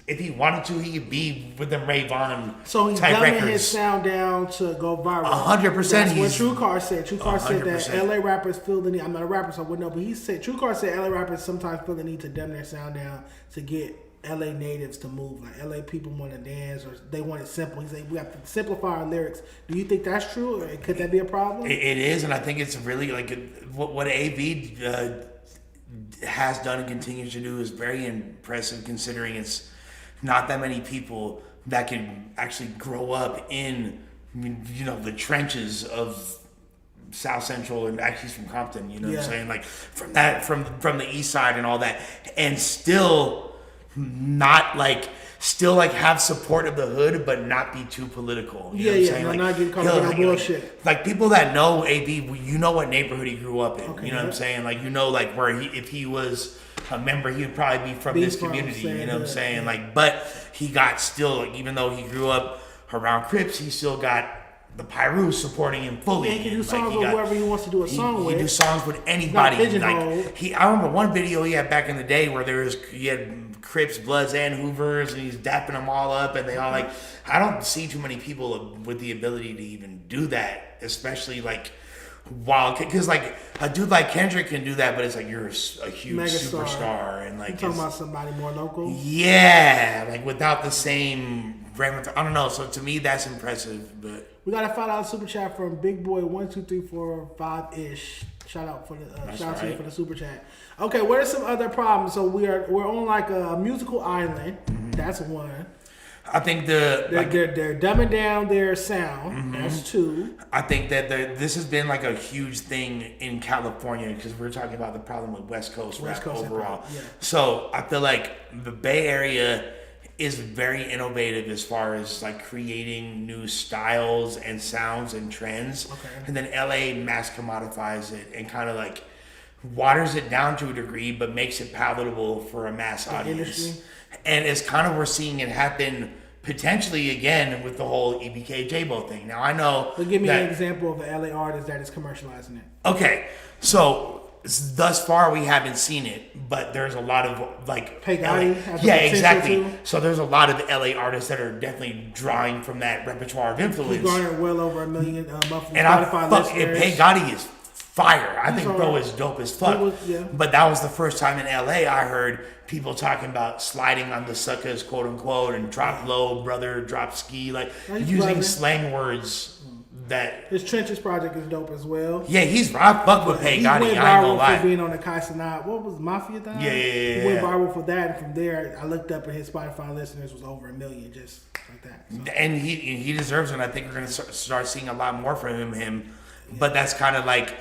if he wanted to, he could be with them Vaughn so he's dumbing his sound down to go viral. 100%. That's what True Car said. True Car said that LA rappers feel the need. I'm not a rapper, so I wouldn't know. But True Car said LA rappers sometimes feel the need to dumb their sound down to get LA natives to move. LA people want to dance, or they want it simple. He said we have to simplify our lyrics. Do you think that's true, or could that be a problem? It is, and I think it's really what AV has done and continues to do is very impressive, considering it's not that many people that can actually grow up in the trenches of South Central, and actually from Compton, what I'm saying, from the east side and all that, and still not still have support of the hood, but not be too political. You know what I'm saying? Not getting caught up in bullshit. People that know AV, what neighborhood he grew up in. Okay, what I'm saying? Where if he was a member, he would probably be from this community. You know what I'm saying? But he got still, even though he grew up around Crips, he still got the Pyru supporting him fully. Yeah, he can do songs with whoever he wants to do a song with. He do songs with anybody. I remember one video he had back in the day where he had Crips, Bloods, and Hoovers, and he's dapping them all up, and they all I don't see too many people with the ability to even do that, especially because a dude like Kendrick can do that, but it's you're a huge superstar, and you're talking about somebody more local. Yeah, without the same I don't know. So to me, that's impressive. But we got a $5 super chat from Big Boy 12345ish. Shout out to you for the super chat. Okay, what are some other problems? So we're on a musical island. Mm-hmm. That's one. I think they're dumbing down their sound. That's two. I think that this has been like a huge thing in California because we're talking about the problem with West Coast rap overall. Yeah. So I feel like the Bay Area is very innovative as far as like creating new styles and sounds and trends. Okay. And then LA mass commodifies it and kind of like waters it down to a degree, but makes it palatable for a mass audience. Industry. And it's kind of we're seeing it happen potentially again with the whole EBK J-Bo thing. Now I know. But give me an example of an LA artist that is commercializing it. Okay, so thus far we haven't seen it, but there's a lot of like Gotti. Yeah, exactly. So there's a lot of LA artists that are definitely drawing from that repertoire of influence. He's garnered well over 1 million monthly and Spotify listeners. Pay Gotti is fire. I think Bro is dope as fuck. But that was the first time in LA I heard people talking about sliding on the suckers, quote unquote, and drop low, brother, drop ski, like using slang words. That his Trenches project is dope as well. Yeah, I fuck with Pay Gotti. I ain't gonna lie. For being on the Kai Cenat, what was Mafia thing? Yeah. He went viral for that, and from there, I looked up and his Spotify listeners was over 1 million, just like that. So. And he deserves it. And I think we're gonna start seeing a lot more from him. But that's kind of like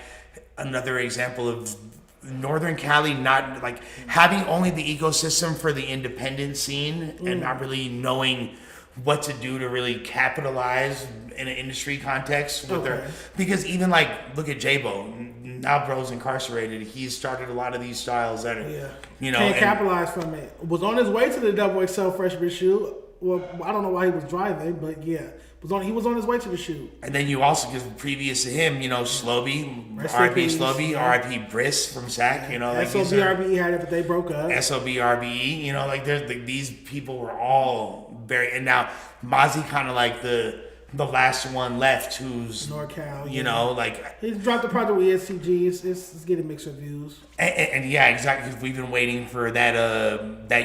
another example of Northern Cali not like having only the ecosystem for the independent scene and not really knowing what to do to really capitalize in an industry context with because even like look at J-Bo, now bro's incarcerated, he's started a lot of these styles that are can't capitalize from it. Was on his way to the Double XL freshman shoot. Well, I don't know why he was driving, but he was on his way to the shoot. And then you also, because previous to him, Slobey, R.I.P. Slobey, R.I.P. Briss from SAC, like SOBRBE had it, but they broke up. SOBRBE, like there's these people were all very, and now Mozzie kind of like the last one left who's NorCal, like he's dropped the project with SCG. It's getting mixed reviews. And yeah, exactly. Because we've been waiting for that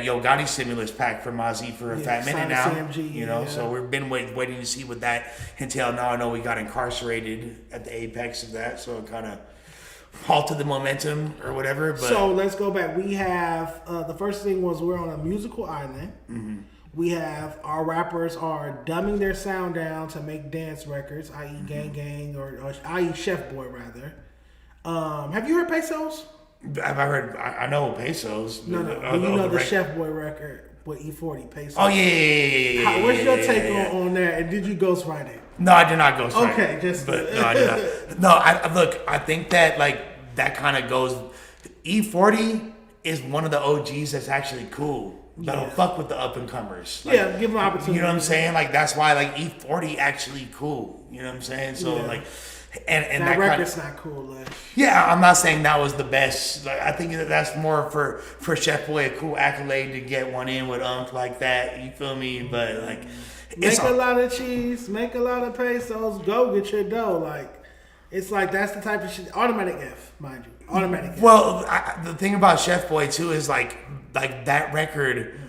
Yo Gotti stimulus pack for Mozzie for a fat minute now. CMG, so we've been waiting to see what that entailed. Now I know we got incarcerated at the apex of that, so it kind of halted the momentum or whatever. But so let's go back. We have the first thing was we're on a musical island. Mm-hmm. We have our rappers are dumbing their sound down to make dance records, i.e. Gang Gang or i.e. Chef Boy rather. Have you heard Pesos? Have I heard? I know Pesos. No. You know the Chef Boy record with E40 Pesos. Oh yeah. What's your take on that? And did you ghostwrite it? No, I did not ghostwrite it. Okay, but no, I did not. No, I think that like that kind of goes. E40 is one of the OGs that's actually cool. That'll fuck with the up and comers. Give them an opportunity. You know what I'm saying? Like that's why like E40 actually cool. You know what I'm saying? So like, and that record's not cool. Like. Yeah, I'm not saying that was the best. Like, I think that's more for Chef Boy a cool accolade to get one in with like that. You feel me? But like, make a lot of cheese, make a lot of pesos, go get your dough. Like it's like that's the type of shit. Automatic F, mind you. Automatic. Well, the thing about Chef Boy too is like that record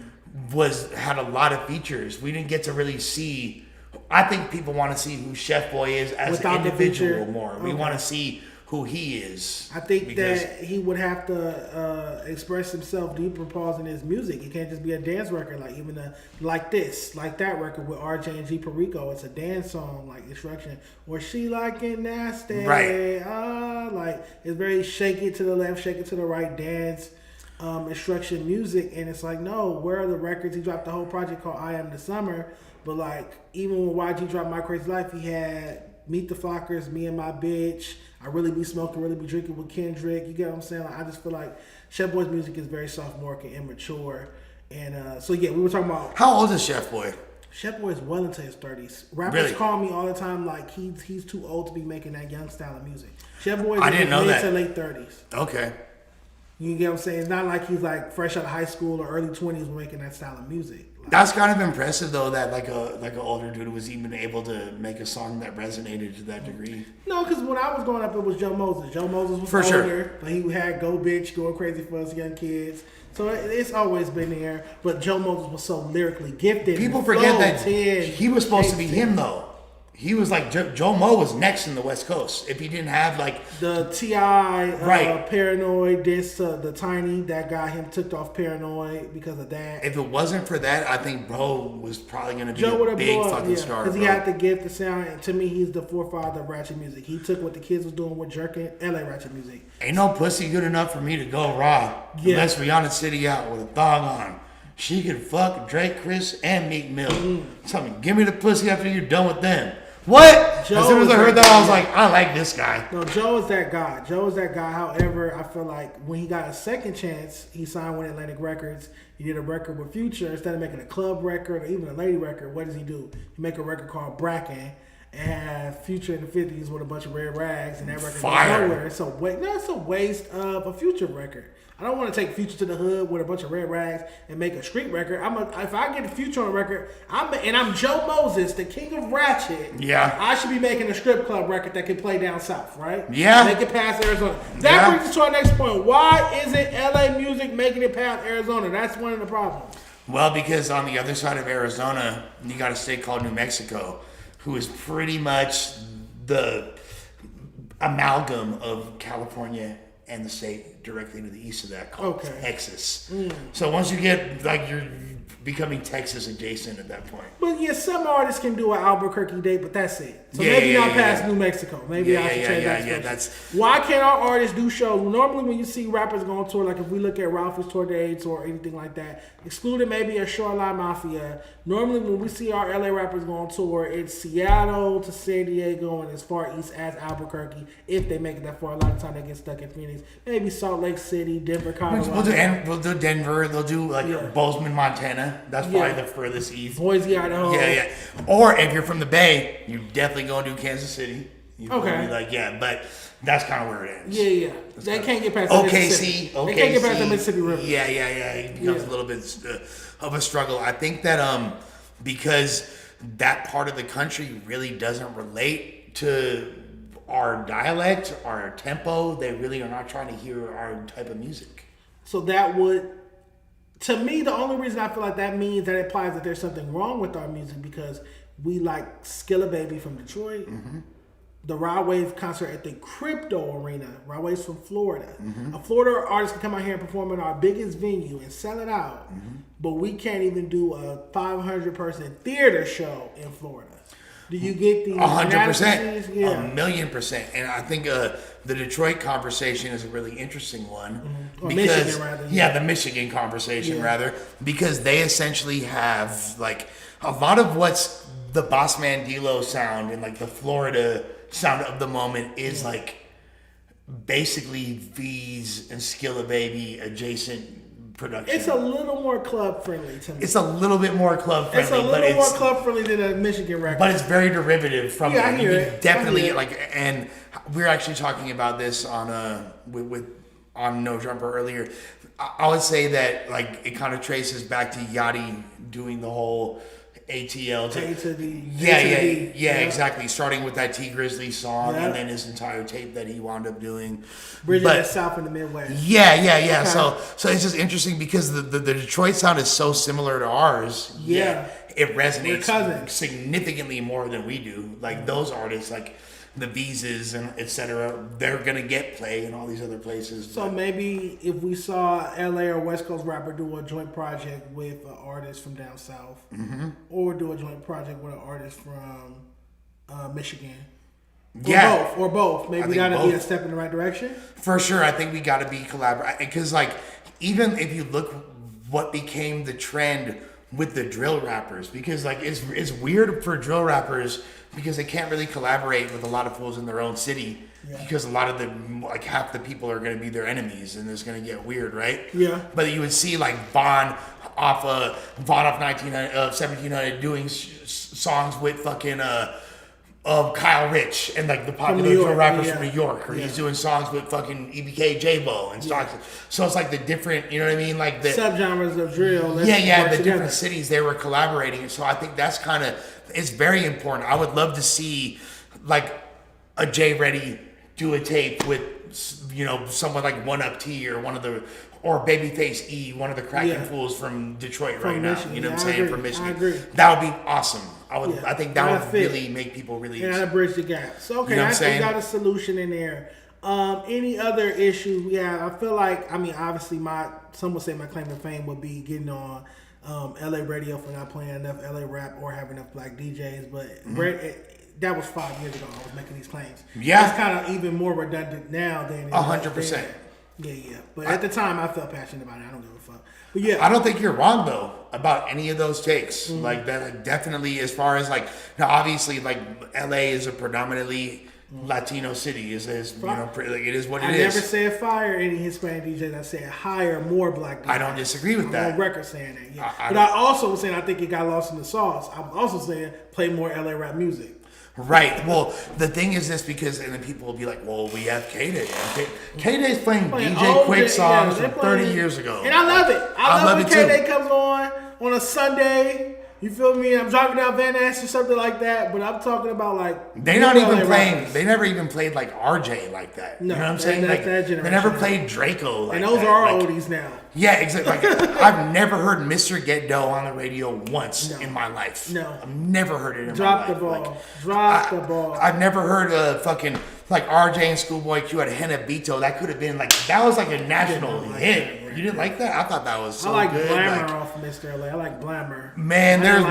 had a lot of features. We didn't get to really see. I think people want to see who Chef Boy is as an individual more. We want to see who he is. I think that he would have to express himself deeper in his music. It can't just be a dance record like like that record with RJ and G Perico. It's a dance song like Instruction or She Like It Nasty. Right. Like it's very shake it to the left, shake it to the right dance. Instruction music, and it's like, no, where are the records? He dropped the whole project called I Am the Summer, but like even when YG dropped My Crazy Life, he had Meet the Flockers, Me and My Bitch, I Really Be Smoking, Really Be Drinking with Kendrick. You get what I'm saying? Like, I just feel like Chef Boy's music is very sophomoric and immature, and we were talking about how old is Chef Boy? Chef Boy is well into his 30s. Rappers call me all the time like he's too old to be making that young style of music. Chef Boy is in his mid to late 30s. Okay. You get what I'm saying? It's not like he's like fresh out of high school or early 20s making that style of music. Like, that's kind of impressive though that like an older dude was even able to make a song that resonated to that degree. No, because when I was growing up, it was Joe Moses. Joe Moses was older, but he had Go Bitch, Going Crazy for Us Young Kids. So it's always been there. But Joe Moses was so lyrically gifted. People forget that he was supposed to be him though. He was like Joe Mo was next in the West Coast. If he didn't have like the T.I. Right. Paranoid diss the Tiny that got him took off Paranoid because of that. If it wasn't for that, I think bro was probably going to be Joe a big fucking star. Because he had the gift, the sound, and to me, he's the forefather of ratchet music. He took what the kids was doing with jerking LA ratchet music. Ain't no pussy good enough for me to go raw. Yeah. Unless Rihanna City out with a thong on. She could fuck Drake, Chris, and Meek Mill. Tell me, give me the pussy after you're done with them. What? Joe as soon as I heard that, I was like, I like this guy. No, Joe is that guy. Joe is that guy. However, I feel like when he got a second chance, he signed with Atlantic Records. He did a record with Future. Instead of making a club record or even a lady record, what does he do? He make a record called Bracken and have Future in the 50s with a bunch of red rags, and that record goes nowhere. It's a waste of a Future record. I don't want to take Future to the hood with a bunch of red rags and make a street record. If I get the Future on a record, I'm Joe Moses, the king of ratchet. Yeah, I should be making a strip club record that can play down south, right? Yeah, make it past Arizona. That brings us to our next point. Why isn't LA music making it past Arizona? That's one of the problems. Well, because on the other side of Arizona, you got a state called New Mexico, who is pretty much the amalgam of California and the state directly to the east of that called Texas. So once you get, like, you're becoming Texas adjacent at that point. But yeah, some artists can do an Albuquerque date, but that's it. So maybe not past New Mexico. Maybe I should change that. That's why can't our artists do shows? Normally when you see rappers go on tour, like if we look at Ralfy's tour dates or anything like that, excluding maybe a Shoreline Mafia, normally when we see our LA rappers go on tour, it's Seattle to San Diego and as far east as Albuquerque. If they make it that far, a lot of time they get stuck in Phoenix. Maybe Salt Lake City, Denver, Colorado. We'll do Denver. They'll do like Bozeman, Montana. That's probably the furthest east. Boise, Idaho. Yeah. Or if you're from the Bay, you definitely go and do Kansas City. You probably but that's kind of where it ends. Yeah. They can't get past OKC. They can't get past the Mississippi River. Yeah. It becomes a little bit of a struggle. I think that because that part of the country really doesn't relate to our dialect, our tempo. They really are not trying to hear our type of music. So that would, to me, the only reason I feel like that means that it implies that there's something wrong with our music because we like Skilla Baby from Detroit, the Rod Wave concert at the Crypto Arena. Rod Wave's from Florida. A Florida artist can come out here and perform in our biggest venue and sell it out, but we can't even do a 500-person theater show in Florida. Do you get the 100%, 1,000,000%, and I think the Detroit conversation is a really interesting one. Or because, Michigan, rather. Yeah, the Michigan conversation, rather, because they essentially have like a lot of what's the Boss Man D-Lo sound and like the Florida sound of the moment is like basically V's and Skilla Baby adjacent production. It's a little more club friendly to me. It's a little bit more club friendly. It's a little more club friendly than a Michigan record. But it's very derivative from I hear it. Definitely and we were actually talking about this on on No Jumper earlier. I would say that like it kind of traces back to Yachty doing the whole ATL to D. Exactly. Starting with that T Grizzly song and then his entire tape that he wound up doing. Bridging the South and the Midwest. Yeah. Okay. So it's just interesting because the Detroit sound is so similar to ours. Yeah. It resonates significantly more than we do. Like those artists, like the Visas and etc., they're gonna get play in all these other places. So maybe if we saw LA or West Coast rapper do a joint project with an artist from down south, or do a joint project with an artist from Michigan, or both. Maybe that'd be a step in the right direction. For sure, I think we got to be collaborating because, like, even if you look what became the trend with the drill rappers, because like it's weird for drill rappers. Because they can't really collaborate with a lot of fools in their own city because a lot of them, like half the people are going to be their enemies and it's going to get weird, right? Yeah. But you would see like Vaughn off 1700 doing songs with fucking Kyle Rich and like the popular drill rappers from New York, or he's doing songs with fucking EBK J-Bo and songs. So it's like the different, you know what I mean? Like the subgenres of drill. The different cities they were collaborating. So I think that's kind of, it's very important. I would love to see like a Jay Reddy do a tape with, you know, someone like One Up T or or Babyface E, one of the cracking fools from Detroit right Michigan. now. You know what I'm saying? From Michigan. I agree. That would be awesome. I think that would fit. really make people really. Yeah, that'll bridge the gap. So okay, you know I think got a solution in there. Any other issues we have? I feel like, I mean, obviously, some would say my claim to fame would be getting on LA radio for not playing enough LA rap or having enough black DJs, but that was 5 years ago. I was making these claims. Yeah, it's kind of even more redundant now than 100%. Yeah. But at the time, I felt passionate about it. I don't give a fuck. But yeah, I don't think you're wrong though about any of those takes. Like that, definitely. As far as like, now obviously, like LA is a predominantly Latino city. Is you know, it is what it is. I never said fire any Hispanic DJs. I said hire more black DJs. I don't disagree with that. I'm on record saying that. Yeah. But I also was saying I think it got lost in the sauce. I'm also saying play more LA rap music. Right. Well, the thing is this, because and then people will be like, "Well, we have K-Day. K-Day's playing DJ Quick songs from 30 years ago." And I love it. I love when it K-Day comes on a Sunday. You feel me? I'm driving down Van Ness or something like that. But I'm talking about like they're not even playing. Rappers. They never even played like RJ like that. No, you know what I'm saying? Like they never played Draco. Like and those that. are like, oldies now. Yeah, exactly. Like, I've never heard Mr. Get Dough on the radio once in my life. No, I've never heard it in Drop my the life. ball. Drop the ball. I've never heard fucking like RJ and Schoolboy Q at Henabito. That could have been like that was like a national hit. You didn't like that? I thought that was so good. I like Blammer off Mr. LA. I like Blammer. Man, there's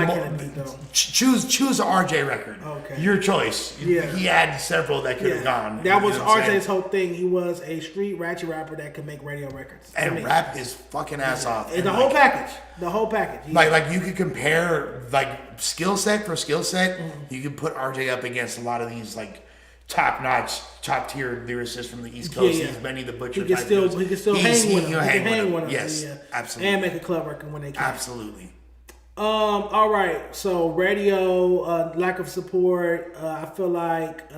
choose a RJ record. Okay. Your choice. Yeah. He had several that could have gone. That was RJ's whole thing. He was a street ratchet rapper that could make radio records. And rap his fucking ass off. And the whole package. The whole package. Yeah. Like you could compare like skill set for skill set. You could put RJ up against a lot of these like top-notch, top-tier lyricists from the East Coast. He's Benny the Butcher. He can still hang with them. He can hang with them. Yes, absolutely. And make a club record when they can. Absolutely. All right. So radio, lack of support. I feel like.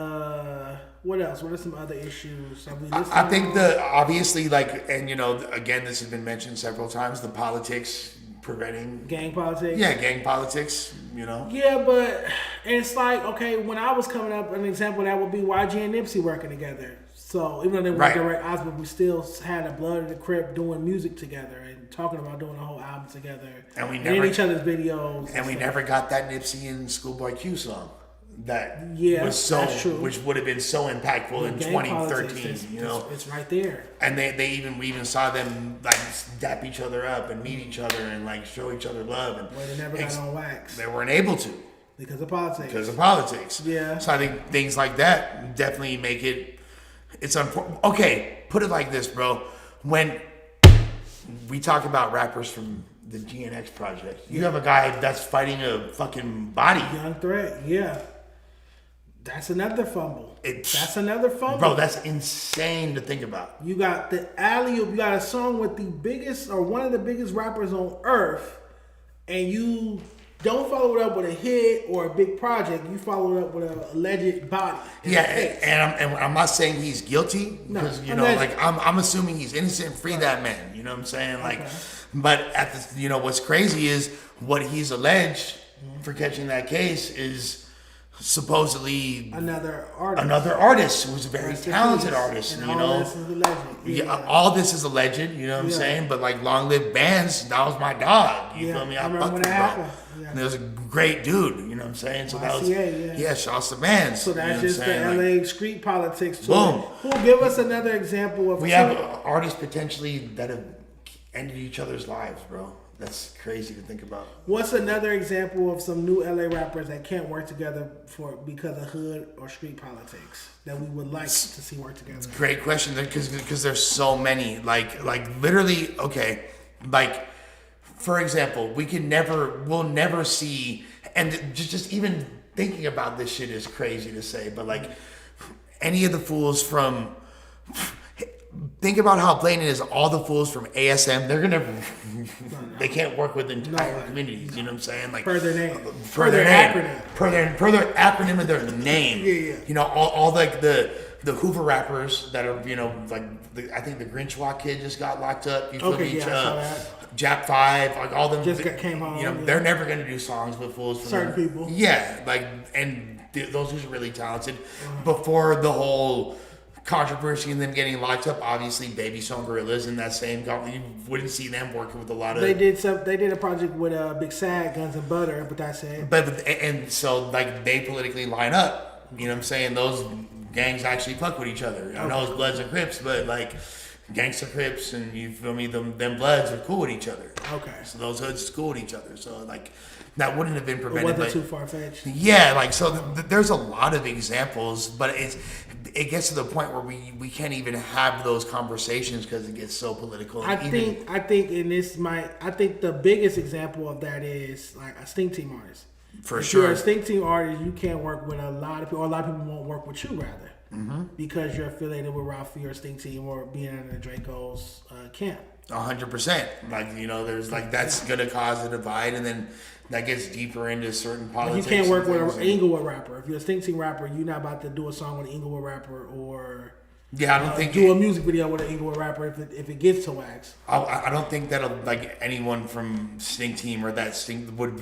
What else? What are some other issues? I think obviously like, and you know, again, this has been mentioned several times. The politics preventing gang politics. Yeah, gang politics. You know. Yeah, but it's like, okay, when I was coming up, an example of that would be YG and Nipsey working together. So even though they weren't direct Osborne, we still had a Blood of the Crip doing music together and talking about doing a whole album together. And we never in each other's videos. And we never got that Nipsey and Schoolboy Q song. That was so, which would have been so impactful in 2013. You know, it's right there. And we even saw them like dap each other up and meet each other and like show each other love. And they never got on wax. They weren't able to because of politics. Yeah. So I think things like that definitely make it. It's unfortunate. Okay, put it like this, bro. When we talk about rappers from the GNX project, you have a guy that's fighting a fucking body. Young Threat, yeah. That's another fumble. That's another fumble. Bro, that's insane to think about. You got the alley-oop. You got a song with the biggest or one of the biggest rappers on earth, and you don't follow it up with a hit or a big project. You follow it up with an alleged body. Yeah, and I'm not saying he's guilty because you know, like I'm assuming he's innocent. Free that man. You know what I'm saying? Like, but at the what's crazy is what he's alleged for catching that case is. Supposedly another artist who's a very talented artist, and all this is alleged. All this is alleged, you know what I'm saying? But like Long Live Bands, that was my dog. You feel me? I fucked with him. And it was a great dude, you know what I'm saying? So that was shouts to Bands. So that's just the LA street politics too. Boom. Who'll give us another example of we have artists potentially that have ended each other's lives, bro. That's crazy to think about. What's another example of some new LA rappers that can't work together because of hood or street politics that we would like to see work together? Great question, because there's so many. Like literally, okay, like for example, we'll never see, and just even thinking about this shit is crazy to say, but like any of the fools from. Think about how blatant it is. All the fools from ASM, they can't work with entire communities. You know what I'm saying? Like per their name, per their acronym of their name. Yeah. You know, all like the Hoover rappers that are, you know, like I think the Grinch Walk kid just got locked up. You feel me? Jap 5, like all them came home. You know, they're never gonna do songs with fools from certain people. Yeah, like and those who's really talented before the whole controversy and them getting locked up. Obviously, Baby Song Gorillas in that same company. You wouldn't see them working with a lot of. They did a project with Big Sad, Guns and Butter, but that's it. And so like they politically line up. You know what I'm saying? Those gangs actually fuck with each other. I know it's Bloods and Crips, but like Gangsta Crips and you feel me, them Bloods are cool with each other. Okay. So those hoods is cool with each other. So like that wouldn't have been prevented. It wasn't too far fetched. Yeah, like so there's a lot of examples, but it gets to the point where we can't even have those conversations because it gets so political. I think the biggest example of that is like a Stink Team artist. For if sure. you're a Stink Team artist, you can't work with a lot of people, or a lot of people won't work with you rather. Because you're affiliated with Ralfy or Stink Team or being under Draco's camp. 100%. Like, you know, there's like that's gonna cause a divide, and then that gets deeper into certain politics. Like you can't work with an Inglewood rapper. If you're a Stink Team rapper, you're not about to do a song with an Inglewood rapper or I don't think do a music video with an Inglewood rapper if it gets to wax. I don't think that like anyone from Stink Team or that Stink would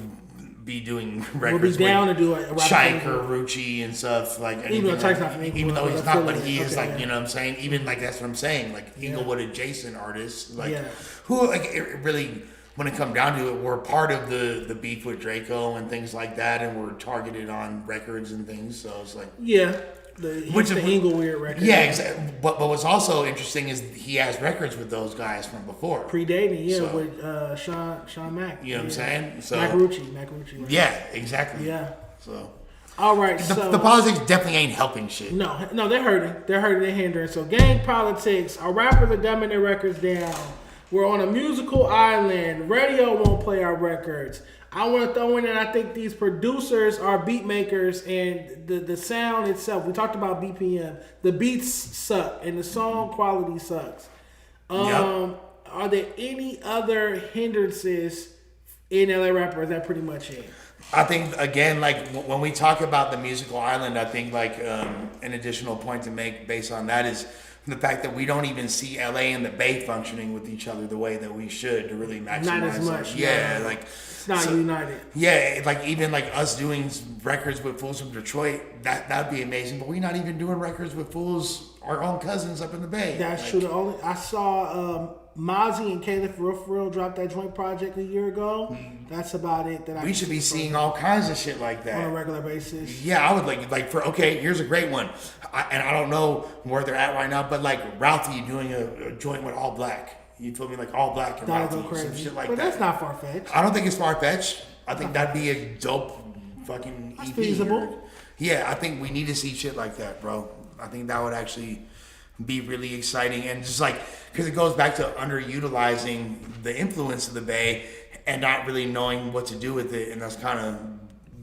be doing records. Would be down to do a Shaik or Rucci and stuff like. Even though Shaik's not from Inglewood, even though he's not, but he is like yeah. you know what I'm saying. Even like that's what I'm saying. Like Inglewood adjacent artists, like who like it really. When it come down to it, we're part of the beef with Draco and things like that, and we're targeted on records and things. So it's like the Inglewood record. Yeah, exactly. But what's also interesting is he has records with those guys from before, predating, with Sean Mack. You know what I'm saying? So Mac Rucci. Right? Yeah, exactly. Yeah. So. All right, the politics definitely ain't helping shit. No, they're hurting. They're hindering. So gang politics. Our rappers are dumbing their records down. We're on a musical island. Radio won't play our records. I want to throw in that I think these producers are beat makers and the sound itself. We talked about BPM. The beats suck and the song quality sucks. Are there any other hindrances in LA rapper? Is that pretty much it? I think, again, like when we talk about the musical island, I think like an additional point to make based on that is the fact that we don't even see LA and the Bay functioning with each other the way that we should to really maximize. Not as much. Like it's not united. Yeah, like even like us doing records with fools from Detroit, that'd be amazing. But we're not even doing records with fools, our own cousins up in the Bay. That's true. I saw Mozzie and Caleb for real dropped that joint project a year ago. That's about it. We should be seeing all kinds of shit like that on a regular basis. Yeah, I would like for here's a great one, and I don't know where they're at right now, but like Ralfy doing a joint with All Black. You feel me? Like All Black and Ralfy, some shit like but that. That's not far fetched. I don't think it's far fetched. I think that'd be a dope fucking EP. Feasible. Yeah, I think we need to see shit like that, bro. I think that would actually be really exciting, and just like because it goes back to underutilizing the influence of the Bay and not really knowing what to do with it, and that's kind of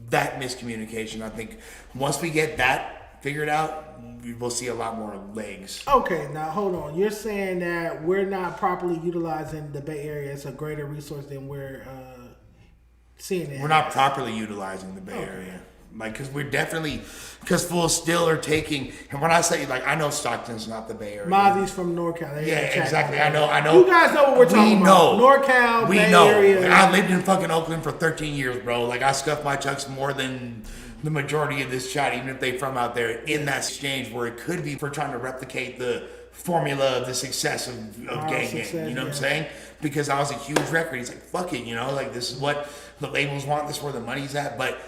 that miscommunication. I think once we get that figured out, we will see a lot more legs. Okay, now hold on. You're saying that we're not properly utilizing the Bay Area as a greater resource than we're seeing it. We're not properly utilizing the Bay Area. Like, because fools still are taking, and when I say, like, I know Stockton's not the Bay Area. Mozzie's from NorCal. Yeah, exactly. I know. You guys know what we're talking about. NorCal, Bay Area. I lived in fucking Oakland for 13 years, bro. Like, I scuffed my chucks more than the majority of this chat, even if they from out there, in that exchange where it could be for trying to replicate the formula of the success of gang. You know what I'm saying? Because I was a huge record. He's like, fuck it, like, this is what the labels want. This is where the money's at. But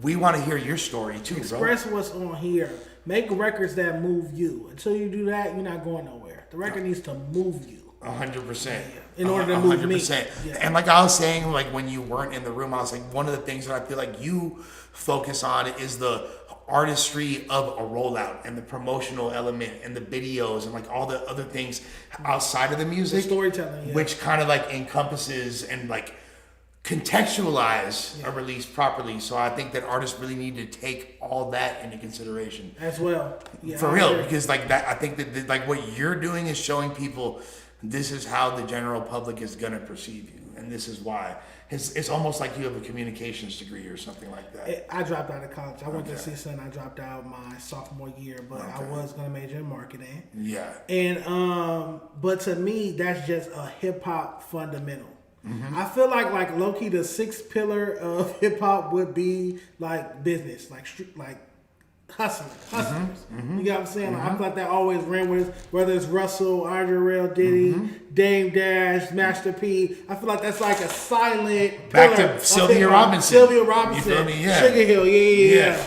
we want to hear your story too, Express what's on here. Make records that move you. Until you do that, you're not going nowhere. The record needs to move you. 100%. In order to move me. Yeah. And like I was saying, like when you weren't in the room, I was like, one of the things that I feel like you focus on is the artistry of a rollout and the promotional element and the videos and like all the other things outside of the music. The storytelling, which kind of like encompasses and like contextualize a release properly. So I think that artists really need to take all that into consideration as well. Yeah, for real, because like that, I think that like what you're doing is showing people this is how the general public is gonna perceive you, and this is why. It's almost like you have a communications degree or something like that. I dropped out of college. I went to CSUN. I dropped out my sophomore year, but I was gonna major in marketing. Yeah. And but to me, that's just a hip hop fundamental. I feel like low key the sixth pillar of hip hop would be like business, like hustlers. You get what I'm saying? Like, I feel like that always ran with us, whether it's Russell, Andre Rail, Diddy, Dame Dash, Master P. I feel like that's like a silent Back pillar to Sylvia of Robinson. Sylvia Robinson. You feel me? Yeah. Sugar Hill, yeah.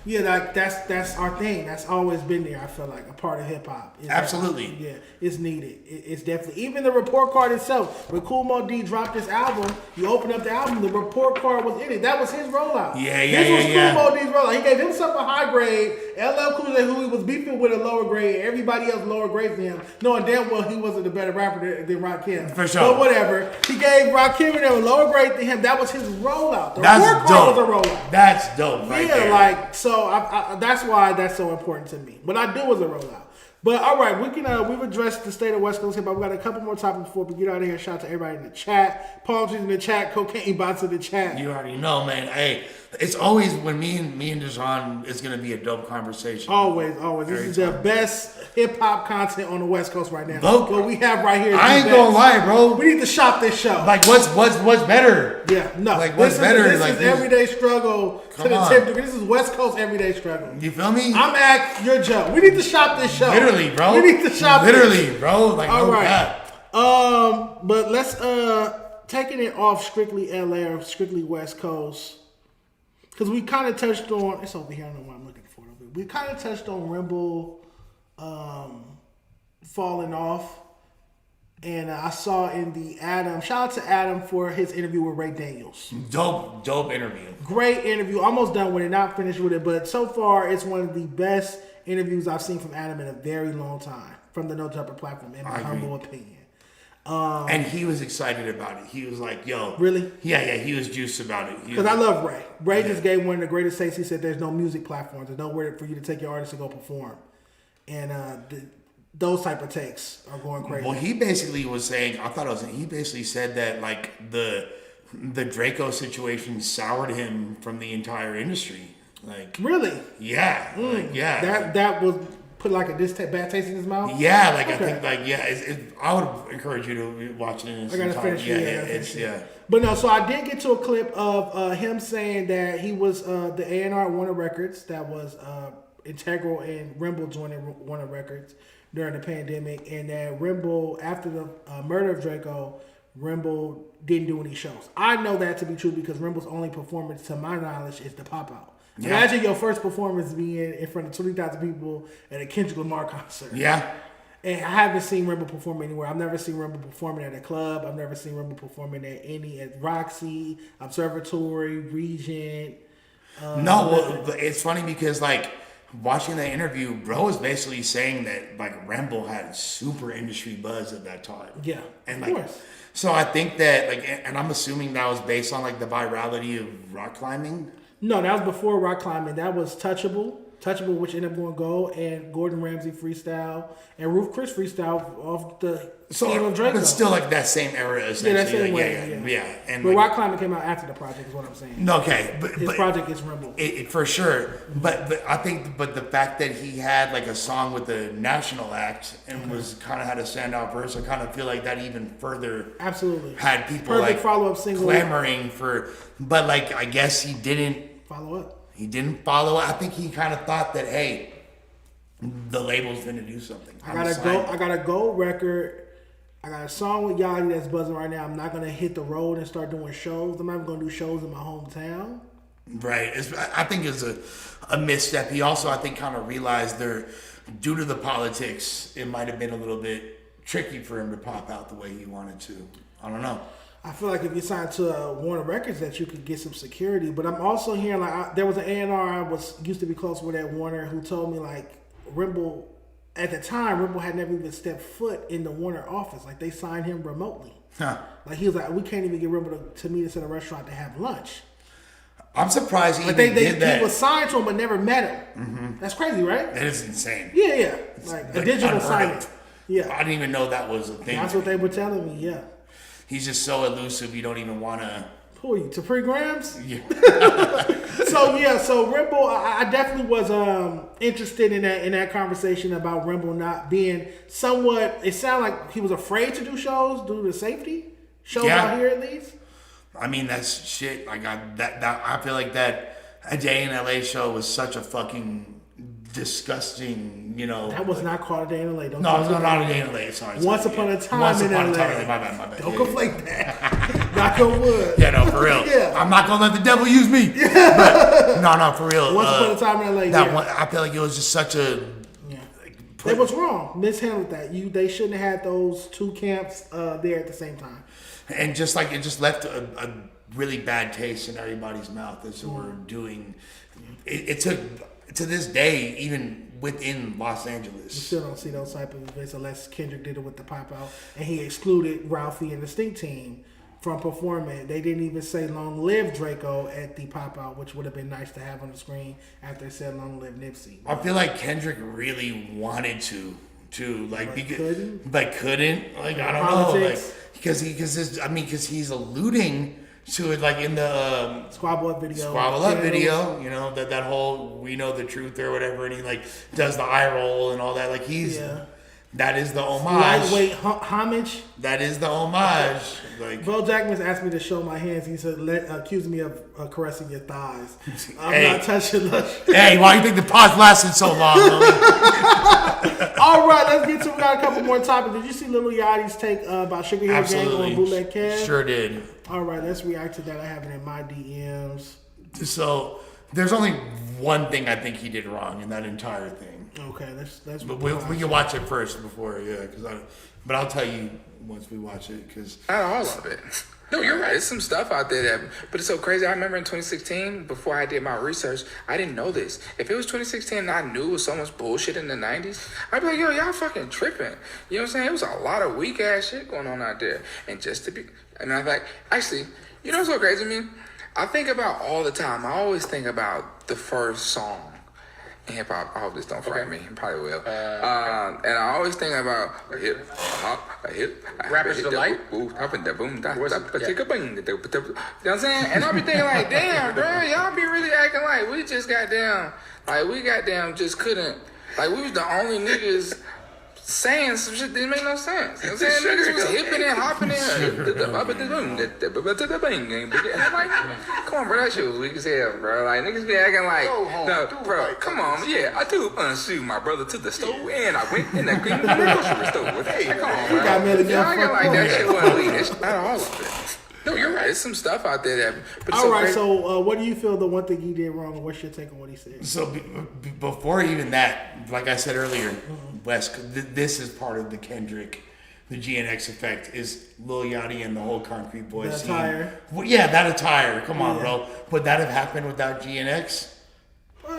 Yeah, like that's our thing. That's always been there. I feel like a part of hip hop. Absolutely. Yeah, it's needed. It's definitely even the report card itself. When Kool Moe D dropped this album, you open up the album, the report card was in it. That was his rollout. This was Kool Moe D's rollout. He gave himself a high grade. LL Cool J, who he was beefing with, a lower grade. Everybody else lower grade than him, knowing damn well he wasn't a better rapper than Rakim. For sure. But whatever. He gave Rakim and them a lower grade than him. That was his rollout. The That's report dope. card was a rollout. That's dope. Right there. Like so. That's why that's so important to me. What I do is a rollout. But all right, we've addressed the state of West Coast hip hop. We got a couple more topics before we get out of here. Shout out to everybody in the chat, palm trees in the chat, cocaine bots in the chat. You already know, man. Hey, it's always when me and Dejon, it's gonna be a dope conversation. Always. This is the best hip hop content on the West Coast right now. Look, what we have right here. I ain't gonna lie, bro. We need to shop this show. Like, what's better? Yeah, no. Like, what's better? This Like, is everyday struggle to the on. 10th degree. This is West Coast everyday struggle. You feel me? I'm Ak, you're Joe. We need to shop this show. Literally, bro. We need to shop Literally, this. bro. Like, all no right. cap. But let's taking it off strictly LA or strictly West Coast, because we kind of touched on, it's over here, I don't know why I'm looking for it. We kind of touched on Rimble falling off. And I saw in the Adam, shout out to Adam for his interview with Ray Daniels. Dope interview. Great interview. Almost done with it, not finished with it. But so far, it's one of the best interviews I've seen from Adam in a very long time. From the No Jumper platform, in my humble opinion. And he was excited about it. He was like, yo. Really? Yeah, he was juiced about it. Because I love Ray. Ray just gave one of the greatest takes. He said there's no music platforms. There's nowhere for you to take your artist to go perform. And those type of takes are going crazy. Well, he basically was saying, he basically said that, like, the Draco situation soured him from the entire industry. Like, really? Yeah. Like, yeah. That was put like a bad taste in his mouth? Yeah, like, okay. I think, like, yeah, I would encourage you to watch it in its entirety. I gotta finish Yeah. But no, so I did get to a clip of him saying that he was the A&R at Warner Records that was integral in Rimble joining Warner Records during the pandemic, and that Rimble, after the murder of Draco, Rimble didn't do any shows. I know that to be true because Rimble's only performance, to my knowledge, is the pop-out. Yeah. Imagine your first performance being in front of 20,000 people at a Kendrick Lamar concert. Yeah. And I haven't seen Rimble perform anywhere. I've never seen Rimble performing at a club. I've never seen Rimble performing at Roxy, Observatory, Regent. It's funny because, like, watching that interview, bro was basically saying that, like, Rimble had super industry buzz at that time. Yeah, and of course. So I think that, like, and I'm assuming that was based on, like, the virality of rock climbing. No, that was before rock climbing. That was Touchable, which ended up going gold, and Gordon Ramsay freestyle, and Ruth Chris freestyle off the Steve Draco. But still, like, that same era, essentially. Yeah, that same way. Yeah. And but like, rock climbing came out after the project, is what I'm saying. Okay, his project is Rimble. For sure. But I think, the fact that he had, like, a song with the national act and was kind of had a standout verse, I kind of feel like that even further absolutely had people perfect like follow-up single clamoring for. But, like, I guess he didn't follow up. He didn't follow up. I think he kind of thought that, hey, the label's gonna do something. I got a gold record. I got a song with Yachty that's buzzing right now. I'm not gonna hit the road and start doing shows. I'm not even gonna do shows in my hometown. Right. I think it's a misstep. He also, I think, kind of realized due to the politics, it might have been a little bit tricky for him to pop out the way he wanted to. I don't know. I feel like if you signed to Warner Records that you could get some security. But I'm also hearing, like, there was an A&R I used to be close with at Warner who told me, like, Rimble, at the time, Rimble had never even stepped foot in the Warner office. Like, they signed him remotely. Huh. Like, he was like, we can't even get Rimble to meet us at a restaurant to have lunch. I'm surprised he did that. He was signed to him but never met him. Mm-hmm. That's crazy, right? That is insane. Yeah. Like a digital signing. Yeah. I didn't even know that was a thing. That's what they were telling me, yeah. He's just so elusive, you don't even want to... Who are you, Capri Grams? Yeah. So Rimble, I definitely was interested in that conversation about Rimble not being somewhat... It sounded like he was afraid to do shows due to safety. Shows out here, at least. I mean, that's shit. Like, I feel like that A Day in LA show was such a fucking disgusting, you know. That was not called a day in LA. Don't No, it was not a day in LA. Sorry. Once upon a time Once in upon a LA. time in LA. My bad. Don't conflate that. Knock on wood. Yeah, no, for real. Yeah. I'm not gonna let the devil use me. But, no, for real. Once upon a time in LA. That one, I feel like it was just such a. They was wrong. Mishandled that. They shouldn't have had those two camps there at the same time. And just like it just left a really bad taste in everybody's mouth as we're doing. It took to this day, even within Los Angeles. You still don't see those type of events unless Kendrick did it with the pop out and he excluded Ralfy and the Stink Team from performing. They didn't even say Long Live Draco at the pop out, which would have been nice to have on the screen after it said Long Live Nipsey. I feel like Kendrick really wanted to like couldn't. Like I don't Politics. know, like because he's alluding to it like in the Squabble Up video, you know, that whole we know the truth or whatever, and he like does the eye roll and all that, like that is the homage. Lightweight homage. That is the homage. Like Boe Jackman asked me to show my hands. He said, accused me of caressing your thighs. I'm not touching Lush. Hey, why do you think the pause lasted so long? All right, let's get to. We got a couple more topics. Did you see Lil Yachty's take about Sugar Hill Gang on Bootleg Cash? Sure did. All right, let's react to that. I have it in my DMs. So there's only one thing I think he did wrong in that entire thing. Okay, let's. But we can watch it first before, but I'll tell you once we watch it, because not all of it. No, you're right. There's some stuff out there but it's so crazy. I remember in 2016, before I did my research, I didn't know this. If it was 2016 and I knew it was so much bullshit in the 90s, I'd be like, yo, y'all fucking tripping. You know what I'm saying? It was a lot of weak ass shit going on out there. And just to be, and I'm like, actually, you know what's so crazy to me? I think about all the time. I always think about the first song in hip hop. I hope this don't frame me. It probably will. And I always think about a hip, a hop, a hip. Rappers Delight? Up and the boom, da, take a bing, you know what I'm saying? And I be thinking like, damn, bro, y'all be really acting like we just just couldn't, like we was the only niggas saying some shit that didn't make no sense. You know what I'm saying? Niggas was hipping and hopping and I'm like, come on, bro, that shit was weak as hell, bro. Like, niggas be acting like, no, bro, come on, yeah, I do unshoe my brother to the store and I went in the grocery store. Hey, come on, bro. Y'all acting like that shit wasn't weak. That's not all of it. No, you're right. There's some stuff out there that. All right. So, what do you feel the one thing he did wrong, and what's your take on what he said? So, before even that, like I said earlier, Wes, this is part of the Kendrick, the GNX effect. Is Lil Yachty and the whole Concrete Boys that scene. attire. Well, yeah, that attire. Come on, bro. Would that have happened without GNX?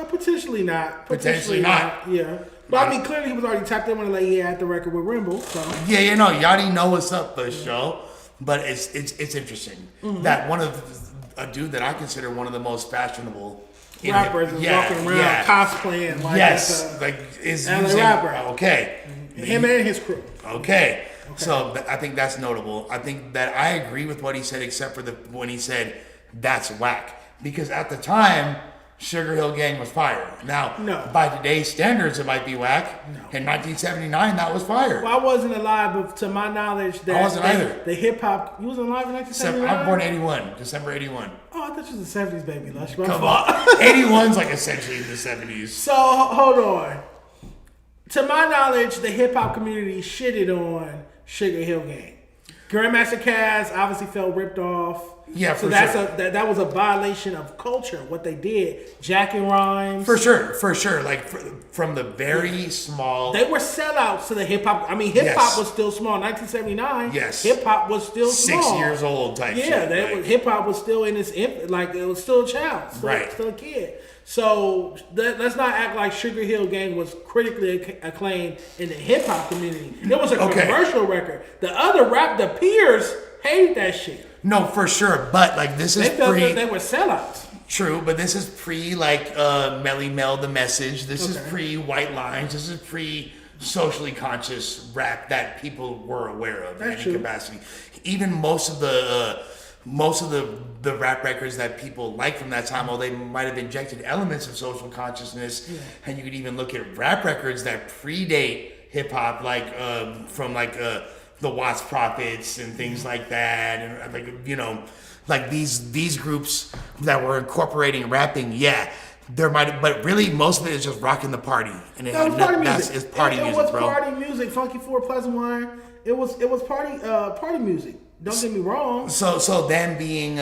Potentially not. Potentially not. Yeah. But I mean, clearly he was already tapped in when he had the record with Rimble. So. Yeah, you know, Yachty know what's up for sure. But it's interesting that one of a dude that I consider one of the most fashionable rappers is walking around cosplaying like is LA using, rapper. Okay, him and his crew. Okay. So I think that's notable. I think that I agree with what he said, except for when he said that's whack, because at the time Sugar Hill Gang was fire. Now, by today's standards, it might be whack. In 1979, that was fire. Well, I wasn't alive, but to my knowledge, I wasn't either. The hip hop, you wasn't alive in 1979? I'm born 81, December 81. Oh, I thought you was the 70s baby, Lush. Come on. 81's like essentially the 70s. So, hold on. To my knowledge, the hip hop community shitted on Sugar Hill Gang. Grandmaster Caz obviously felt ripped off. Yeah, so that was a violation of culture. What they did, jacking rhymes. For sure. Like from the very small, they were sellouts to the hip hop. I mean, hip hop was still small. 1979. Yes, hip hop was still small. 6 years old type. Yeah, hip hop was still in its like it was still a child, still a kid. So let's not act like Sugar Hill Gang was critically acclaimed in the hip hop community. It was a commercial record. The other peers hated that shit. No, for sure. But like this is they felt that they were sellouts. True, but this is pre like Melly Mel the Message. This is pre White Lines. This is pre socially conscious rap that people were aware of in any capacity. Even most of the rap records that people like from that time, they might have injected elements of social consciousness, and you could even look at rap records that predate hip hop, like from like the Watts Prophets and things like that, and like these groups that were incorporating rapping. Yeah, there might, but really most of it is just rocking the party, and That was party music. It's party music, It was bro. party music. Funky Four, Pleasant Wine. It was party music. Don't get me wrong. So them being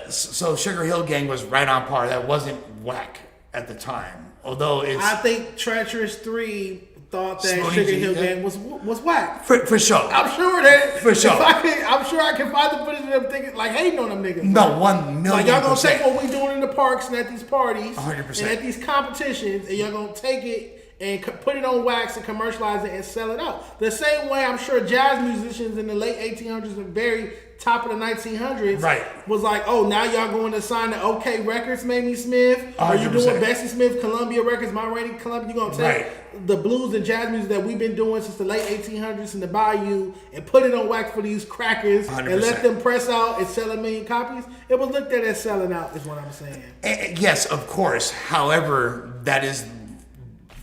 so Sugar Hill Gang was right on par. That wasn't whack at the time. Although I think Treacherous 3 thought that Spoonie Sugar G, Hill yeah. Gang was whack. for sure. I'm sure that For sure. I'm sure I can find the footage of them thinking like hating on them niggas. No, 1 million. Like y'all gonna take percent. what we doing in the parks and at these parties 100%. and at these competitions, and y'all gonna take it and put it on wax and commercialize it and sell it out. The same way I'm sure jazz musicians in the late 1800s and very top of the 1900s Right. was like, oh, now y'all going to sign to OK Records, Mamie Smith? Are you 100%. doing Bessie Smith, Columbia Records, My Rainy Columbia? You gonna take Right. the blues and jazz music that we've been doing since the late 1800s in the Bayou and put it on wax for these crackers 100%. and let them press out and sell 1 million copies? It was looked at as selling out, is what I'm saying. Yes, of course. However, that is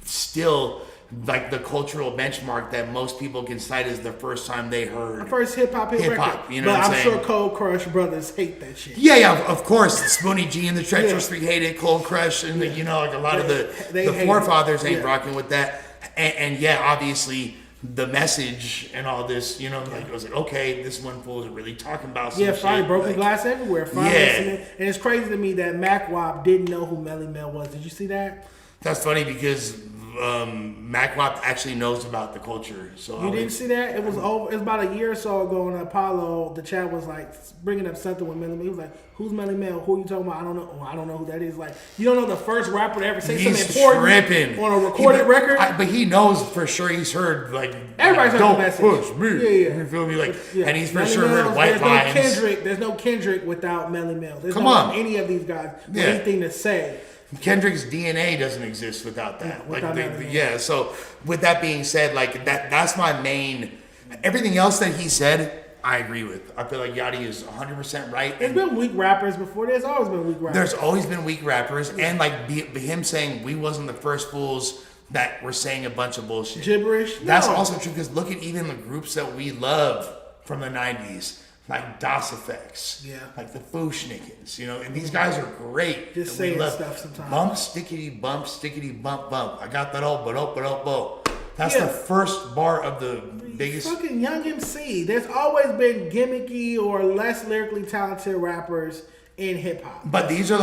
still like the cultural benchmark that most people can cite as the first time they heard. First hip-hop Hip-hop, record. you know but what I'm I'm saying? sure Cold Crush Brothers hate that shit. Yeah, of course. Spoonie G and the Treacherous Yeah. 3 hate it. Cold Crush and the, like a lot of They the hate forefathers it. ain't Yeah. rocking with that. And yeah, obviously the message and all this, like I was like, okay, this one fool is really talking about some Yeah, finally, shit. broken like, glass everywhere. Finally, Yeah. and it's crazy to me that Mac Wop didn't know who Melly Mel was. Did you see that? That's funny because Mac Wop actually knows about the culture. So You didn't see that? It was over. It was about a year or so ago on Apollo. The chat was like bringing up something with Melly Mel. He was like, "Who's Melly Mel? Who are you talking about? I don't know. Oh, I don't know who that is." Like, you don't know the first rapper to ever say He's something important tripping on a recorded record. But he knows for sure. He's heard like Everybody's heard don't the message. push me. Yeah. You feel me? Like, Yeah. and he's for Melly sure Mel, heard white lines. There's no Kendrick without Melly Mel. There's Come no on. any of these guys with Yeah. anything to say. Kendrick's DNA doesn't exist without that. Yeah, without Melly Mel. Yeah. So with that being said, like that's my main. Everything else that he said, I agree with. I feel like Yachty is 100% right. There's been weak rappers before. There's always been weak rappers. There's always been weak rappers, and like him saying we wasn't the first fools that were saying a bunch of bullshit. Gibberish. That's No. also true because look at even the groups that we love from the 90s, like Das Effects, Yeah. like the Fooshnickens, and these guys are great. Just And we saying love stuff sometimes. Bump, stickity, bump, bump. I got that old, bo. That's Yeah. the first bar of the biggest. Fucking Young MC. There's always been gimmicky or less lyrically talented rappers in hip hop. But these are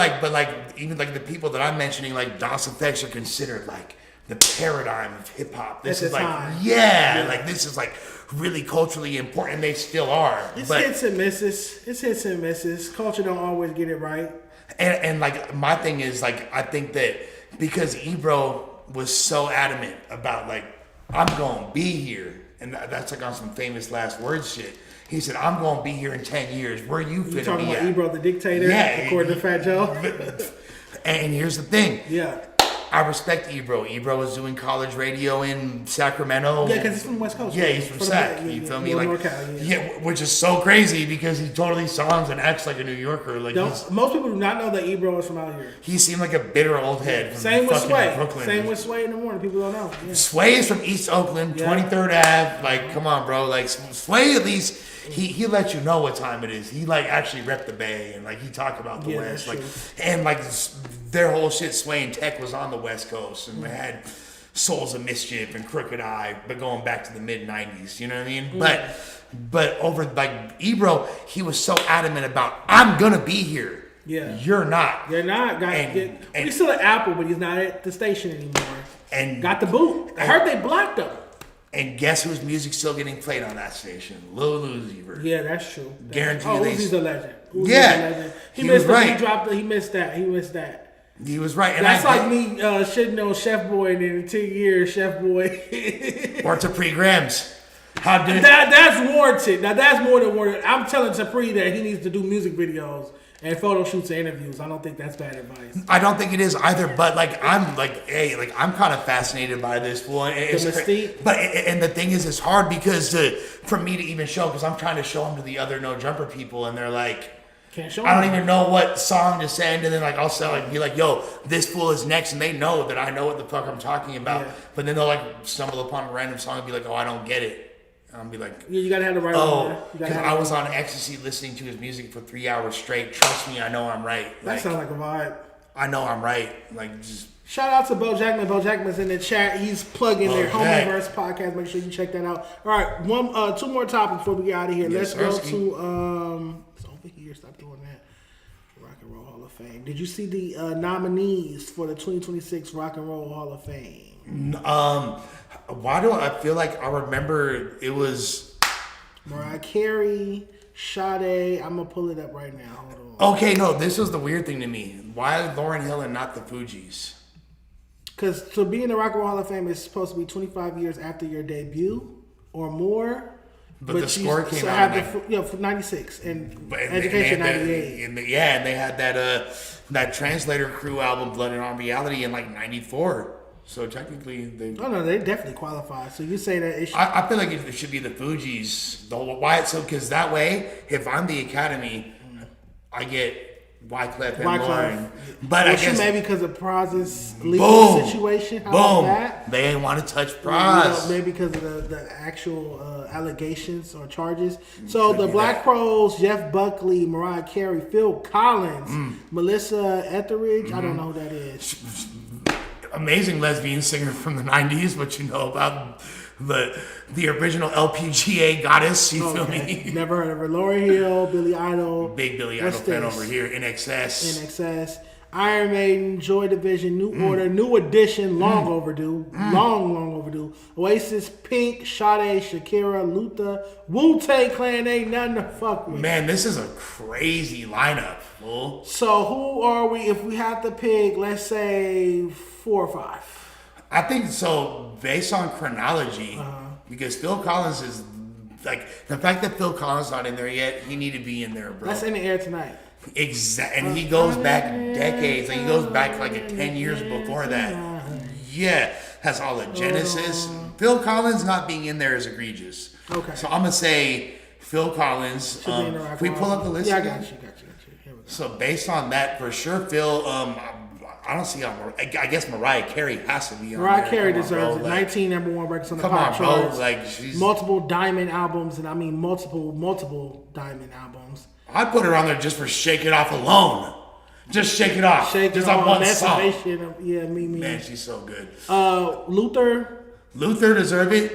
even like the people that I'm mentioning, like Das Effects are considered like the paradigm of hip hop. This At is the like, time. yeah, like this is like really culturally important. And they still are. It's But hits and misses. It's hits and misses. Culture don't always get it right. and like my thing is like I think that because Ebro was so adamant about like I'm gonna be here, and that's like on some famous last words shit. He said, I'm going to be here in 10 years. Where you You finna talking be about at? Ebro the Dictator? Yeah. According to Fat Joe? And here's the thing. Yeah. I respect Ebro. Ebro was doing college radio in Sacramento. Yeah, because he's from West Coast. Yeah, he's from Sac. Yeah, You yeah, feel me? yeah, Like, NorCal, yeah, which is so crazy because he totally sounds and acts like a New Yorker. Like Most people do not know that Ebro is from out here. he seemed like a bitter old head. From Same with fucking Sway. Brooklyn. Same with Sway in the morning. People don't know. Yeah. Sway is from East Oakland, Yeah. 23rd Ave. Like, come on, bro. Like, Sway at least he let you know what time it is. He like actually repped the Bay and like he talked about the Yeah, West. that's Like, true. and like their whole shit, Sway and Tech was on the West Coast and they had Souls of Mischief and Crooked Eye, but going back to the mid '90s. You know what I mean? But over like Ebro, he was so adamant about I'm gonna be here. Yeah. You're not. They're not. He's still at Apple, but he's not at the station anymore. And Got the boot. I heard they blocked him. And guess whose music's still getting played on that station? Lil Uzi Vert. Yeah, that's true. Guarantee Oh, they- Uzi's a legend. Uzi's Yeah. a legend. He He missed was it. right. He dropped it. He missed that. He was right. And That's I like me shitting on Chef Boy, and then in 10 years, Chef Boy. or to pre-grams. How did That's warranted. Now that's more than warranted. I'm telling Tapri that he needs to do music videos and photo shoots and interviews. I don't think that's bad advice. I don't think it is either, but like I'm like, hey, like I'm kind of fascinated by this one. It's mystique? But and the thing is, it's hard because for me to even show, because I'm trying to show them to the other No Jumper people, and they're like, Can't show I don't him. even know what song to send, and then like I'll say like be like, yo, this fool is next, and they know that I know what the fuck I'm talking about, Yeah. but then they'll like stumble upon a random song and be like, oh, I don't get it. And I'll be like, Yeah, you gotta have the right oh, one. You gotta because have I the was right on ecstasy listening to his music for 3 hours straight. Trust me, I know I'm right. one. That sounds like a vibe. I know I'm right. Like, just shout out to Boe Jackman. Boe Jackman's in the chat. He's plugging their Boe Jack. Homieverse podcast. Make sure you check that out. All right, two more topics before we get out of here. Yes, Let's Sirski. go to it's over here. Stop doing that. Rock and Roll Hall of Fame. Did you see the nominees for the 2026 Rock and Roll Hall of Fame? Why do I feel like I remember it was Mariah Carey, Sade. I'm gonna pull it up right now. Hold on. okay? No, this was the weird thing to me. Why Lauryn Hill and not the Fugees? Because to be in the Rock and Roll Hall of Fame is supposed to be 25 years after your debut or more. But the score came out for 96 and and Education they had 98. and they had that Translator Crew album, Blood and Arm Reality, in like 94. So technically, they. Oh no, they definitely qualify. So you say that it should. I feel like it should be the Fugees. Why it's so? Because that way, if I'm the Academy, I get Wyclef and Lauren. But I guess maybe because of Praz's legal situation. How about that? They ain't want to touch Praz. Maybe because of the actual allegations or charges. So the Black Crowes, Jeff Buckley, Mariah Carey, Phil Collins, Melissa Etheridge. I don't know who that is. Amazing lesbian singer from the 90s, but you know about the original LPGA goddess, you feel me? Never heard of her. Lauryn Hill, Billy Idol. Big Billy Idol fan over here. NXS. Iron Maiden, Joy Division, New Order, New Edition, long overdue. Long overdue. Oasis, Pink, Sade, Shakira, Luther, Wu-Tang Clan, ain't nothing to fuck with. Man, this is a crazy lineup, fool. So who are we, if we have to pick, let's say 4 or 5? I think so, based on chronology, because Phil Collins is, like, the fact that Phil Collins not in there yet, he need to be in there, bro. That's in the air tonight. And he goes back decades. Like, he goes back like 10 years before that. Yeah, has all the Genesis. Phil Collins not being in there is egregious. Okay. So I'm gonna say Phil Collins. If we pull up the list, I again? got you. Here we go. So based on that, for sure, Phil. I don't see how. I guess Mariah Carey has to be on Mariah there. Carey Come on, deserves bro. it. 19 number one records on the Come pop on, bro. charts. Like, she's. Multiple diamond albums, and I mean multiple diamond albums. I'd put her on there just for "Shake It Off" alone. Just shake it off. Just on one song. Yeah, me. Man, she's so good. Luther deserve it.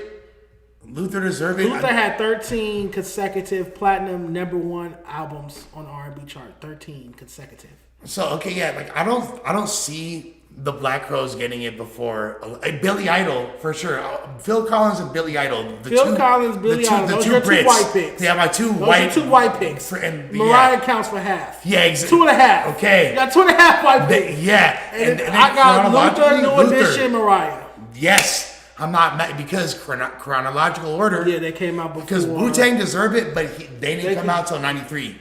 Luther had 13 consecutive platinum number one albums on the R&B chart. 13 consecutive. So okay, yeah, like I don't see the Black Crowes getting it before Billy Idol for sure. Phil Collins and Billy Idol. Billy Idol. Those are two white picks. Yeah, my two white picks. And Mariah counts for half. Yeah, exactly. 2.5. Okay. You got 2.5 white picks. Yeah. And I got Luther, New Edition, Mariah. Yes. I'm not mad because chronological order. Yeah, they came out before. Because Wu-Tang deserved it, but they didn't come out till 93.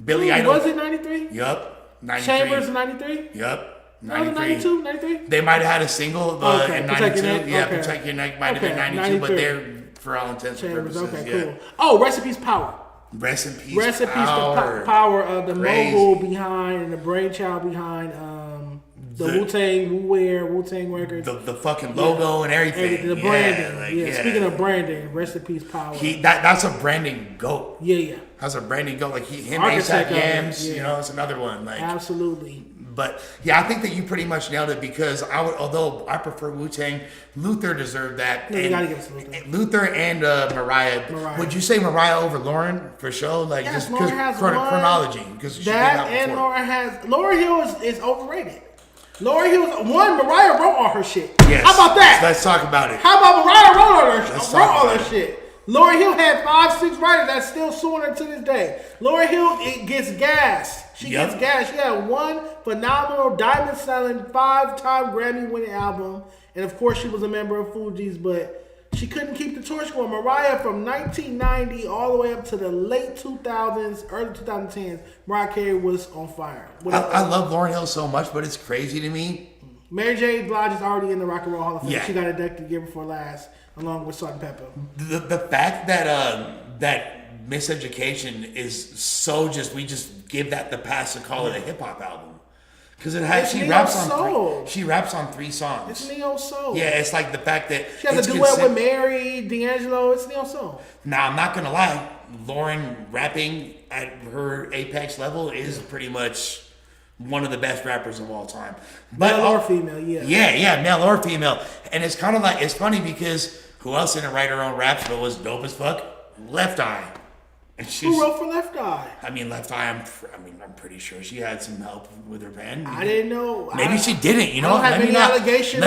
Billy Idol. Was it 93? Yup. 93. Chambers in 93? Yup. 92, 93? They might have had a single in 92. Yeah, okay. Protect Your Neck might have been 92, but they're, for all intents and purposes, cool. Oh, Rest in Peace Power. Rest in Peace Rest in Peace Power. Power of the mogul behind and the brainchild behind the Wu-Tang records. The fucking logo and everything. The branding. Speaking of branding, Rest in Peace Power. That's a branding goat. Yeah. That's a branding goat. Like him, Architect ASAP Yams, it's another one. Like absolutely. But yeah, I think that you pretty much nailed it because although I prefer Wu-Tang, Luther deserved that. No, you gotta give us Luther. Luther and Mariah. Would you say Mariah over Lauren for sure? Like yes, just because chronology. Because that and Lauryn Hill is overrated. Lauryn Hill Mariah wrote all her shit. Yes. How about that? Let's talk about it. How about Mariah wrote all her shit? Lauryn Hill had 5-6 writers that's still suing her to this day. Lauryn Hill gets gas. She gets gas. She had one phenomenal diamond selling 5-time Grammy winning album. And of course she was a member of Fugees, but she couldn't keep the torch going. Mariah from 1990 all the way up to the late 2000s, early 2010s, Mariah Carey was on fire. I love Lauryn Hill so much, but it's crazy to me. Mary J. Blige is already in the Rock and Roll Hall of Fame. Yeah. She got inducted the year before last, along with Salt and Pepper. The fact that Miseducation is so we just give that the pass and call it a hip hop album because she raps on 3 songs. It's neo soul. Yeah, it's like the fact that she has a duet with Mary D'Angelo. It's neo soul. Now I'm not gonna lie, Lauren rapping at her apex level is pretty much one of the best rappers of all time. But male or female, yeah. Yeah, male or female. And it's kind of like, it's funny because who else didn't write her own raps but was dope as fuck? Left Eye. And Who wrote for Left Eye? I mean, Left Eye, I'm pretty sure she had some help with her pen. I didn't know. Maybe she didn't, you know? Let me not misspeak.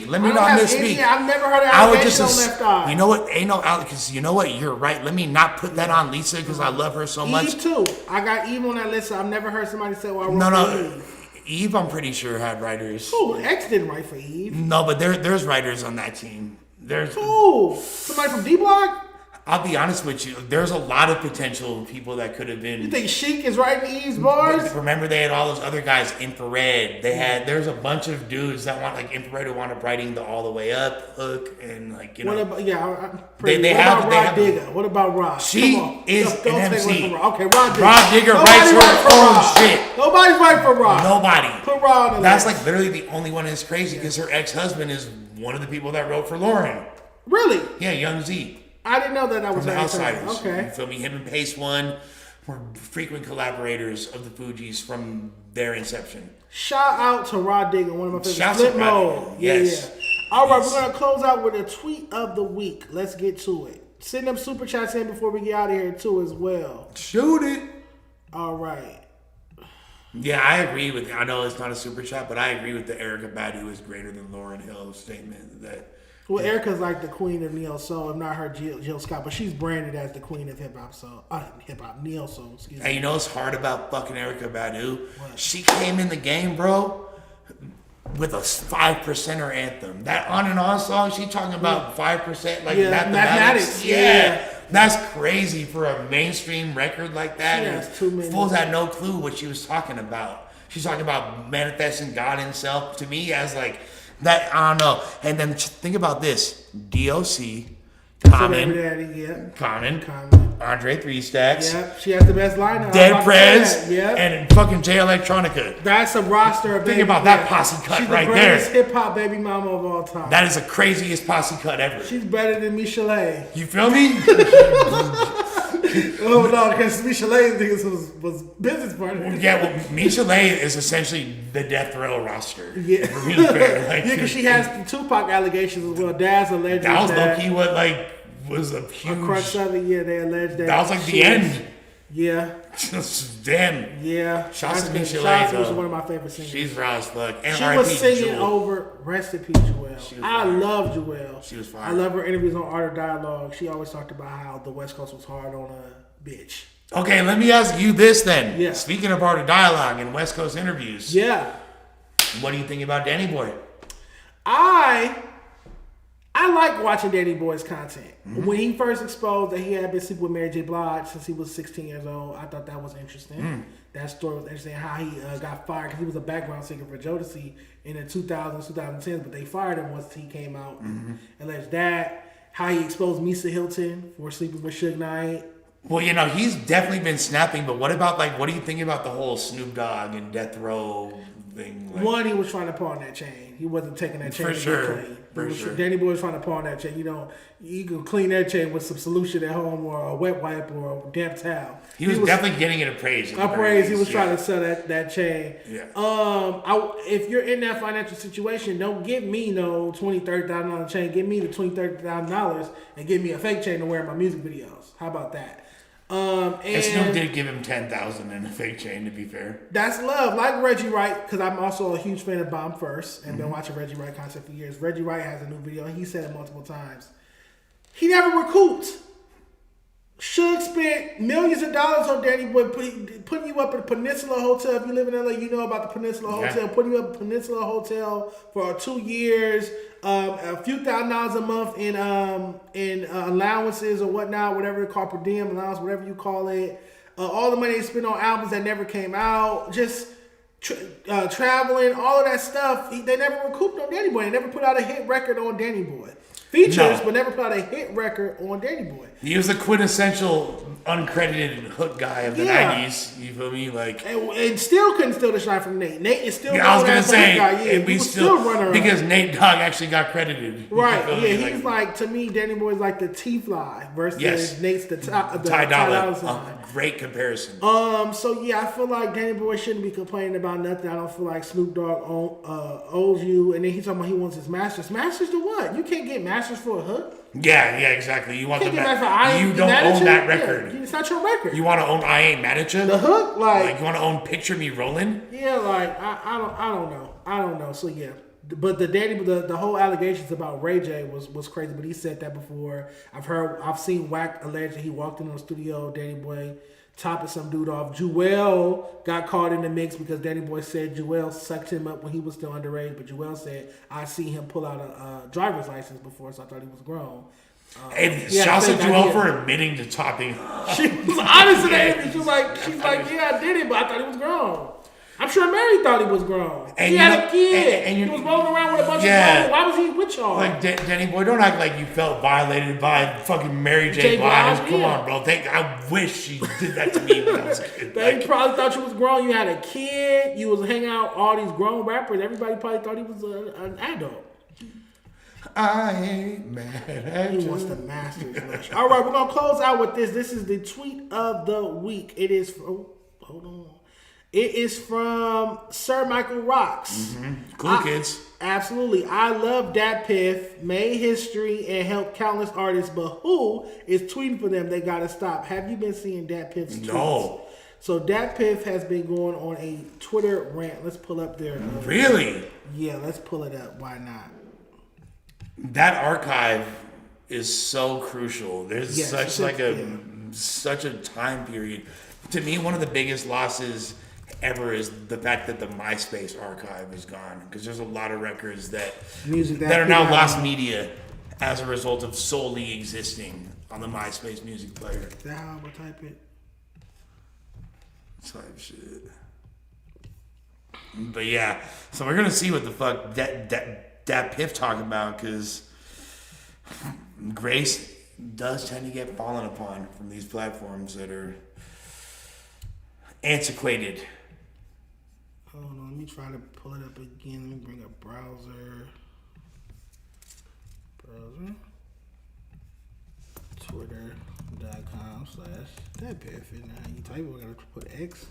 Let me not misspeak. I've never heard an allegation on Left Eye. You know what? Ain't no because you know what? You're right. Let me not put that on Lisa because I love her so much. Eve too. I got Eve on that list. I've never heard somebody say, "Well, I wrote for Eve." Eve, I'm pretty sure had writers. Who? X didn't write for Eve. No, but there's writers on that team. There's who? Somebody from D Block. I'll be honest with you. There's a lot of potential people that could have been. You think Sheik is writing Eve's bars? Remember, they had all those other guys, Infrared. There's a bunch of dudes that want like Infrared who wound up writing the All the Way Up hook and like you know. What about Rod Digger? What about Rod? She is an MC. Okay, Rod Digger. Rod Digger writes her own shit. Nobody's writing for Rod. Nobody. Put Rod on That's like literally the only one that's crazy because her ex-husband is one of the people that wrote for Lauren. Really? Yeah, Young Z. I didn't know that was from the Outsiders. Okay. You feel me? Him and Pace One were frequent collaborators of the Fugees from their inception. Shout out to Rod Digger, one of my favorites. Shout Flip to Mode. Yes. Yeah. All right, we're going to close out with a tweet of the week. Let's get to it. Send them super chats in before we get out of here, too, as well. Shoot it. All right. Yeah, I agree with. I know it's not a super chat, but I agree with the Erica Badu is greater than Lauryn Hill statement that. Well, Erica's like the queen of neo soul, if not her Jill Scott, but she's branded as the queen of hip hop soul, neo soul. Excuse me. Hey, you know what's hard about fucking Erica Badu? What? She came in the game, bro, with a 5%er anthem. That On and On song, she talking about 5%, like mathematics. Yeah. That's crazy for a mainstream record like that. She has too many. Fools had no clue what she was talking about. She's talking about manifesting God himself to me as like that. I don't know. And then think about this: DOC, Common, Andre 3 Stacks. Yep, she has the best lineup. Dead Prez, and fucking J Electronica. That's a roster of. Think about that posse cut right there. She's the greatest hip hop baby mama of all time. That is the craziest posse cut ever. She's better than Michelet. You feel me? Oh no, because Michelet was business partner. Yeah, well, Michelet is essentially the Death Row roster. Yeah, because she has the Tupac allegations as well. Dad's alleged that was low key what was a huge. Crunch of it, yeah, they alleged that. That was like the end. Yeah. Damn. Yeah. Shouts to Michelet, was one of my favorite singers. She's raw as fuck. And she was singing over Rest in Peace, Joelle. I love Joelle. She was fire. I love her interviews on Art of Dialogue. She always talked about how the West Coast was hard on a bitch. Okay, let me ask you this then. Yeah. Speaking of Art of Dialogue and West Coast interviews. Yeah. What do you think about Danny Boy? I like watching Danny Boy's content. Mm-hmm. When he first exposed that he had been sleeping with Mary J. Blige since he was 16 years old, I thought that was interesting. That story was interesting, how he got fired because he was a background singer for Jodeci in the 2000s, 2010s, but they fired him once he came out and alleged that. How he exposed Misa Hilton for sleeping with Suge Knight. Well, he's definitely been snapping, but what about, what do you think about the whole Snoop Dogg and Death Row thing? One, he was trying to pawn that chain. He wasn't taking that chain for to sure. clean. For sure. Danny Boy was trying to pawn that chain. You can clean that chain with some solution at home or a wet wipe or a damp towel. He was definitely getting it appraised. He was trying to sell that chain. Yeah. If you're in that financial situation, don't give me no $20,000, $30,000 chain. Give me the $20,000, $30,000 and give me a fake chain to wear in my music videos. How about that? And Snoop did give him $10,000 in a fake chain, to be fair. That's love. Like Reggie Wright, because I'm also a huge fan of Bomb First and been watching Reggie Wright content for years. Reggie Wright has a new video. He said it multiple times. He never recouped. Suge spent millions of dollars on Danny Boy, putting you up at a Peninsula Hotel. If you live in LA, you know about the Peninsula Hotel. Putting you up at a Peninsula Hotel for 2 years, a few $1,000s a month in allowances or whatnot, whatever you call per diem allowance, whatever you call it. All the money they spent on albums that never came out, just traveling, all of that stuff. They never recouped on Danny Boy. They never put out a hit record on Danny Boy. features, but never put out a hit record on Danny Boy. He was the quintessential uncredited hook guy of the 90s. You feel me? Like, and still couldn't steal the shine from Nate. Nate is still. I was gonna say, he was still running because Nate Dogg actually got credited. Right? Yeah, he's like, to me, Danny Boy's like the T-Fly versus Nate's the Ty Dolla $ign. Great comparison. So yeah, I feel like Danny Boy shouldn't be complaining about nothing. I don't feel like Snoop Dogg owes you. And then he's talking about he wants his masters. Masters to what? You can't get masters for a hook. Yeah, exactly. You want the you don't own that record. Yeah, it's not your record. You want to own I Ain't Mad at You? The hook, like you want to own Picture Me Rolling? Yeah, like I don't know. So yeah. But the whole allegations about Ray J was crazy. But he said that before. I've seen Wack allege that he walked into the studio, Danny Boy topping some dude off. Jewel got caught in the mix because Danny Boy said Jewel sucked him up when he was still underage. But Jewel said, I see him pull out a driver's license before, so I thought he was grown. And shouts to Jewel for admitting to topping. She was honest in that interview. She's like, yeah, I did it, but I thought he was grown. I'm sure Mary thought he was grown. And he had a kid. And he was rolling around with a bunch of girls. Why was he with y'all? Like, Danny Boy, don't act like you felt violated by fucking Mary J. Blige. Come on, bro. I wish she did that to me when I was a kid. They probably thought you was grown. You had a kid. You was hanging out with all these grown rappers. Everybody probably thought he was an adult. I ain't mad at you. He wants the masters. All right, we're going to close out with this. This is the tweet of the week. It is from... hold on. It is from Sir Michael Rocks. Mm-hmm. Cool kids. Absolutely. I love Dat Piff, made history, and helped countless artists, but who is tweeting for them? They got to stop. Have you been seeing Dat Piff's tweets? No. So Dat Piff has been going on a Twitter rant. Let's pull up their... Really? Yeah, let's pull it up. Why not? That archive is so crucial. There's such a time period. To me, one of the biggest losses ever is the fact that the MySpace archive is gone, because there's a lot of records that are now lost media as a result of solely existing on the MySpace music player. Is that how I'm gonna type it? Type shit. But yeah, so we're gonna see what the fuck that Piff talking about, because grace does tend to get fallen upon from these platforms that are antiquated. Hold on, let me try to pull it up again. Let me bring up browser. Twitter.com/thatpiff. And you type it, we're going to put X.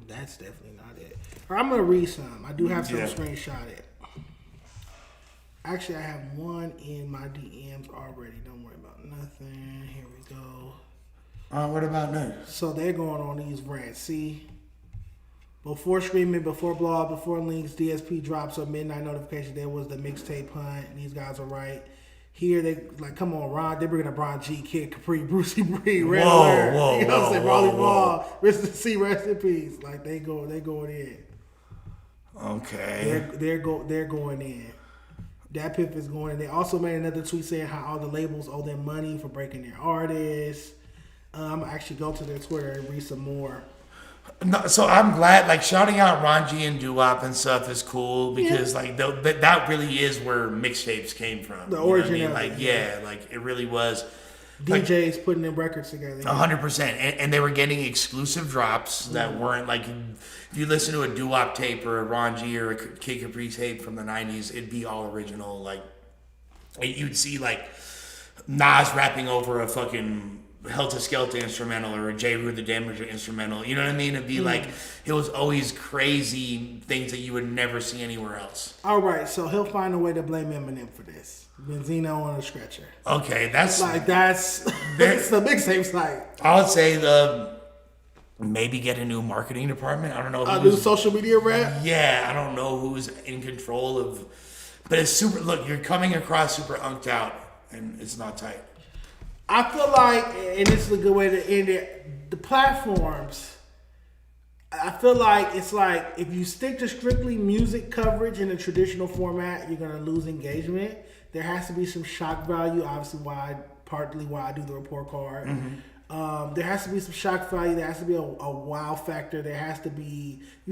That's definitely not it. All right, I'm going to read some. I do have some screenshotted. Actually, I have one in my DMs already. Don't worry about nothing. Here we go. What about that? So they're going on these rants. See? Before streaming, before blog, before links, DSP drops a midnight notification. There was the mixtape hunt. These guys are right. Here they like, come on, Ron. They're bringing up Ron G, Kid Capri, Brucey Bree, Red Alert. You know what I'm saying? Raleigh Ball, rest in peace. Like they going in. Okay. They're going in. Dat Piff is going in. They also made another tweet saying how all the labels owe them money for breaking their artists. I'm gonna actually go to their Twitter and read some more. No, so I'm glad, like, shouting out Ron G and Doo-Wop and stuff is cool, because like that really is where mixtapes came from. The origin of it. Like it really was. DJs putting them records together. 100%, and they were getting exclusive drops that weren't like, if you listen to a Doo-Wop tape or a Ron G or a Kid Capri tape from the 90s, it'd be all original. Like you'd see like Nas rapping over a fucking Helter Skelter instrumental or a J. Rue the Damager instrumental. You know what I mean? It'd be like, it was always crazy things that you would never see anywhere else. All right, so he'll find a way to blame Eminem for this. Benzino on a stretcher. Okay, that's the mixtape site. I would say maybe get a new marketing department. I don't know. A new social media rep? Yeah, I don't know who's in control of, but it's super, look, you're coming across super unked out and it's not tight. I feel like, and this is a good way to end it, the platforms, I feel like it's like if you stick to strictly music coverage in a traditional format, you're going to lose engagement. There has to be some shock value, obviously partly why I do the report card. Mm-hmm. There has to be some shock value. There has to be a wow factor. You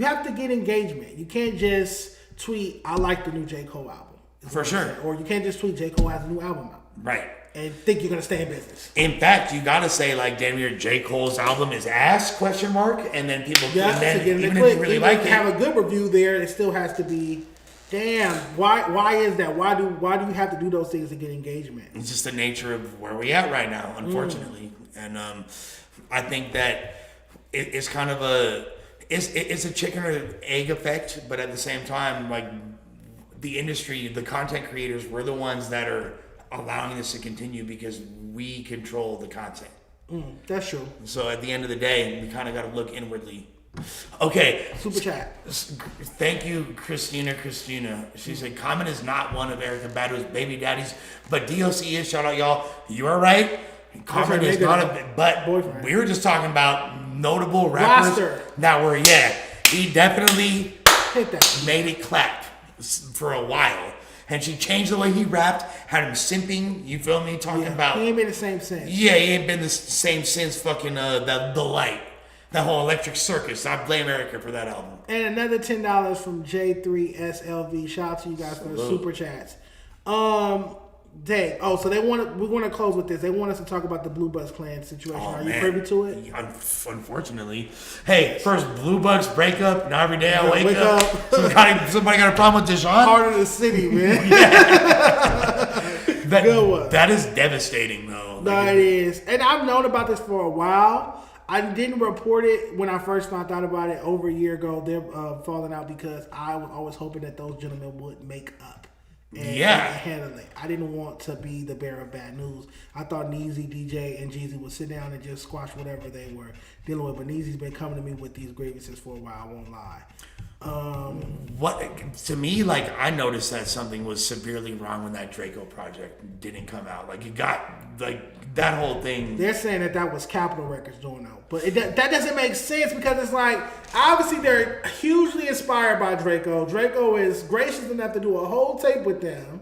have to get engagement. You can't just tweet, I like the new J. Cole album. For sure. Or you can't just tweet J. Cole has a new album out. Right. And think you're gonna stay in business. In fact, you gotta say like, damn near J. Cole's album is ass ? And then people, Yeah, and then, to get in even the if click, you really even like if you it, have a good review there, it still has to be. Damn, why is that? Why do you have to do those things to get engagement? it's just the nature of where we at right now, unfortunately. And I think that it's kind of it's a chicken or egg effect, but at the same time, like the industry, the content creators, we're the ones that are allowing this to continue because we control the content. That's true. So at the end of the day, we kind of got to look inwardly. Okay. Super chat. Thank you, Christina. She said, Common is not one of Erykah Badu's baby daddies, but DOC is. Shout out, y'all. You are right. Common is not a, but boyfriend. We were just talking about notable rappers Roster. that were, he definitely Hit that. made it clap for a while. And she changed the way he rapped, had him simping, you feel me, talking about... He ain't been the same since. Yeah, he ain't been the same since fucking the light. That whole Electric Circus. I blame Erykah for that album. And another $10 from J3SLV. Shout out to you guys for the super chats. So we're going to close with this. They want us to talk about the Blue Bucks Clan situation. Are you privy to it? Unfortunately. Hey, first Blue Bucks breakup. Now every day I wake up. Somebody got a problem with Dejon? Heart of the city, man. Good one. That is devastating, though. No, it is. And I've known about this for a while. I didn't report it when I first found out about it over a year ago. They're falling out because I was always hoping that those gentlemen would make up. And handle it. I didn't want to be the bearer of bad news. I thought Neezy, DJ, and Jeezy would sit down and just squash whatever they were dealing with. But Neezy's been coming to me with these grievances for a while. I won't lie. What to me, like I noticed that something was severely wrong when that Draco project didn't come out. Like it got like that whole thing. They're saying that was Capitol Records doing that, but that doesn't make sense because it's like obviously they're hugely inspired by Draco. Draco is gracious enough to do a whole tape with them.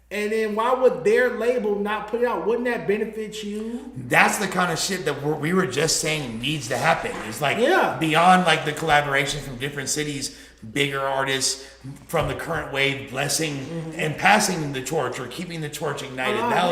And then why would their label not put it out? Wouldn't that benefit you? That's the kind of shit that we were just saying needs to happen. It's like beyond like the collaboration from different cities, bigger artists from the current wave blessing and passing the torch or keeping the torch ignited. That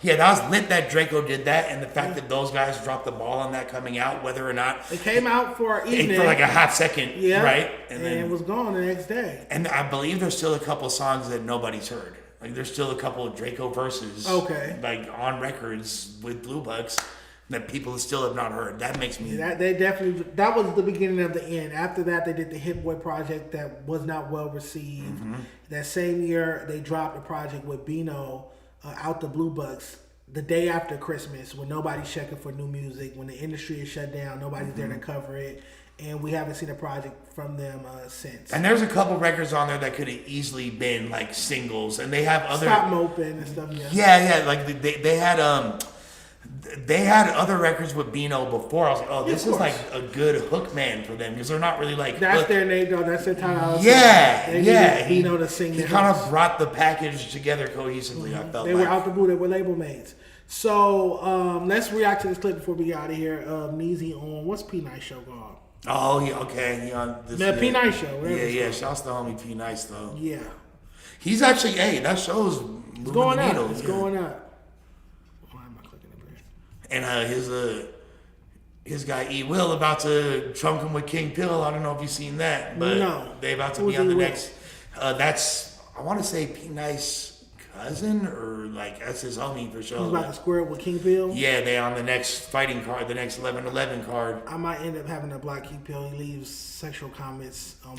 was lit that Draco did that, and the fact that those guys dropped the ball on that coming out, whether or not it came out for evening for like a half second, right? And then it was gone the next day. And I believe there's still a couple songs that nobody's heard. Like there's still a couple of Draco verses, like on records with Blue Bucks that people still have not heard. That makes me. That was the beginning of the end. After that, they did the Hit Boy project that was not well received. That same year, they dropped a project with Bino out the Blue Bucks the day after Christmas, when nobody's checking for new music, when the industry is shut down, nobody's there to cover it. And we haven't seen a project from them since. And there's a couple records on there that could have easily been like singles, and they have other Stop Moping and stuff. Like they had other records with Bino before. I was like, this is like a good hook man for them because they're not really like that's their name though. That's their title. Bino to sing. He kind of brought the package together cohesively. I felt they were out the blue. They were label mates. So let's react to this clip before we get out of here. Neezy on what's P Nice show called? Oh, okay. He on this P Nice show. Yeah. Shouts to homie P Nice though. Yeah. He's actually that show's moving going the needle. Up. It's going up. Why am I clicking And his guy E Will about to trunk him with King Pill. I don't know if you've seen that, but they about to be on the next. That's I want to say P Nice cousin or like that's his homie for sure. He's about to square up with King Pill. Yeah, they on the next fighting card, the next 11-11 card. I might end up having a block King Pill. He leaves sexual comments on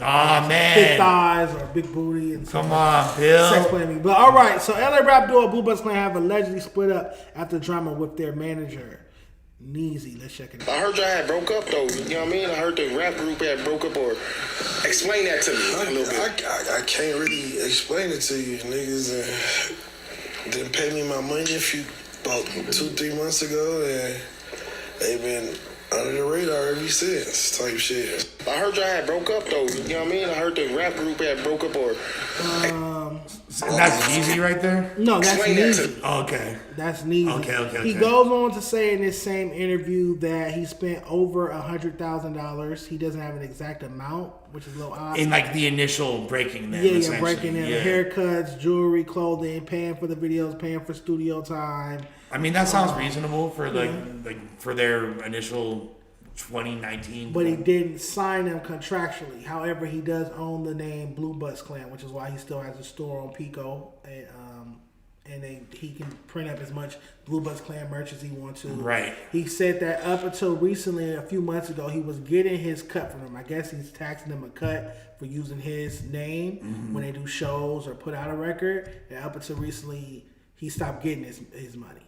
man, big thighs or big booty and come on, Pill. Sex playing me. But all right, so LA rap duo Blue Bucks Clan have allegedly split up after drama with their manager. Neezy, let's check it out. I heard y'all had broke up though. You know what I mean? I heard the rap group had broke up. Or explain that to me a little bit. I can't really explain it to you. Niggas didn't pay me my money about 2-3 months ago, and they've been under the radar ever since type shit. I heard y'all had broke up though. You know what I mean? I heard the rap group had broke up or. That's Jeezy right there? No, that's Neezy. Oh, okay. That's Neezy. Okay. He goes on to say in this same interview that he spent over $100,000. He doesn't have an exact amount, which is a little odd. In like the initial breaking them. Yeah, breaking in. Haircuts, jewelry, clothing, paying for the videos, paying for studio time. I mean, that sounds reasonable for like for their initial 2019. But he didn't sign them contractually. However, he does own the name Blue Butts Clan, which is why he still has a store on Pico, and he can print up as much Blue Butts Clan merch as he wants to. Right. He said that up until recently, a few months ago, he was getting his cut from them. I guess he's taxing them a cut for using his name when they do shows or put out a record. And up until recently, he stopped getting his money.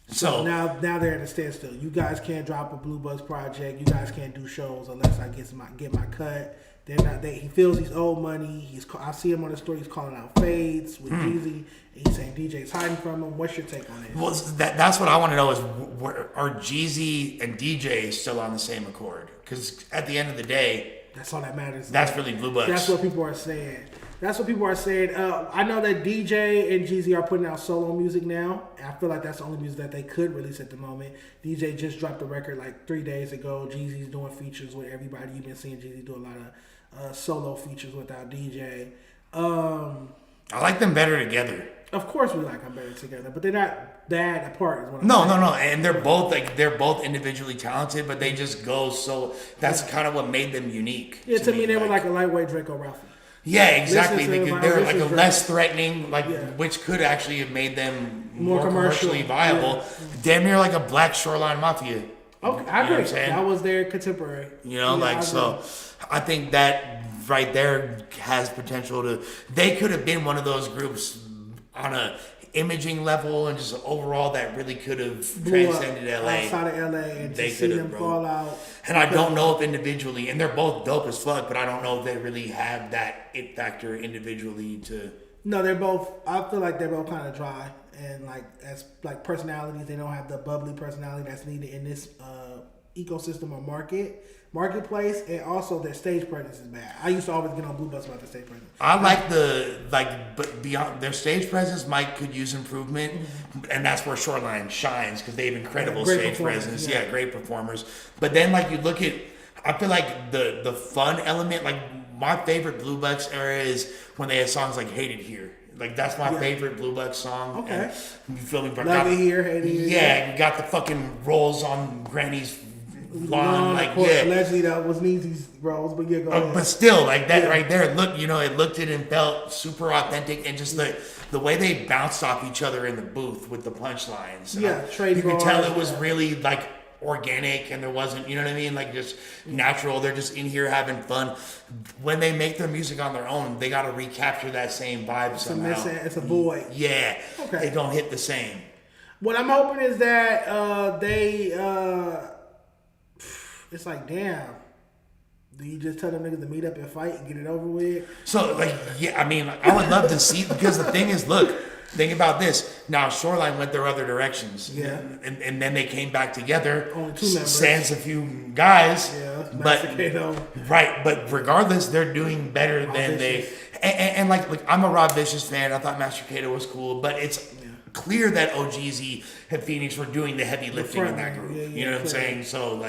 So now they're at a standstill. You guys can't drop a Blue Buzz project. You guys can't do shows unless I get my cut. They're not. He feels he's owed money. I see him on the story. He's calling out fades with Jeezy. And he's saying DJ's hiding from him. What's your take on it? Well, that's what I want to know is are Jeezy and DJ still on the same accord? Because at the end of the day, that's all that matters. That's really Blue Buzz. That's what people are saying. I know that DJ and Jeezy are putting out solo music now. I feel like that's the only music that they could release at the moment. DJ just dropped a record like 3 days ago. Jeezy's doing features with everybody. You've been seeing Jeezy do a lot of solo features without DJ. I like them better together. Of course we like them better together, but they're not bad apart. Is what No. And they're both individually talented, but they just go so. That's kind of what made them unique. Yeah, to me they were like a lightweight Draco Ralfy. Yeah, exactly. They're like a less threatening, which could actually have made them more commercially viable. Yeah. Damn near like a Black Shoreline Mafia. Okay, I agree. That was their contemporary. I think that right there has potential to. They could have been one of those groups on a imaging level and just overall that really could have transcended LA. Outside of LA, and to see them fall out. And I don't know if individually, and they're both dope as fuck, but I don't know if they really have that it factor individually to. No, they're both. I feel like they're both kind of dry and as personalities, they don't have the bubbly personality that's needed in this ecosystem or marketplace, and also their stage presence is bad. I used to always get on Blue Bus about their stage presence. I like but beyond their stage presence, Mike could use improvement, and that's where Shoreline shines because they have incredible stage presence. Yeah, great performers. But then you look at, I feel like the fun element, my favorite Blue Bucks era is when they had songs like "Hated Here." That's my favorite Blue Bucks song. Okay. And, you feel me? Love It Here, Hate It Here. Yeah, you got the fucking rolls on Granny's lawn. Allegedly that was Neezy's rolls, but go ahead. But still, right there, it looked it and felt super authentic, and just the way they bounced off each other in the booth with the punchlines. You could tell it was really organic, and there wasn't, you know what I mean, just natural. They're just in here having fun. When they make their music on their own, they got to recapture that same vibe somehow. It's a void. Yeah, they don't hit the same. What I'm hoping is that it's damn. Do you just tell them niggas to meet up and fight and get it over with? So I would love to see, because the thing is, think about this. Now, Shoreline went their other directions. Yeah. And then they came back together. Only 2 members. Sans a few guys. Yeah. But regardless, they're doing better than they. And I'm a Rob Vicious fan. I thought Master Kato was cool. But it's clear that OGZ and Phoenix were doing the heavy lifting in that group. You know what I'm saying? So,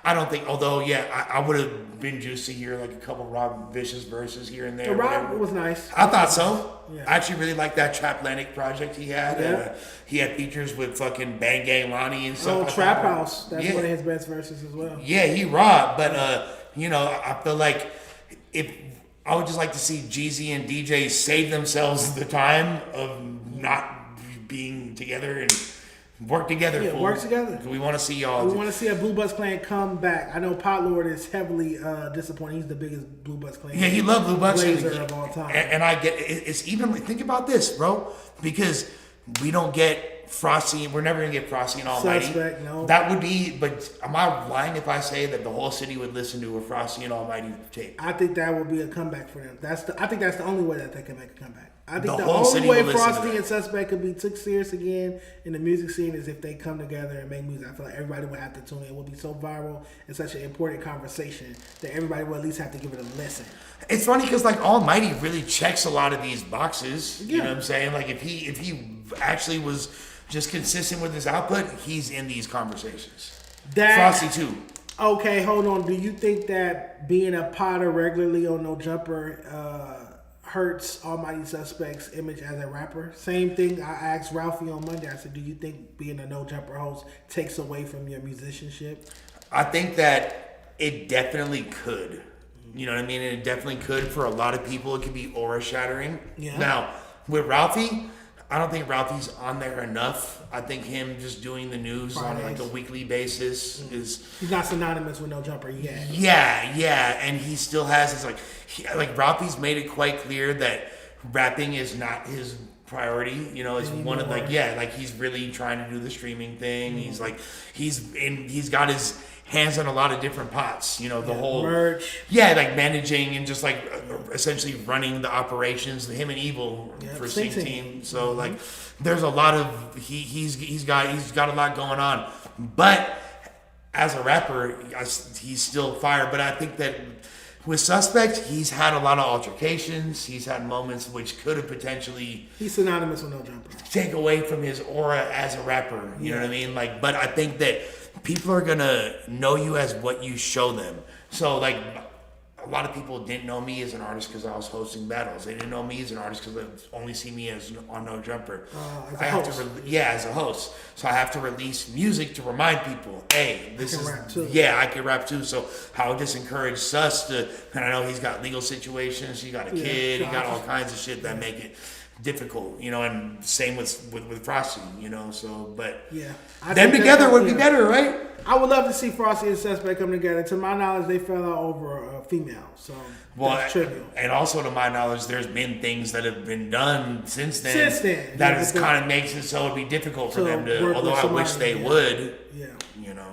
I don't think, although, I would have been juiced to hear a couple Rob Vicious verses here and there. Rob was nice. I thought so. Yeah. I actually really liked that Traplantic project he had. Yeah. He had features with fucking Bang Gang Lonnie and stuff. Oh, Trap House. That's one of his best verses as well. Yeah, he robbed. But, I feel like I would just like to see Jeezy and DJ save themselves the time of not being together and work together. Yeah, work together. We want to see y'all. We want to see a Blue Bus Clan come back. I know Pot Lord is heavily disappointed. He's the biggest Blue Bus Clan. Yeah, he loved Blue Bus of all time. And I get it's even. Think about this, bro, because we don't get Frosty. We're never gonna get Frosty and Almighty. Suspect, no. That would be. But am I lying if I say that the whole city would listen to a Frosty and Almighty tape? I think that would be a comeback for them. I think that's the only way that they can make a comeback. I think the the whole only city way will listen to Frosty that. and Suspect could be took serious again in the music scene is if they come together and make music. I feel like everybody would have to tune in. It would be so viral and such an important conversation that everybody would at least have to give it a listen. It's funny because like Almighty really checks a lot of these boxes. You Yeah. know what I'm saying? Like if he actually was just consistent with his output, he's in these conversations. Frosty too. Okay, hold on. Do you think that being a potter regularly on No Jumper hurts Almighty Suspect's image as a rapper? Same thing I asked Ralfy on Monday. I said, do you think being a No Jumper host takes away from your musicianship? I think that it definitely could. You know what I mean? And it definitely could for a lot of people. It could be aura shattering. Yeah. Now, with Ralfy, I don't think Ralphie's on there enough. I think him just doing the news on like a weekly basis is... He's not synonymous with No Jumper yet. Yeah. And he still has his like Ralphie's made it quite clear that rapping is not his priority. You know, it's one of he's really trying to do the streaming thing. He's like, he's got his hands on a lot of different pots, you know, the whole merch. Yeah, like managing and just like essentially running the operations, him and Evil for Sync Team. So like there's a lot of he's got a lot going on. But as a rapper, he's still fire. But I think that with Suspect, he's had a lot of altercations. He's had moments which could have potentially he's synonymous with No Jumper. Take away from his aura as a rapper. You know what I mean? Like, but I think that people are gonna know you as what you show them. So like a lot of people didn't know me as an artist because I was hosting battles. They didn't know me as an artist because they only see me as on No Jumper. As a host. So I have to release music to remind people, hey, this is rap too. Yeah, I can rap too. So I would just encourage Sus to, and I know he's got legal situations, he got a kid, he got all kinds of shit that make it difficult, you know, and same with Frosty, you know, so, but them together would be better, right? I would love to see Frosty and Suspect come together. To my knowledge, they fell out over a female, so that's trivial. And also to my knowledge, there's been things that have been done since then that is kind of makes it so it'd be difficult for them to, although I wish they would, you know.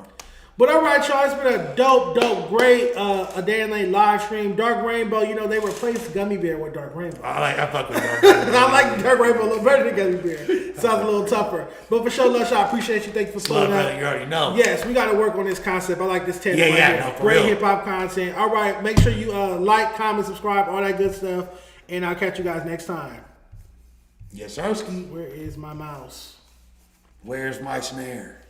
But all right, y'all, it's been a dope, great A Day in Lane live stream. Dark Rainbow, you know, they replaced Gummy Bear with Dark Rainbow. I fuck with Dark Rainbow. I like Dark Rainbow a little better than Gummy Bear. Sounds a little tougher. But for sure, Lush, I appreciate you. Thank you for pulling up. You already know. Yes, we got to work on this concept. I like this tandem for great real. hip-hop content. All right, make sure you like, comment, subscribe, all that good stuff. And I'll catch you guys next time. Yes, Sirski. Where is my mouse? Where's my snare?